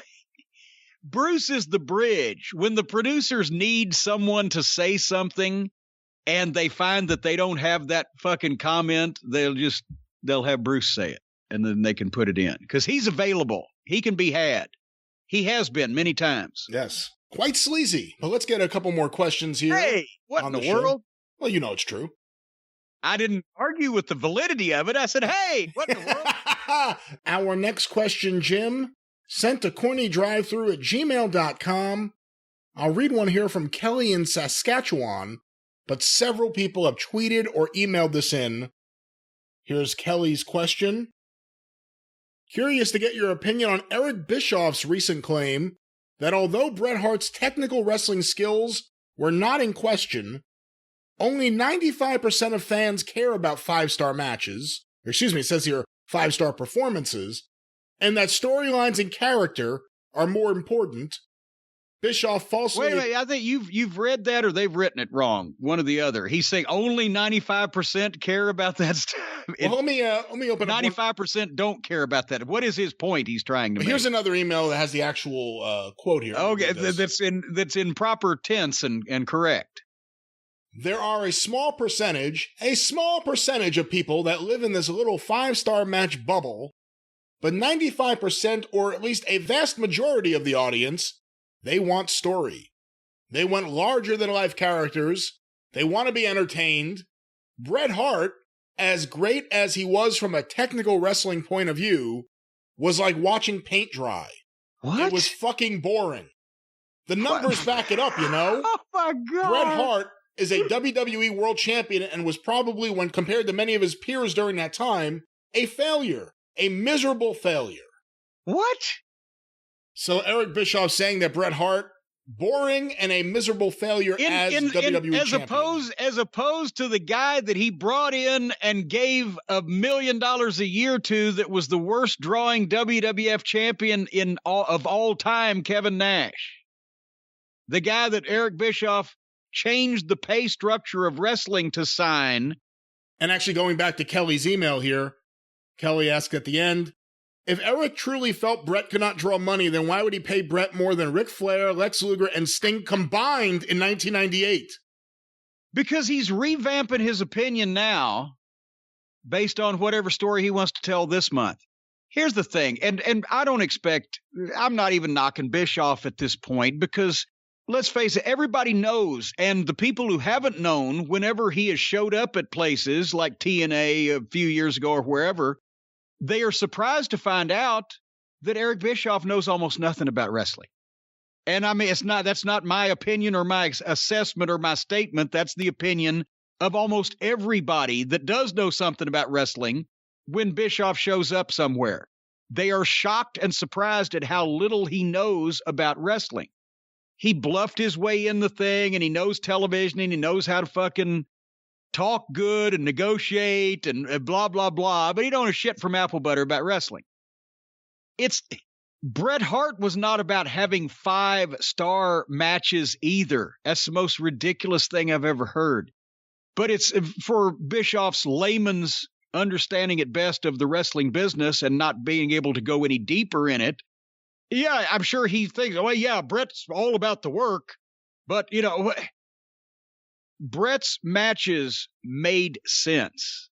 Bruce is the bridge. When the producers need someone to say something and they find that they don't have that fucking comment, they'll have Bruce say it. And then they can put it in because he's available. He can be had. He has been many times. Yes. Quite sleazy. But let's get a couple more questions here. Hey, what in the world? Well, you know it's true. I didn't argue with the validity of it. I said, hey, what in the world? Our next question, Jim, sent to CornyDriveThru@gmail.com. I'll read one here from Kelly in Saskatchewan, but several people have tweeted or emailed this in. Here's Kelly's question. curious to get your opinion on Eric Bischoff's recent claim that although Bret Hart's technical wrestling skills were not in question, only 95% of fans care about 5-star matches, or excuse me, it says here 5-star performances, and that storylines and character are more important. Bischoff falsely... Wait a minute, I think you've read that or they've written it wrong, one or the other. He's saying only 95% care about that stuff. Well, let me open up 95% don't care about that. What is his point he's trying to make? Here's another email that has the actual quote here. Okay, that's in proper tense and correct. There are a small percentage of people that live in this little 5-star match bubble, but 95%, or at least a vast majority of the audience, they want story. They want larger-than-life characters. They want to be entertained. Bret Hart, as great as he was from a technical wrestling point of view, was like watching paint dry. What? It was fucking boring. The numbers back it up, you know? Oh, my God. Bret Hart is a WWE World Champion and was probably, when compared to many of his peers during that time, a failure. A miserable failure. What? So Eric Bischoff saying that Bret Hart, boring and a miserable failure as WWE champion. As opposed to the guy that he brought in and gave $1 million a year to that was the worst drawing WWF champion of all time, Kevin Nash. The guy that Eric Bischoff changed the pay structure of wrestling to sign. And actually going back to Kelly's email here, Kelly asked at the end, if Eric truly felt Bret could not draw money, then why would he pay Bret more than Ric Flair, Lex Luger, and Sting combined in 1998? Because he's revamping his opinion now based on whatever story he wants to tell this month. Here's the thing, and I'm not even knocking Bischoff at this point because, let's face it, everybody knows, and the people who haven't known, whenever he has showed up at places like TNA a few years ago or wherever, they are surprised to find out that Eric Bischoff knows almost nothing about wrestling. And I mean, that's not my opinion or my assessment or my statement. That's the opinion of almost everybody that does know something about wrestling when Bischoff shows up somewhere. They are shocked and surprised at how little he knows about wrestling. He bluffed his way in the thing, and he knows television, and he knows how to fucking talk good and negotiate and blah, blah, blah, but he don't know shit from apple butter about wrestling. Bret Hart was not about having 5-star matches either. That's the most ridiculous thing I've ever heard. But it's for Bischoff's layman's understanding at best of the wrestling business and not being able to go any deeper in it. Yeah, I'm sure he thinks, oh, yeah, Bret's all about the work, but, you know, Bret's matches made sense.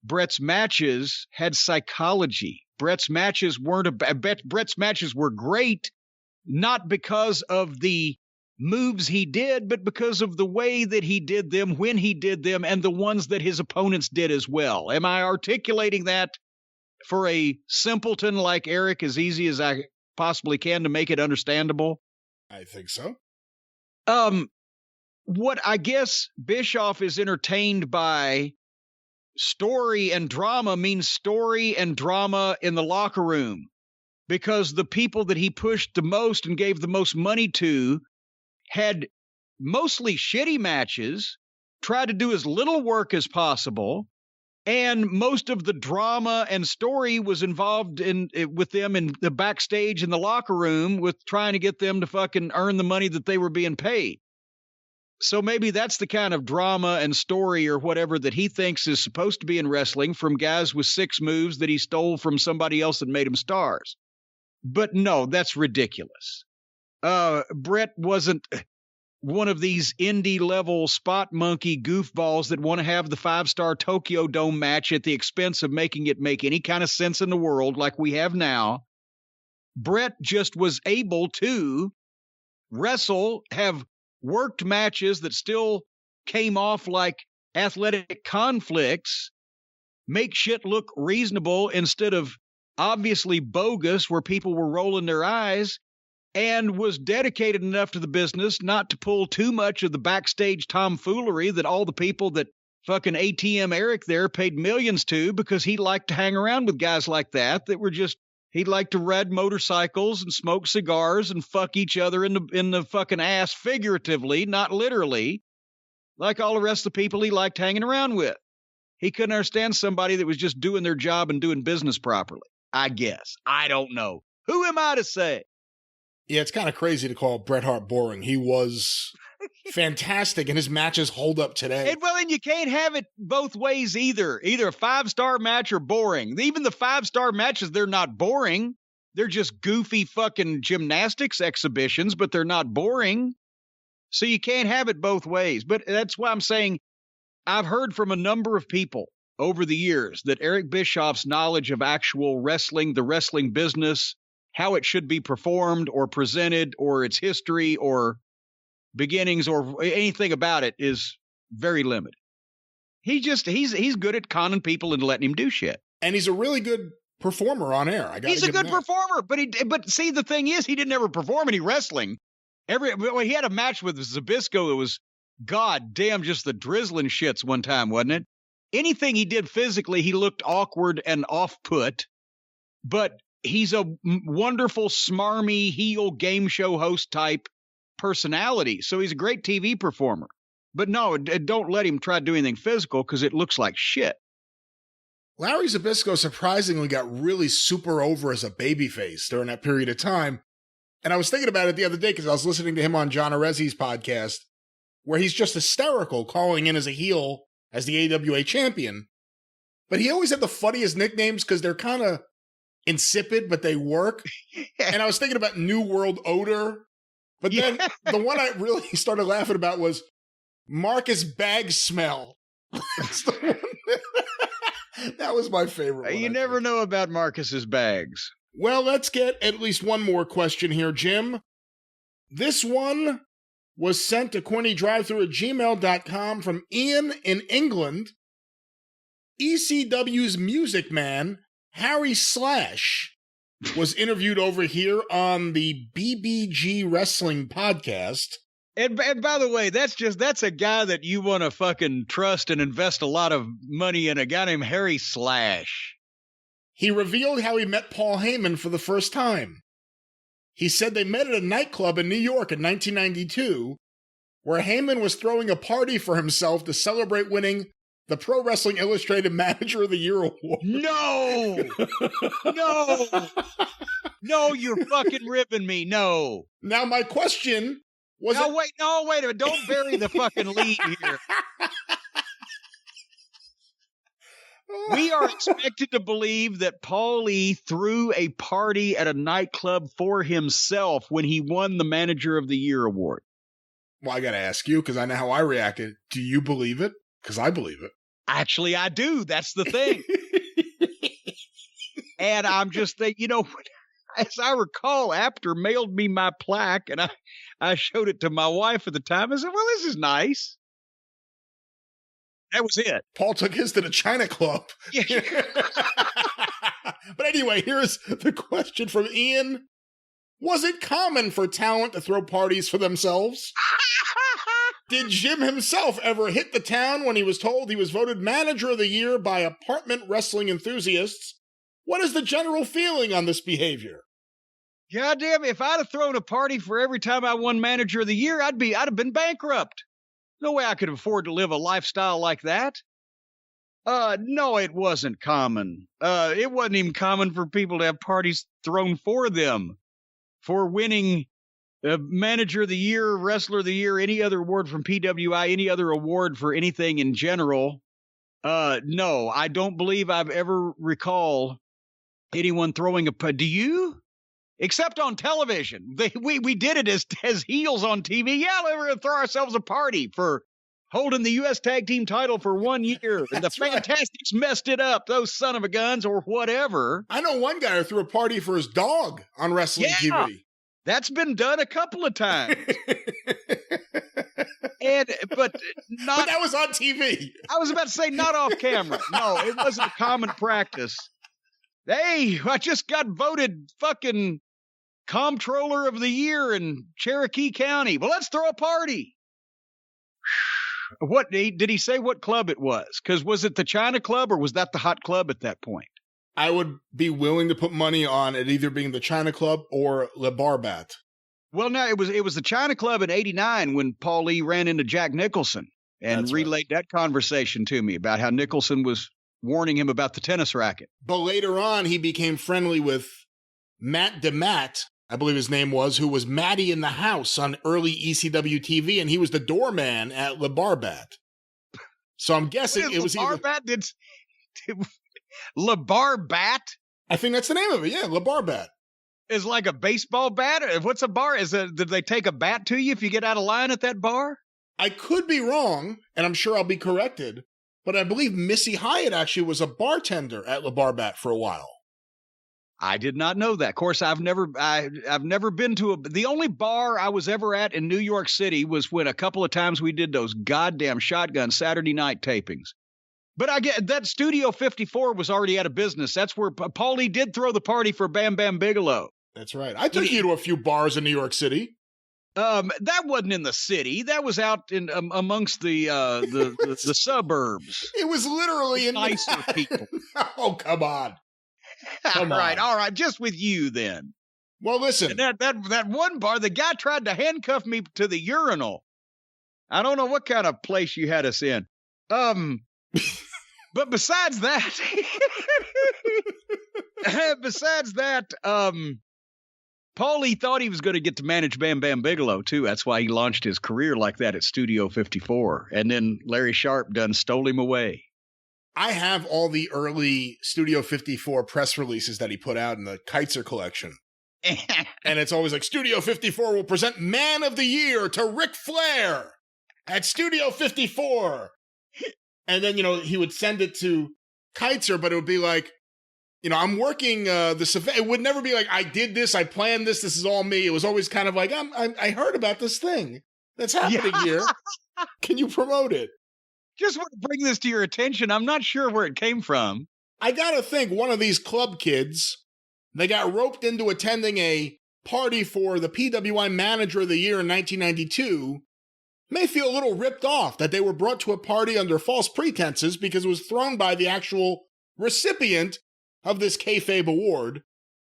Bret's matches had psychology. Bret's matches were great, not because of the moves he did, but because of the way that he did them, when he did them, and the ones that his opponents did as well. Am I articulating that for a simpleton like Eric as easy as I possibly can to make it understandable? I think so. What I guess Bischoff is entertained by story and drama means story and drama in the locker room, because the people that he pushed the most and gave the most money to had mostly shitty matches, tried to do as little work as possible, and most of the drama and story was involved with them in the backstage in the locker room with trying to get them to fucking earn the money that they were being paid. So maybe that's the kind of drama and story or whatever that he thinks is supposed to be in wrestling from guys with 6 moves that he stole from somebody else that made them stars. But no, that's ridiculous. Bret wasn't one of these indie level spot monkey goofballs that want to have the 5-star Tokyo Dome match at the expense of making it make any kind of sense in the world like we have now. Bret just was able to wrestle, have worked matches that still came off like athletic conflicts, make shit look reasonable instead of obviously bogus where people were rolling their eyes, and was dedicated enough to the business not to pull too much of the backstage tomfoolery that all the people that fucking ATM Eric there paid millions to, because he liked to hang around with guys like that were just He'd like to ride motorcycles and smoke cigars and fuck each other in the fucking ass, figuratively, not literally, like all the rest of the people he liked hanging around with. He couldn't understand somebody that was just doing their job and doing business properly, I guess. I don't know. Who am I to say? Yeah, it's kind of crazy to call Bret Hart boring. He was fantastic, and his matches hold up today. And you can't have it both ways either. Either a 5-star match or boring. Even the 5-star matches, they're not boring. They're just goofy fucking gymnastics exhibitions, but they're not boring. So you can't have it both ways. But that's why I'm saying I've heard from a number of people over the years that Eric Bischoff's knowledge of actual wrestling, the wrestling business, how it should be performed or presented, or its history or beginnings or anything about it is very limited. He's good at conning people into letting him do shit. And he's a really good performer on air. He's a good performer, but see, the thing is, he didn't ever perform any wrestling. When he had a match with Zbyszko, it was goddamn just the drizzling shits one time, wasn't it? Anything he did physically, he looked awkward and off-put, but he's a wonderful, smarmy, heel game show host type personality. So he's a great TV performer. But no, don't let him try to do anything physical because it looks like shit. Larry Zbyszko surprisingly got really super over as a babyface during that period of time. And I was thinking about it the other day because I was listening to him on John Arezzi's podcast, where he's just hysterical calling in as a heel as the AWA champion. But he always had the funniest nicknames because they're kind of insipid, but they work. And I was thinking about New World Odor. But then the one I really started laughing about was Marcus Bag Smell. That's the one. That was my favorite one. You never know about Marcus's bags. Well, let's get at least one more question here, Jim. This one was sent to CornyDriveThru@gmail.com from Ian in England. ECW's Music Man, Harry Slash, was interviewed over here on the BBG Wrestling podcast. And by the way, that's a guy that you want to fucking trust and invest a lot of money in, a guy named Harry Slash. He revealed how he met Paul Heyman for the first time. He said they met at a nightclub in New York in 1992, where Heyman was throwing a party for himself to celebrate winning the Pro Wrestling Illustrated Manager of the Year award. No! No, you're fucking ripping me. No. Now, my question was... Wait a minute. Don't bury the fucking lead here. We are expected to believe that Paulie threw a party at a nightclub for himself when he won the Manager of the Year award. Well, I got to ask you, because I know how I reacted. Do you believe it? Because I believe it. Actually, I do. That's the thing. And I'm just thinking, as I recall, Apter mailed me my plaque, and I showed it to my wife at the time. I said, well, this is nice. That was it. Paul took his to the China Club. Yeah. But anyway, here's the question from Ian. Was it common for talent to throw parties for themselves? Did Jim himself ever hit the town when he was told he was voted Manager of the Year by apartment wrestling enthusiasts? What is the general feeling on this behavior? God damn, if I'd have thrown a party for every time I won Manager of the Year, I'd have been bankrupt. No way I could afford to live a lifestyle like that. No, it wasn't common. It wasn't even common for people to have parties thrown for them for winning Manager of the Year, Wrestler of the Year, any other award from PWI, any other award for anything in general. No, I don't believe I've ever recall anyone throwing do you? Except on television. We did it as heels on TV. Yeah, we were going to throw ourselves a party for holding the U.S. Tag Team title for 1 year. And the Fantastics messed it up, those son of a guns, or whatever. I know one guy who threw a party for his dog on wrestling TV. That's been done a couple of times. But that was on TV. I was about to say not off camera. No, it wasn't a common practice. Hey, I just got voted fucking Comptroller of the Year in Cherokee County. Well, let's throw a party. What did he say what club it was? Because was it the China Club or was that the Hot Club at that point? I would be willing to put money on it either being the China Club or Le Barbat. Well, no, it was the China Club in '89 when Paul Lee ran into Jack Nicholson and That's relayed that conversation to me about how Nicholson was warning him about the tennis racket. But later on, he became friendly with Matt DeMatt, I believe his name was, who was Matty in the House on early ECW TV, and he was the doorman at Le Barbat. So I'm guessing it was Le Barbat Le Barbat? I think that's the name of it. Yeah, Le Barbat. Is like a baseball bat? What's a bar? Did they take a bat to you if you get out of line at that bar? I could be wrong, and I'm sure I'll be corrected, but I believe Missy Hyatt actually was a bartender at Le Barbat for a while. I did not know that. Of course, I've never been to the only bar I was ever at in New York City was when a couple of times we did those goddamn Shotgun Saturday night tapings. But I get that Studio 54 was already out of business. That's where Paulie did throw the party for Bam Bam Bigelow. That's right. I took you to a few bars in New York City. That wasn't in the city. That was out in amongst the suburbs. It was literally in nicer people. Oh, come on. All right. Just with you then. Well, listen. And that one bar, the guy tried to handcuff me to the urinal. I don't know what kind of place you had us in. But besides that, Paulie thought he was going to get to manage Bam Bam Bigelow, too. That's why he launched his career like that at Studio 54. And then Larry Sharp done stole him away. I have all the early Studio 54 press releases that he put out in the Keitzer collection. And it's always like, Studio 54 will present Man of the Year to Ric Flair at Studio 54. And then, he would send it to Keitzer, but it would be like, I'm working this event. It would never be like, I did this, I planned this is all me. It was always kind of like, I heard about this thing that's happening here. Can you promote it? Just want to bring this to your attention. I'm not sure where it came from. I got to think one of these club kids, they got roped into attending a party for the PWI Manager of the Year in 1992, may feel a little ripped off that they were brought to a party under false pretenses because it was thrown by the actual recipient of this kayfabe award,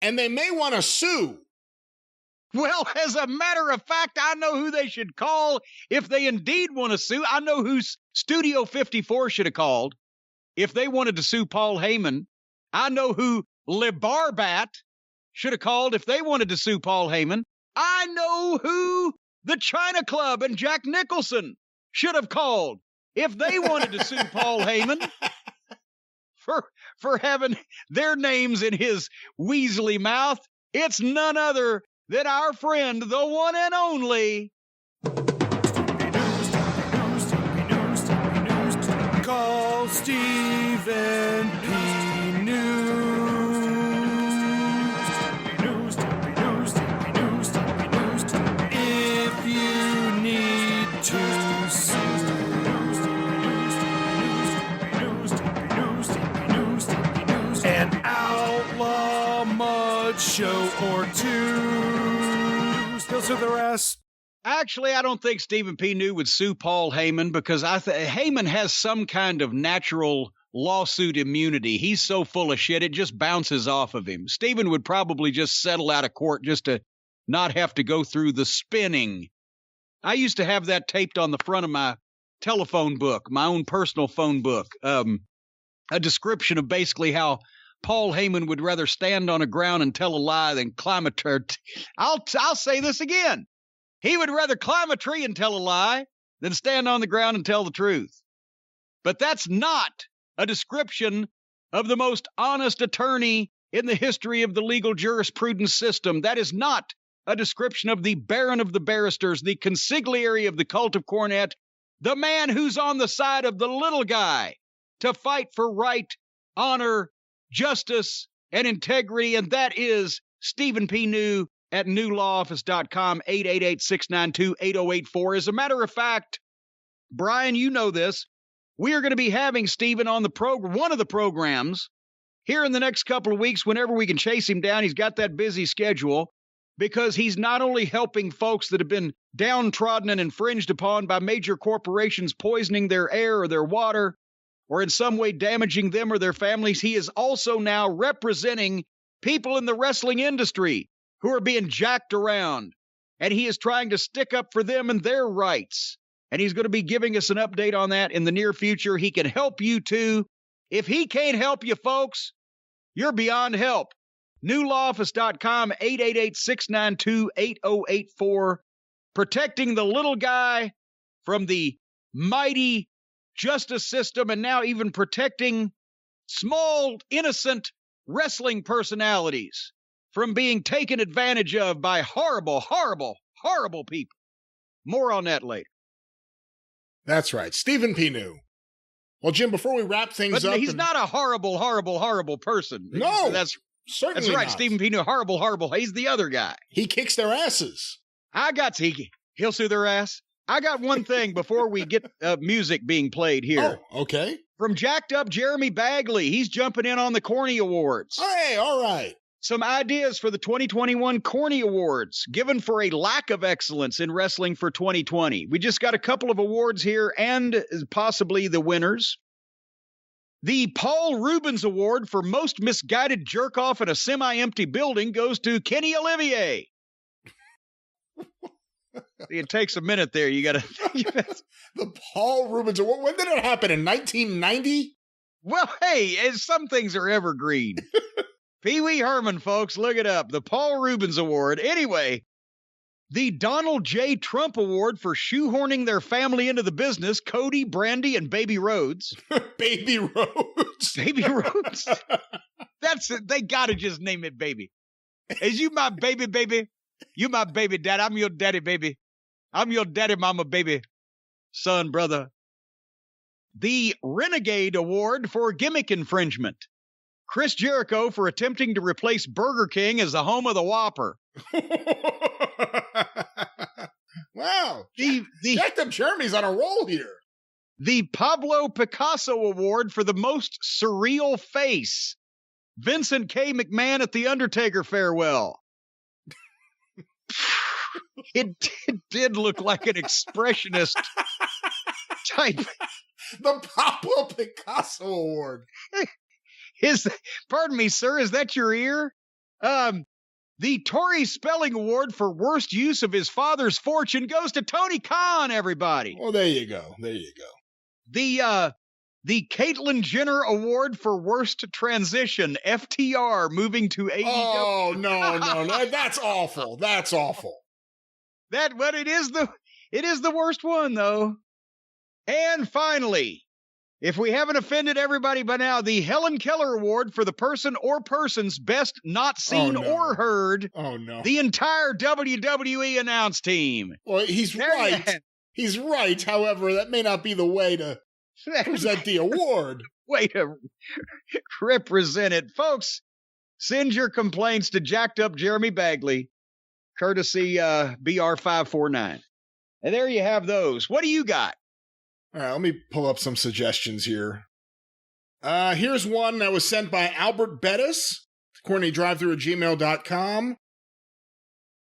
and they may want to sue. Well, as a matter of fact, I know who they should call if they indeed want to sue. I know who Studio 54 should have called if they wanted to sue Paul Heyman. I know who Le Barbat should have called if they wanted to sue Paul Heyman. I know who the China Club and Jack Nicholson should have called if they wanted to sue Paul Heyman for having their names in his weaselly mouth. It's none other than our friend, the one and only. Call Stephen P. News. If you need to sue. An outlaw mud show or two. He'll sue the rest. Actually, I don't think Stephen P. New would sue Paul Heyman because Heyman has some kind of natural lawsuit immunity. He's so full of shit, it just bounces off of him. Stephen would probably just settle out of court just to not have to go through the spinning. I used to have that taped on the front of my telephone book, my own personal phone book, a description of basically how Paul Heyman would rather stand on a ground and tell a lie than climb a tree. I'll say this again. He would rather climb a tree and tell a lie than stand on the ground and tell the truth. But that's not a description of the most honest attorney in the history of the legal jurisprudence system. That is not a description of the Baron of the Barristers, the consigliere of the cult of Cornette, the man who's on the side of the little guy to fight for right, honor, justice, and integrity, and that is Stephen P. New at newlawoffice.com, 888-692-8084. As a matter of fact, Brian, you know this, we are going to be having Stephen on the program, one of the programs, here in the next couple of weeks whenever we can chase him down. He's got that busy schedule because he's not only helping folks that have been downtrodden and infringed upon by major corporations poisoning their air or their water, or in some way damaging them or their families, he is also now representing people in the wrestling industry who are being jacked around. And he is trying to stick up for them and their rights. And he's going to be giving us an update on that in the near future. He can help you too. If he can't help you, folks, you're beyond help. newlawoffice.com, 888-692-8084. Protecting the little guy from the mighty justice system, and now even protecting small, innocent wrestling personalities from being taken advantage of by horrible, horrible, horrible people. More on that later. That's right. Stephen P. New. Well, Jim, before we wrap things up... But he's not a horrible, horrible, horrible person. No, certainly that's right, not. Stephen P. New, horrible, horrible. He's the other guy. He kicks their asses. He'll sue their ass. I got one thing before we get music being played here. Oh, okay. From jacked up Jeremy Bagley. He's jumping in on the Corny Awards. Hey, all right. Some ideas for the 2021 Corny Awards, given for a lack of excellence in wrestling for 2020. We just got a couple of awards here and possibly the winners. The Paul Rubens Award for most misguided jerk-off in a semi-empty building goes to Kenny Olivier. It takes a minute there. You got to... The Paul Rubens Award. When did it happen? In 1990? Well, hey, some things are evergreen. Pee Wee Herman, folks, look it up. The Paul Rubens Award. Anyway, the Donald J. Trump Award for shoehorning their family into the business, Cody, Brandy, and Baby Rhodes. Baby Rhodes. Baby Rhodes. That's it. They got to just name it Baby. Is you my baby, baby? You my baby dad. I'm your daddy, baby. I'm your daddy, mama, baby. Son, brother. The Renegade Award for gimmick infringement. Chris Jericho for attempting to replace Burger King as the home of the Whopper. Wow. Jacked up Jeremy's on a roll here. The Pablo Picasso Award for the most surreal face. Vincent K. McMahon at the Undertaker farewell. It did look like an expressionist type. The Pablo Picasso Award. Pardon me, sir, is that your ear? The Tory Spelling Award for worst use of his father's fortune goes to Tony Khan, everybody. Well, there you go. There you go. The Caitlyn Jenner Award for worst transition, FTR moving to AEW. Oh, no. That's awful. That's awful. But it is the worst one, though. And finally, if we haven't offended everybody by now, the Helen Keller Award for the person or persons best not seen or heard. Oh, no. The entire WWE announce team. Well, he's right. He's right. However, that may not be the way to present the award. Way to represent it. Folks, send your complaints to Jacked Up Jeremy Bagley, courtesy BR549. And there you have those. What do you got? All right, let me pull up some suggestions here. Here's one that was sent by Albert Bettis, CornyDriveThru@gmail.com.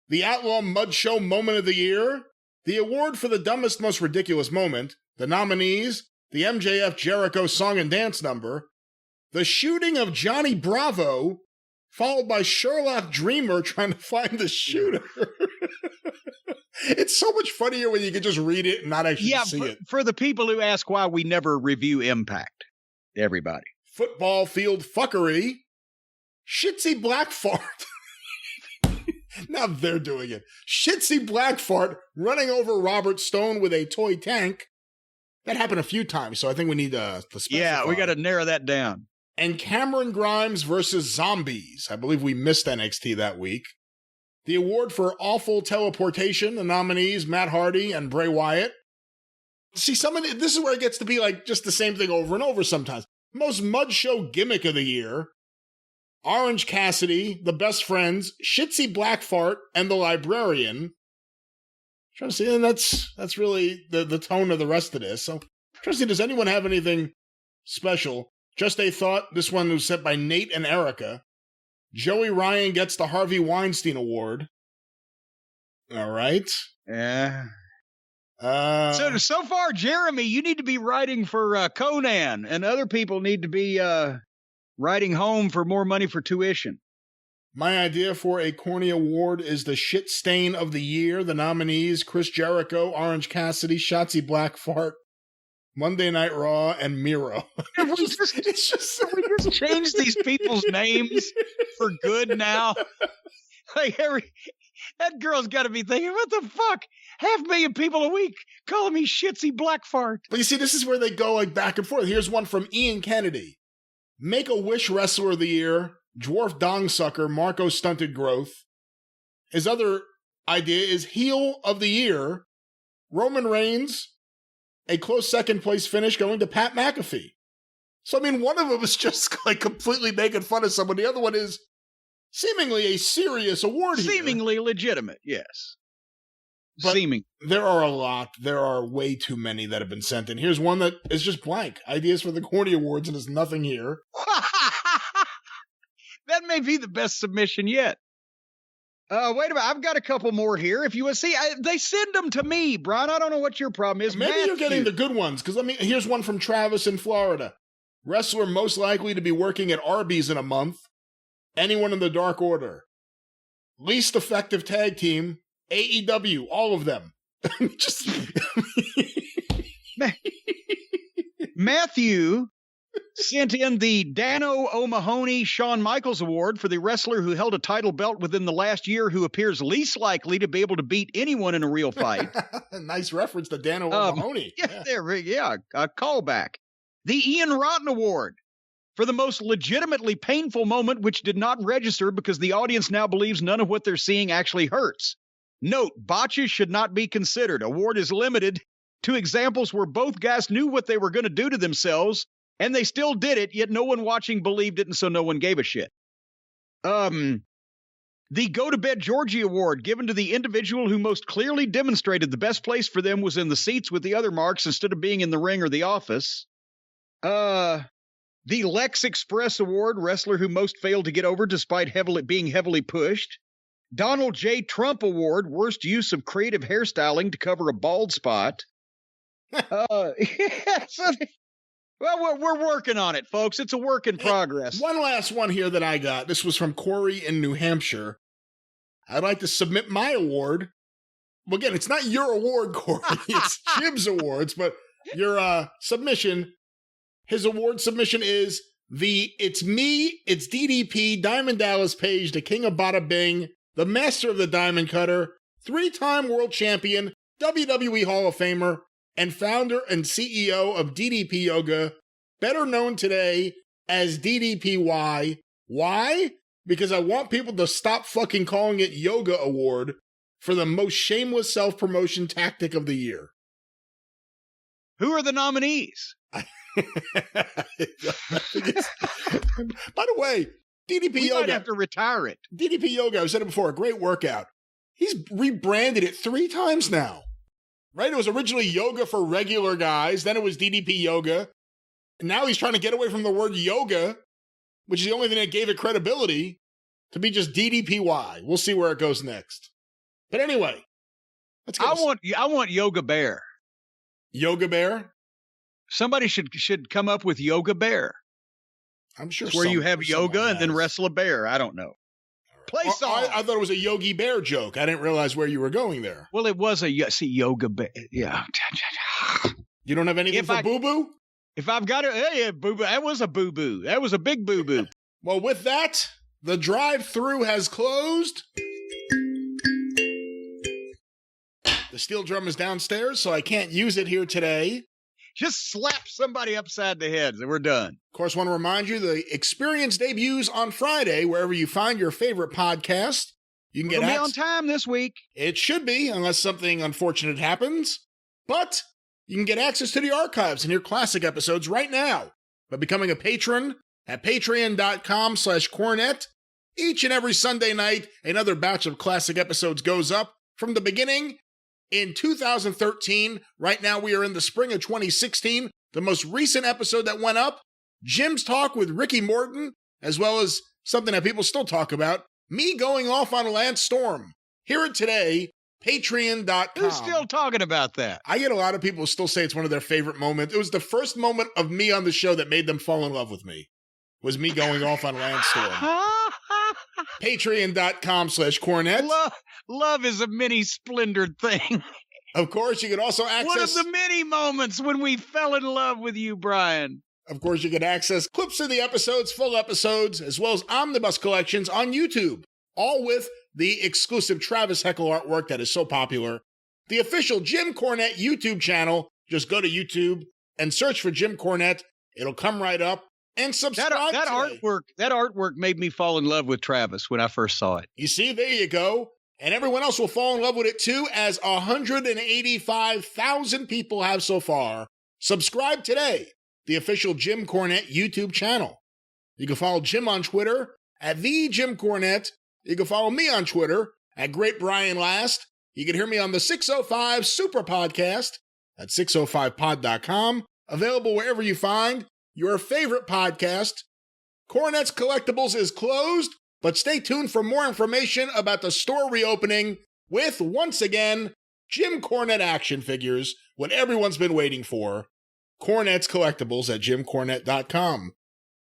The Outlaw Mud Show Moment of the Year. The award for the dumbest, most ridiculous moment. The nominees, the MJF Jericho song and dance number. The shooting of Johnny Bravo, followed by Sherlock Dreamer trying to find the shooter. It's so much funnier when you can just read it and not actually see it. For the people who ask why we never review Impact, everybody. Football field fuckery. Shitsy black fart. Now they're doing it. Shitsy black fart running over Robert Stone with a toy tank. That happened a few times, so I think we need to specify. Yeah, we got to narrow that down. And Cameron Grimes versus Zombies. I believe we missed NXT that week. The award for awful teleportation, the nominees, Matt Hardy and Bray Wyatt. See, this is where it gets to be like just the same thing over and over sometimes. Most Mud Show Gimmick of the Year. Orange Cassidy, The Best Friends, Shitsy Black Fart, and The Librarian. I'm trying to see, and that's really the tone of the rest of this. So, I'm trying to see, does anyone have anything special? Just a thought, this one was sent by Nate and Erica. Joey Ryan gets the Harvey Weinstein Award. All right. Yeah. So far, Jeremy, you need to be writing for Conan, and other people need to be writing home for more money for tuition. My idea for a corny award is the shit stain of the year. The nominees: Chris Jericho, Orange Cassidy, Shotzi Blackfart, Monday Night Raw, and Miro. We just change these people's names for good now. Like that girl's got to be thinking, what the fuck? 500,000 people a week calling me Shitzy Blackfart. But you see, this is where they go like back and forth. Here's one from Ian Kennedy. Make-A-Wish Wrestler of the Year, Dwarf Dong Sucker, Marco Stunted Growth. His other idea is Heel of the Year, Roman Reigns, a close second place finish going to Pat McAfee. So, I mean, one of them is just like completely making fun of someone. The other one is seemingly a serious award here. Seemingly legitimate, yes. But Seeming. there are a lot. There are way too many that have been sent in. Here's one that is just blank. Ideas for the Corny Awards, and there's nothing here. That may be the best submission yet. Wait a minute. I've got a couple more here. If you want to see, they send them to me, Brian. I don't know what your problem is. Maybe you're getting the good ones, because here's one from Travis in Florida. Wrestler most likely to be working at Arby's in a month. Anyone in the Dark Order. Least effective tag team. AEW, all of them. Matthew sent in the Dano O'Mahony Shawn Michaels Award for the wrestler who held a title belt within the last year who appears least likely to be able to beat anyone in a real fight. Nice reference to Dano O'Mahony. Yeah, a callback. The Ian Rotten Award for the most legitimately painful moment which did not register because the audience now believes none of what they're seeing actually hurts. Note, botches should not be considered. Award is limited to examples where both guys knew what they were going to do to themselves, and they still did it, yet no one watching believed it, and so no one gave a shit. The Go to Bed Georgie Award, given to the individual who most clearly demonstrated the best place for them was in the seats with the other marks instead of being in the ring or the office. The Lex Express Award, wrestler who most failed to get over despite being heavily pushed. Donald J. Trump Award, worst use of creative hairstyling to cover a bald spot. Well, we're working on it, folks. It's a work in progress. One last one here that I got. This was from Corey in New Hampshire. I'd like to submit my award. Well, again, it's not your award, Corey. It's Jim's awards, but your submission, his award submission is It's Me, it's DDP, Diamond Dallas Page, the King of Bada Bing, the Master of the Diamond Cutter, 3-time world champion, WWE Hall of Famer, and founder and CEO of DDP Yoga, better known today as DDPY. Why? Because I want people to stop fucking calling it Yoga Award for the most shameless self-promotion tactic of the year. Who are the nominees? By the way, DDP we Yoga. might have to retire it. DDP Yoga, I've said it before, a great workout. He's rebranded it 3 times now. Right? It was originally yoga for regular guys. Then it was DDP Yoga. And now he's trying to get away from the word yoga, which is the only thing that gave it credibility, to be just DDPY. We'll see where it goes next. But anyway, let's get I want Yoga Bear. Yoga Bear? Somebody should come up with Yoga Bear. I'm sure it's where you have yoga and then wrestle a bear. I don't know. Play song. I thought it was a Yogi Bear joke. I didn't realize where you were going there. Well, it was Yoga Bear. Yeah. You don't have anything for Boo Boo? If I've got it, yeah, Boo Boo. That was a boo boo. That was a big boo boo. Well, with that, the drive-thru has closed. The steel drum is downstairs, so I can't use it here today. Just slap somebody upside the head and we're done. Of course, want to remind you, the experience debuts on Friday, wherever you find your favorite podcast. You can get be on time this week. It should be, unless something unfortunate happens. But you can get access to the archives and hear classic episodes right now by becoming a patron at patreon.com/Cornette. Each and every Sunday night, another batch of classic episodes goes up from the beginning in 2013. Right now, we are in the spring of 2016. The most recent episode that went up, Jim's talk with Ricky Morton, as well as something that people still talk about, me going off on Lance Storm. Hear it today Patreon.com. Who's still talking about that? I get a lot of people still say it's one of their favorite moments. It was the first moment of me on the show that made them fall in love with me. Was me going off on Landstorm. Patreon.com/Cornette. Love is a mini splendored thing. Of course, you can also access... One of the many moments when we fell in love with you, Brian. Of course, you can access clips of the episodes, full episodes, as well as omnibus collections on YouTube. All with the exclusive Travis Heckle artwork that is so popular. The official Jim Cornette YouTube channel. Just go to YouTube and search for Jim Cornette. It'll come right up. And subscribe that artwork made me fall in love with Travis when I first saw it. You see, there you go. And everyone else will fall in love with it too, as 185,000 people have so far. Subscribe today. The official Jim Cornette YouTube channel. You can follow Jim on Twitter at the Jim Cornette. You can follow me on Twitter at Great Brian Last. You can hear me on the 605 Superpodcast at 605pod.com. Available wherever you find your favorite podcast. Cornette's Collectibles is closed, but stay tuned for more information about the store reopening with, once again, Jim Cornette action figures, what everyone's been waiting for. Cornette's Collectibles at jimcornette.com.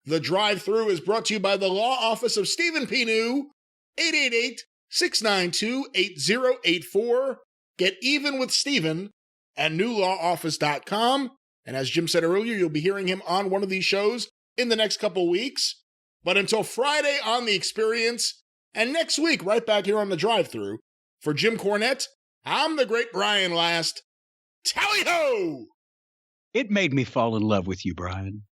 The Drive Thru is brought to you by the Law Office of Stephen P. New, 888-692-8084. Get even with Stephen at newlawoffice.com. And as Jim said earlier, you'll be hearing him on one of these shows in the next couple weeks. But until Friday on The Experience, and next week right back here on The Drive-Thru, for Jim Cornette, I'm the Great Brian Last. Tally-ho! It made me fall in love with you, Brian.